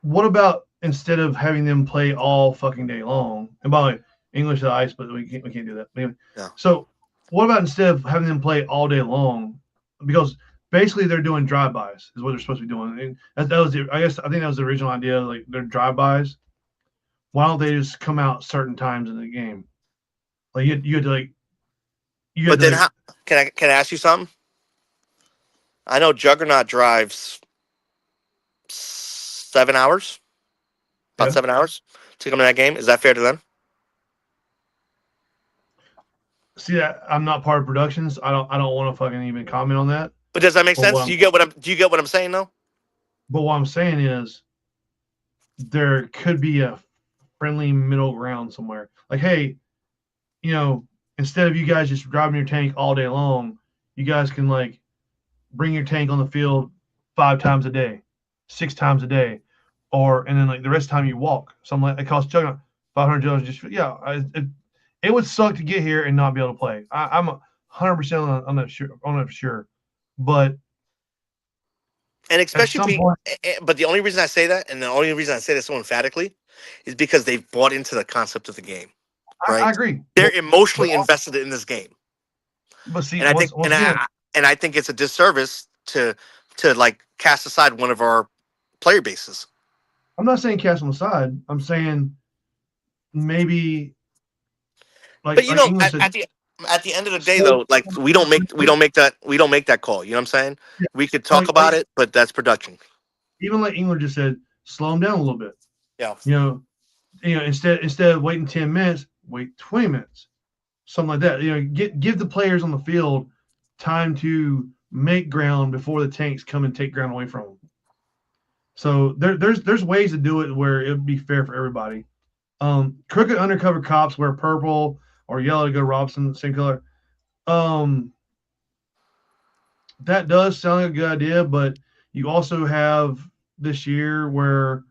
what about instead of having them play all fucking day long? And by the way, English to ice, but we can't do that. Anyway,
Yeah.
So what about instead of having them play all day long? Because basically they're doing drive-bys is what they're supposed to be doing. And that was I think that was the original idea. Like they're drive-bys. Why don't they just come out certain times in the game? Like you had to like.
But then can I ask you something? I know Juggernaut drives 7 hours, about 7 hours to come to that game. Is that fair to them?
See that I'm not part of productions. I don't want to fucking even comment on that.
But does that make sense? Do you get what I'm saying though?
But what I'm saying is there could be a friendly middle ground somewhere. Like, hey, instead of you guys just driving your tank all day long, you guys can like bring your tank on the field 5 times a day, 6 times a day, and then like the rest of the time you walk. Something like it costs Juggernaut $500 just it would suck to get here and not be able to play. I'm 100% on that sure, but
and especially but the only reason I say that, and the only reason I say that so emphatically, is because they've bought into the concept of the game. Right?
I agree.
They're emotionally invested in this game.
But see,
and I think it's a disservice to like cast aside one of our player bases.
I'm not saying cast them aside. I'm saying maybe.
Like, but at the end of the day, though, like we don't make that call. You know what I'm saying? Yeah. We could talk about it, but that's production.
Even like England just said, slow them down a little bit.
Yeah.
Instead of waiting 10 minutes, wait 20 minutes, something like that. Give the players on the field time to make ground before the tanks come and take ground away from them. So there's ways to do it where it would be fair for everybody. Crooked undercover cops wear purple or yellow to go Robson, same color. That does sound like a good idea, but you also have this year where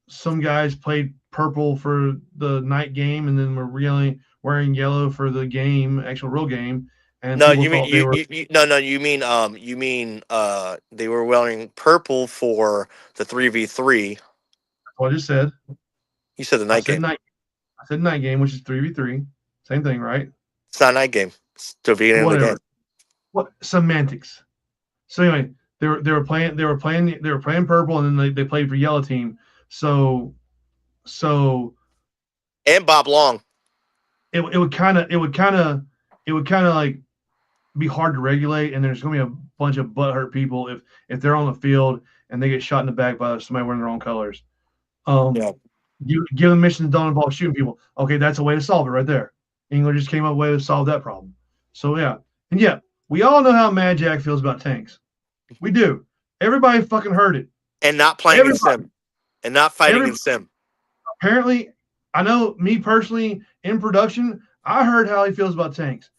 some guys played purple for the night game and then were really wearing yellow for the game, actual real game, and
No,
people
you mean
thought they were.
you mean they were wearing purple for the 3v3.
What I just said.
You said the night game.
I said night game, which is 3v3. Same thing, right?
It's not a night game. It's the beginning of the game.
What semantics? So anyway, they were playing purple, and then they played for yellow team. So
And Bob Long.
it would kind of like be hard to regulate, and there's going to be a bunch of butthurt people if they're on the field and they get shot in the back by somebody wearing their own colors. You give them missions that don't involve shooting people. Okay, that's a way to solve it right there. England just came up with a way to solve that problem. So yeah, and yeah, we all know how Mad Jack feels about tanks. We do. Everybody fucking heard it.
And not playing in sim. And not fighting in sim.
Apparently, I know me personally in production, I heard how he feels about tanks.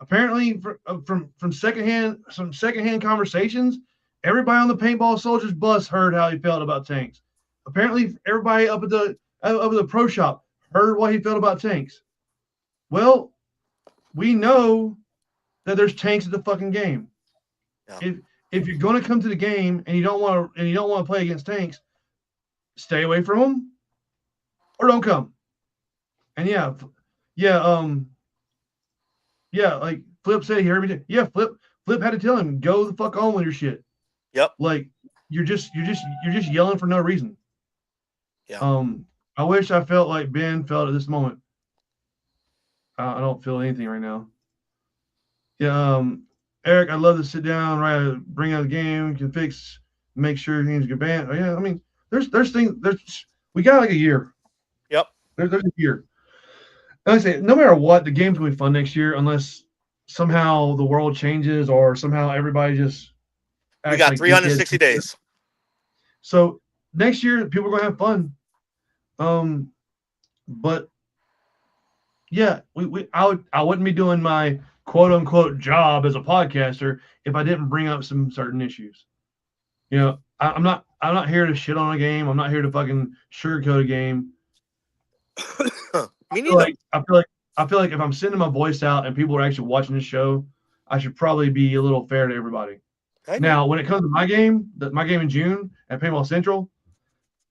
Apparently, from secondhand conversations, everybody on the Paintball Soldiers bus heard how he felt about tanks. Apparently, everybody up at the pro shop heard what he felt about tanks. Well, we know that there's tanks at the fucking game. Yeah. If you're going to come to the game and you don't want to play against tanks, stay away from them or don't come. And like Flip said, he heard me. Yeah, Flip had to tell him, go the fuck on with your shit.
Yep.
Like you're just yelling for no reason.
Yeah.
I wish I felt like Ben felt at this moment. I don't feel anything right now. Yeah. Eric, I'd love to sit down, bring out the game, can make sure things get banned. Oh, yeah, I mean, there's things. We got like a year.
Yep.
There's a year. Like I say, no matter what, the game's gonna be fun next year, unless somehow the world changes or somehow everybody just.
We got 360 days.
So next year, people are gonna have fun. But yeah, I wouldn't be doing my quote unquote job as a podcaster if I didn't bring up some certain issues. You know, I'm not here to shit on a game. I'm not here to fucking sugarcoat a game.
Me neither.
I feel like if I'm sending my voice out and people are actually watching this show, I should probably be a little fair to everybody. Now, when it comes to my game in June at Paintball Central,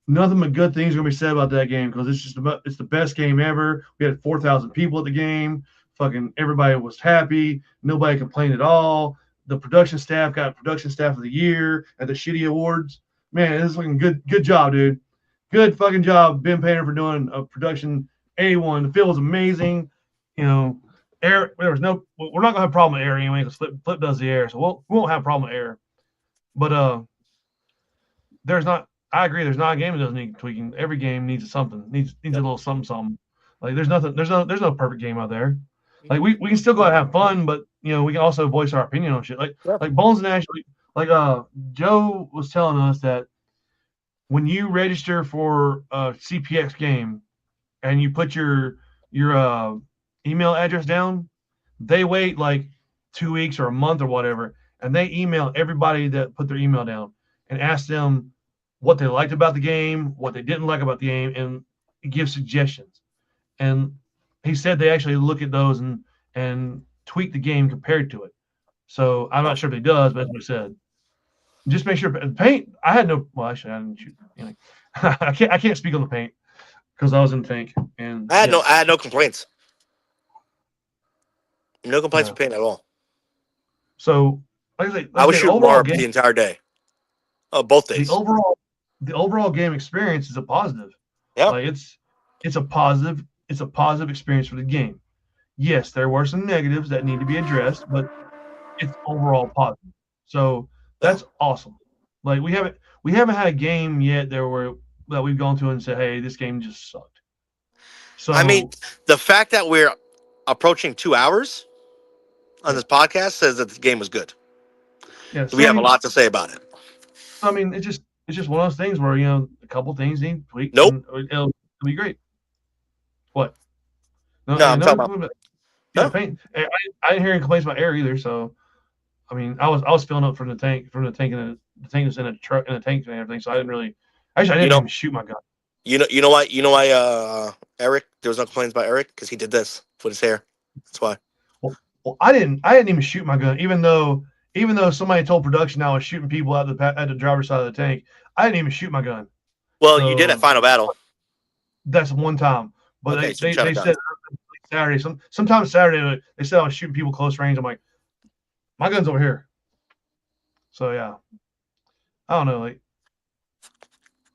nothing but good things are gonna be said about that game because it's the best game ever. We had 4,000 people at the game. Fucking everybody was happy. Nobody complained at all. The production staff got production staff of the year at the Shitty Awards. Man, this is fucking good job, dude. Good fucking job, Ben Painter, for doing a production A1. The field was amazing. You know, air. We're not gonna have a problem with air anyway because Flip does the air, so we won't have a problem with air. But I agree. There's not a game that doesn't need tweaking. Every game needs something. Needs a little something. Like there's no perfect game out there. Like we can still go out and have fun, but you know we can also voice our opinion on shit. Like Bones and Ashley. Like Joe was telling us that when you register for a CPX game and you put your email address down, they wait like 2 weeks or a month or whatever, and they email everybody that put their email down and ask them what they liked about the game, what they didn't like about the game, and give suggestions. And he said they actually look at those and tweak the game compared to it. So I'm not sure if he does, but that's what he said. Just make sure. Paint. I had no. Well, actually, I didn't shoot. You know, I can't speak on the paint because I was in tank and
I had no complaints. No complaints with paint at all.
So, like I say,
I was shooting Marb the entire day. Oh, both days.
The overall game experience is a positive.
Yeah,
like it's a positive experience for the game. Yes, there were some negatives that need to be addressed, but it's overall positive. So that's awesome. Like we haven't had a game yet that we've gone to and said, hey, this game just sucked. So
I mean, the fact that we're approaching 2 hours on this podcast says that the game was good.
Yeah,
so we have a lot to say about it.
I mean, it's just one of those things where a couple things need tweaked.
Nope.
It'll be great. What?
No, I'm talking about.
Yeah, paint. I didn't hear any complaints about air either. So, I mean, I was filling up from the tank and the tank was in a truck and the tank and everything. So I didn't really. Actually, I didn't even shoot my gun.
You know why Eric, there was no complaints about Eric because he did this with his hair. That's why.
Well, I didn't even shoot my gun, even though somebody told production I was shooting people at the driver's side of the tank. I didn't even shoot my gun.
Well, so, you did at Final Battle.
That's one time, but
okay,
they said Saturday. Sometimes Saturday they said I was shooting people close range. I'm like, my gun's over here. So yeah, I don't know. Like,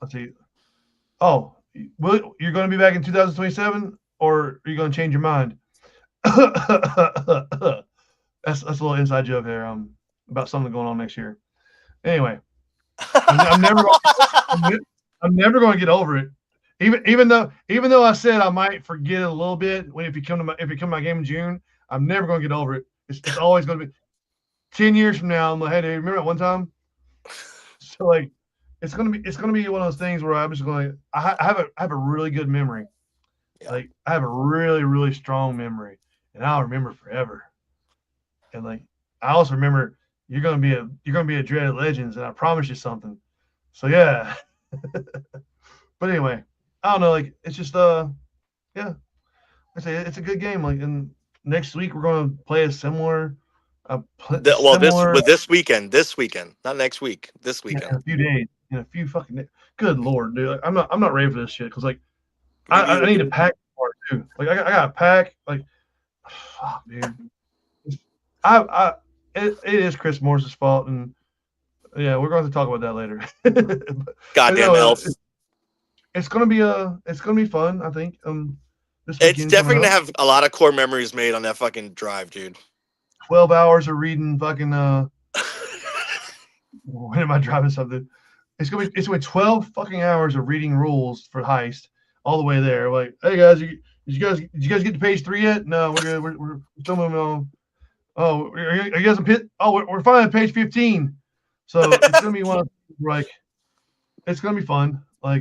let's see. Oh, you're going to be back in 2027, or are you going to change your mind? That's a little inside joke there. About something going on next year. Anyway, I'm never going to get over it. Even though I said I might forget it a little bit if you come to my game in June, I'm never going to get over it. It's always going to be 10 years from now. I'm like, hey, dude, remember that one time? So like, it's gonna be one of those things where I'm just going. I have a really good memory. Yeah. Like I have a really, really strong memory, and I'll remember forever. And like I also remember you're gonna be a dreaded Legends, and I promise you something. So yeah. But anyway, I don't know. Like it's just yeah. I say it's a good game. Like and next week we're gonna play a similar.
This weekend, not next week. This weekend,
in a few days, in a few fucking days. Good Lord, dude! Like, I'm not ready for this shit because like I need to pack more too. Like I got to pack. Like, fuck, dude. It is Chris Morris's fault, and yeah, we're going to talk about that later.
Goddamn elf.
It's gonna be fun. I think.
It's definitely gonna have a lot of core memories made on that fucking drive, dude.
12 hours of reading fucking when am I driving something? It's gonna be 12 fucking hours of reading rules for heist all the way there. Like, hey guys, did you guys get to page 3 yet? No, we're good. We're still moving on. Oh, are you guys in pit? Oh, we're finally at page 15. So it's gonna be one of like it's gonna be fun. Like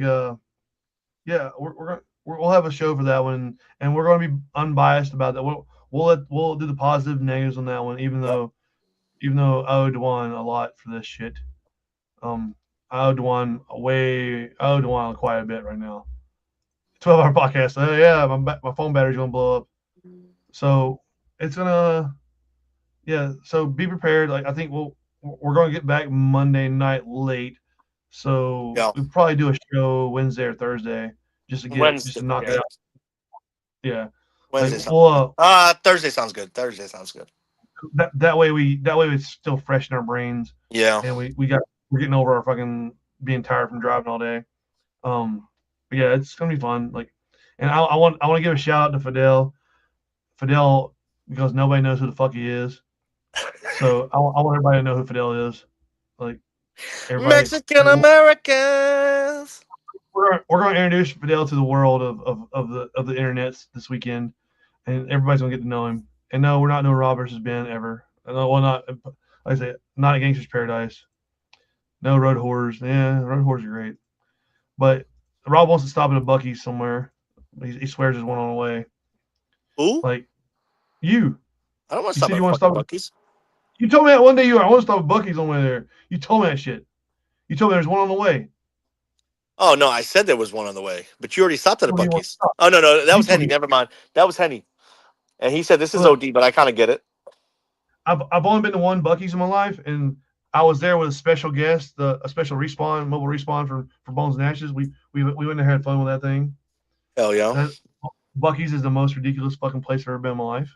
yeah, we'll have a show for that one, and we're gonna be unbiased about that. We'll do the positive and negatives on that one, even though I owed one a lot for this shit. I owed one quite a bit right now. 12-hour podcast. Yeah, my phone battery's gonna blow up. So it's gonna, yeah. So be prepared. Like I think we're gonna get back Monday night late. So we'll probably do a show Wednesday or Thursday just to knock it out. Yeah.
Wednesday. Thursday sounds good.
That way it's still fresh in our brains.
Yeah.
And we're getting over our fucking being tired from driving all day. But yeah, it's gonna be fun. Like, and I want to give a shout out to Fidel, because nobody knows who the fuck he is. So I want everybody to know who Fidel is. Like
Mexican Americans.
We're going to introduce Fidel to the world of the internet this weekend, and everybody's gonna get to know him. And no, we're not doing Rob versus Ben ever. No, well, not like I say, not a Gangsters Paradise. No road horrors. Yeah, road horrors are great, but Rob wants to stop at a Buc-ee's somewhere. He swears there's one on the way.
Who?
Like you.
I don't want to stop at Buc-ee's.
You told me that one day I want to stop at Buc-ee's on the way there. You told me that shit. You told me there's one on the way.
Oh no, I said there was one on the way, but you already stopped at a Buc-ee's. Oh no, that was Henny. Never mind. That was Henny. And he said this is OD, but I kind of get it.
I've only been to one Buc-ee's in my life, and I was there with a special guest, a special mobile respawn for Bones and Ashes. We went and had fun with that thing.
Hell yeah.
Buc-ee's is the most ridiculous fucking place I've ever been in my life.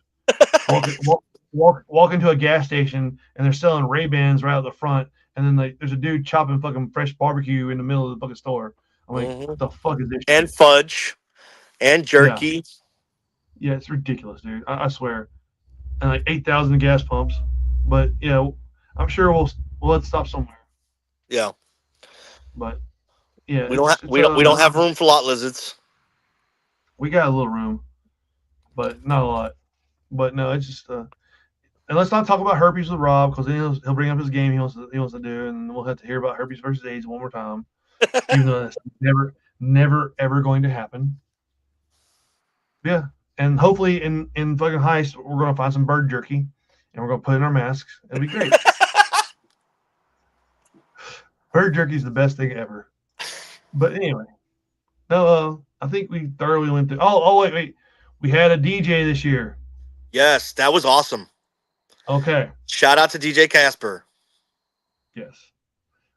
Walk into a gas station and they're selling Ray-Bans right out the front, and then there's a dude chopping fucking fresh barbecue in the middle of the fucking store. I'm like, what the fuck is this shit?
And fudge and jerky.
Yeah, it's ridiculous, dude. I swear. And like 8,000 gas pumps. But yeah, I'm sure we'll have to stop somewhere.
Yeah.
But yeah,
we don't have room for lot lizards.
We got a little room, but not a lot. But no, it's just and let's not talk about herpes with Rob, because then he'll bring up his game he wants to do, and we'll have to hear about herpes versus AIDS one more time, even though that's never ever going to happen. Yeah, And hopefully in fucking Heist, we're gonna find some bird jerky, and we're gonna put in our masks. It'll be great. Bird jerky is the best thing ever. But anyway, no, I think we thoroughly went through. Oh, wait. We had a DJ this year.
Yes, that was awesome.
Okay.
Shout out to DJ Casper.
Yes.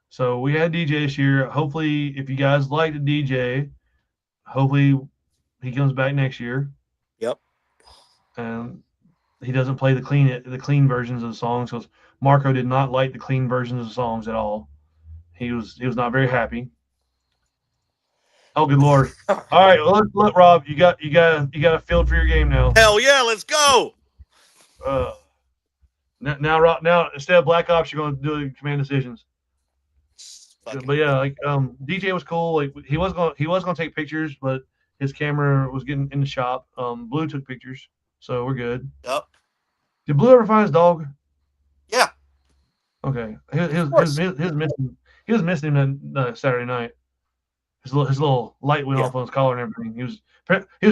So we had a DJ this year. Hopefully, if you guys like the DJ, hopefully he comes back next year.
Yep.
And he doesn't play the clean versions of the songs, because Marco did not like the clean versions of the songs at all. He was not very happy. Oh, good Lord! All right, look, Rob, you got a field for your game now.
Hell yeah, let's go.
Now, Rob, instead of Black Ops, you're going to do command decisions. But yeah, like DJ was cool. Like he was gonna take pictures, but his camera was getting in the shop. Blue took pictures, so we're good.
Yep.
Did Blue ever find his dog?
Yeah.
Okay. He was missing him Saturday night. His little light went off on his collar and everything. He was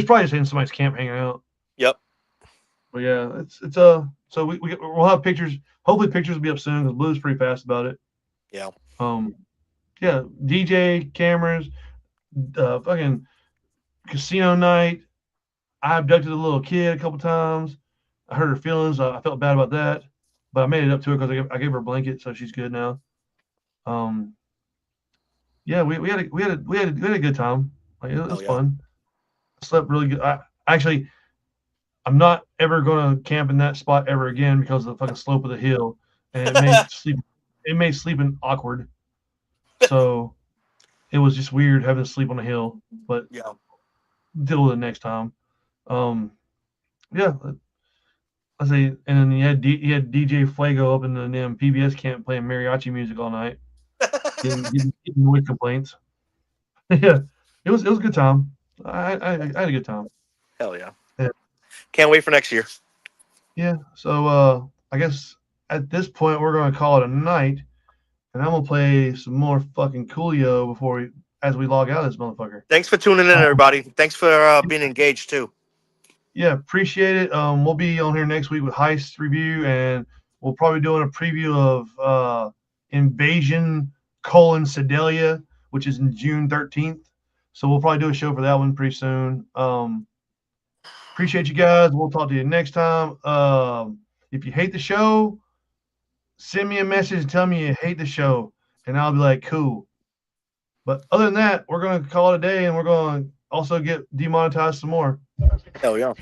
probably just in somebody's camp hanging out.
Yep.
But yeah, it's so we'll have pictures. Hopefully pictures will be up soon, because Blue's pretty fast about it.
Yeah.
Yeah, DJ, cameras, fucking casino night. I abducted a little kid a couple times. I hurt her feelings. I felt bad about that, but I made it up to her because I gave her a blanket, so she's good now. Yeah, we had a good time. Like, it was fun. I slept really good. I'm not ever going to camp in that spot ever again because of the fucking slope of the hill, and it made sleeping awkward. So it was just weird having to sleep on the hill, but
yeah,
deal with it next time. Yeah, I say, and then you had DJ Fuego up in the damn PBS camp playing mariachi music all night, getting noise complaints. Yeah, it was a good time. I had a good time.
Hell yeah. Can't wait for next year.
Yeah, so I guess at this point we're gonna call it a night. And I'm gonna play some more fucking Coolio as we log out of this motherfucker.
Thanks for tuning in, everybody. Thanks for being engaged too.
Yeah, appreciate it. We'll be on here next week with Heist review, and we'll probably doing a preview of Invasion: Sedalia, which is in June 13th. So we'll probably do a show for that one pretty soon. Appreciate you guys. We'll talk to you next time. If you hate the show, send me a message and tell me you hate the show, and I'll be like, cool. But other than that, we're going to call it a day, and we're going to also get demonetized some more.
Hell yeah.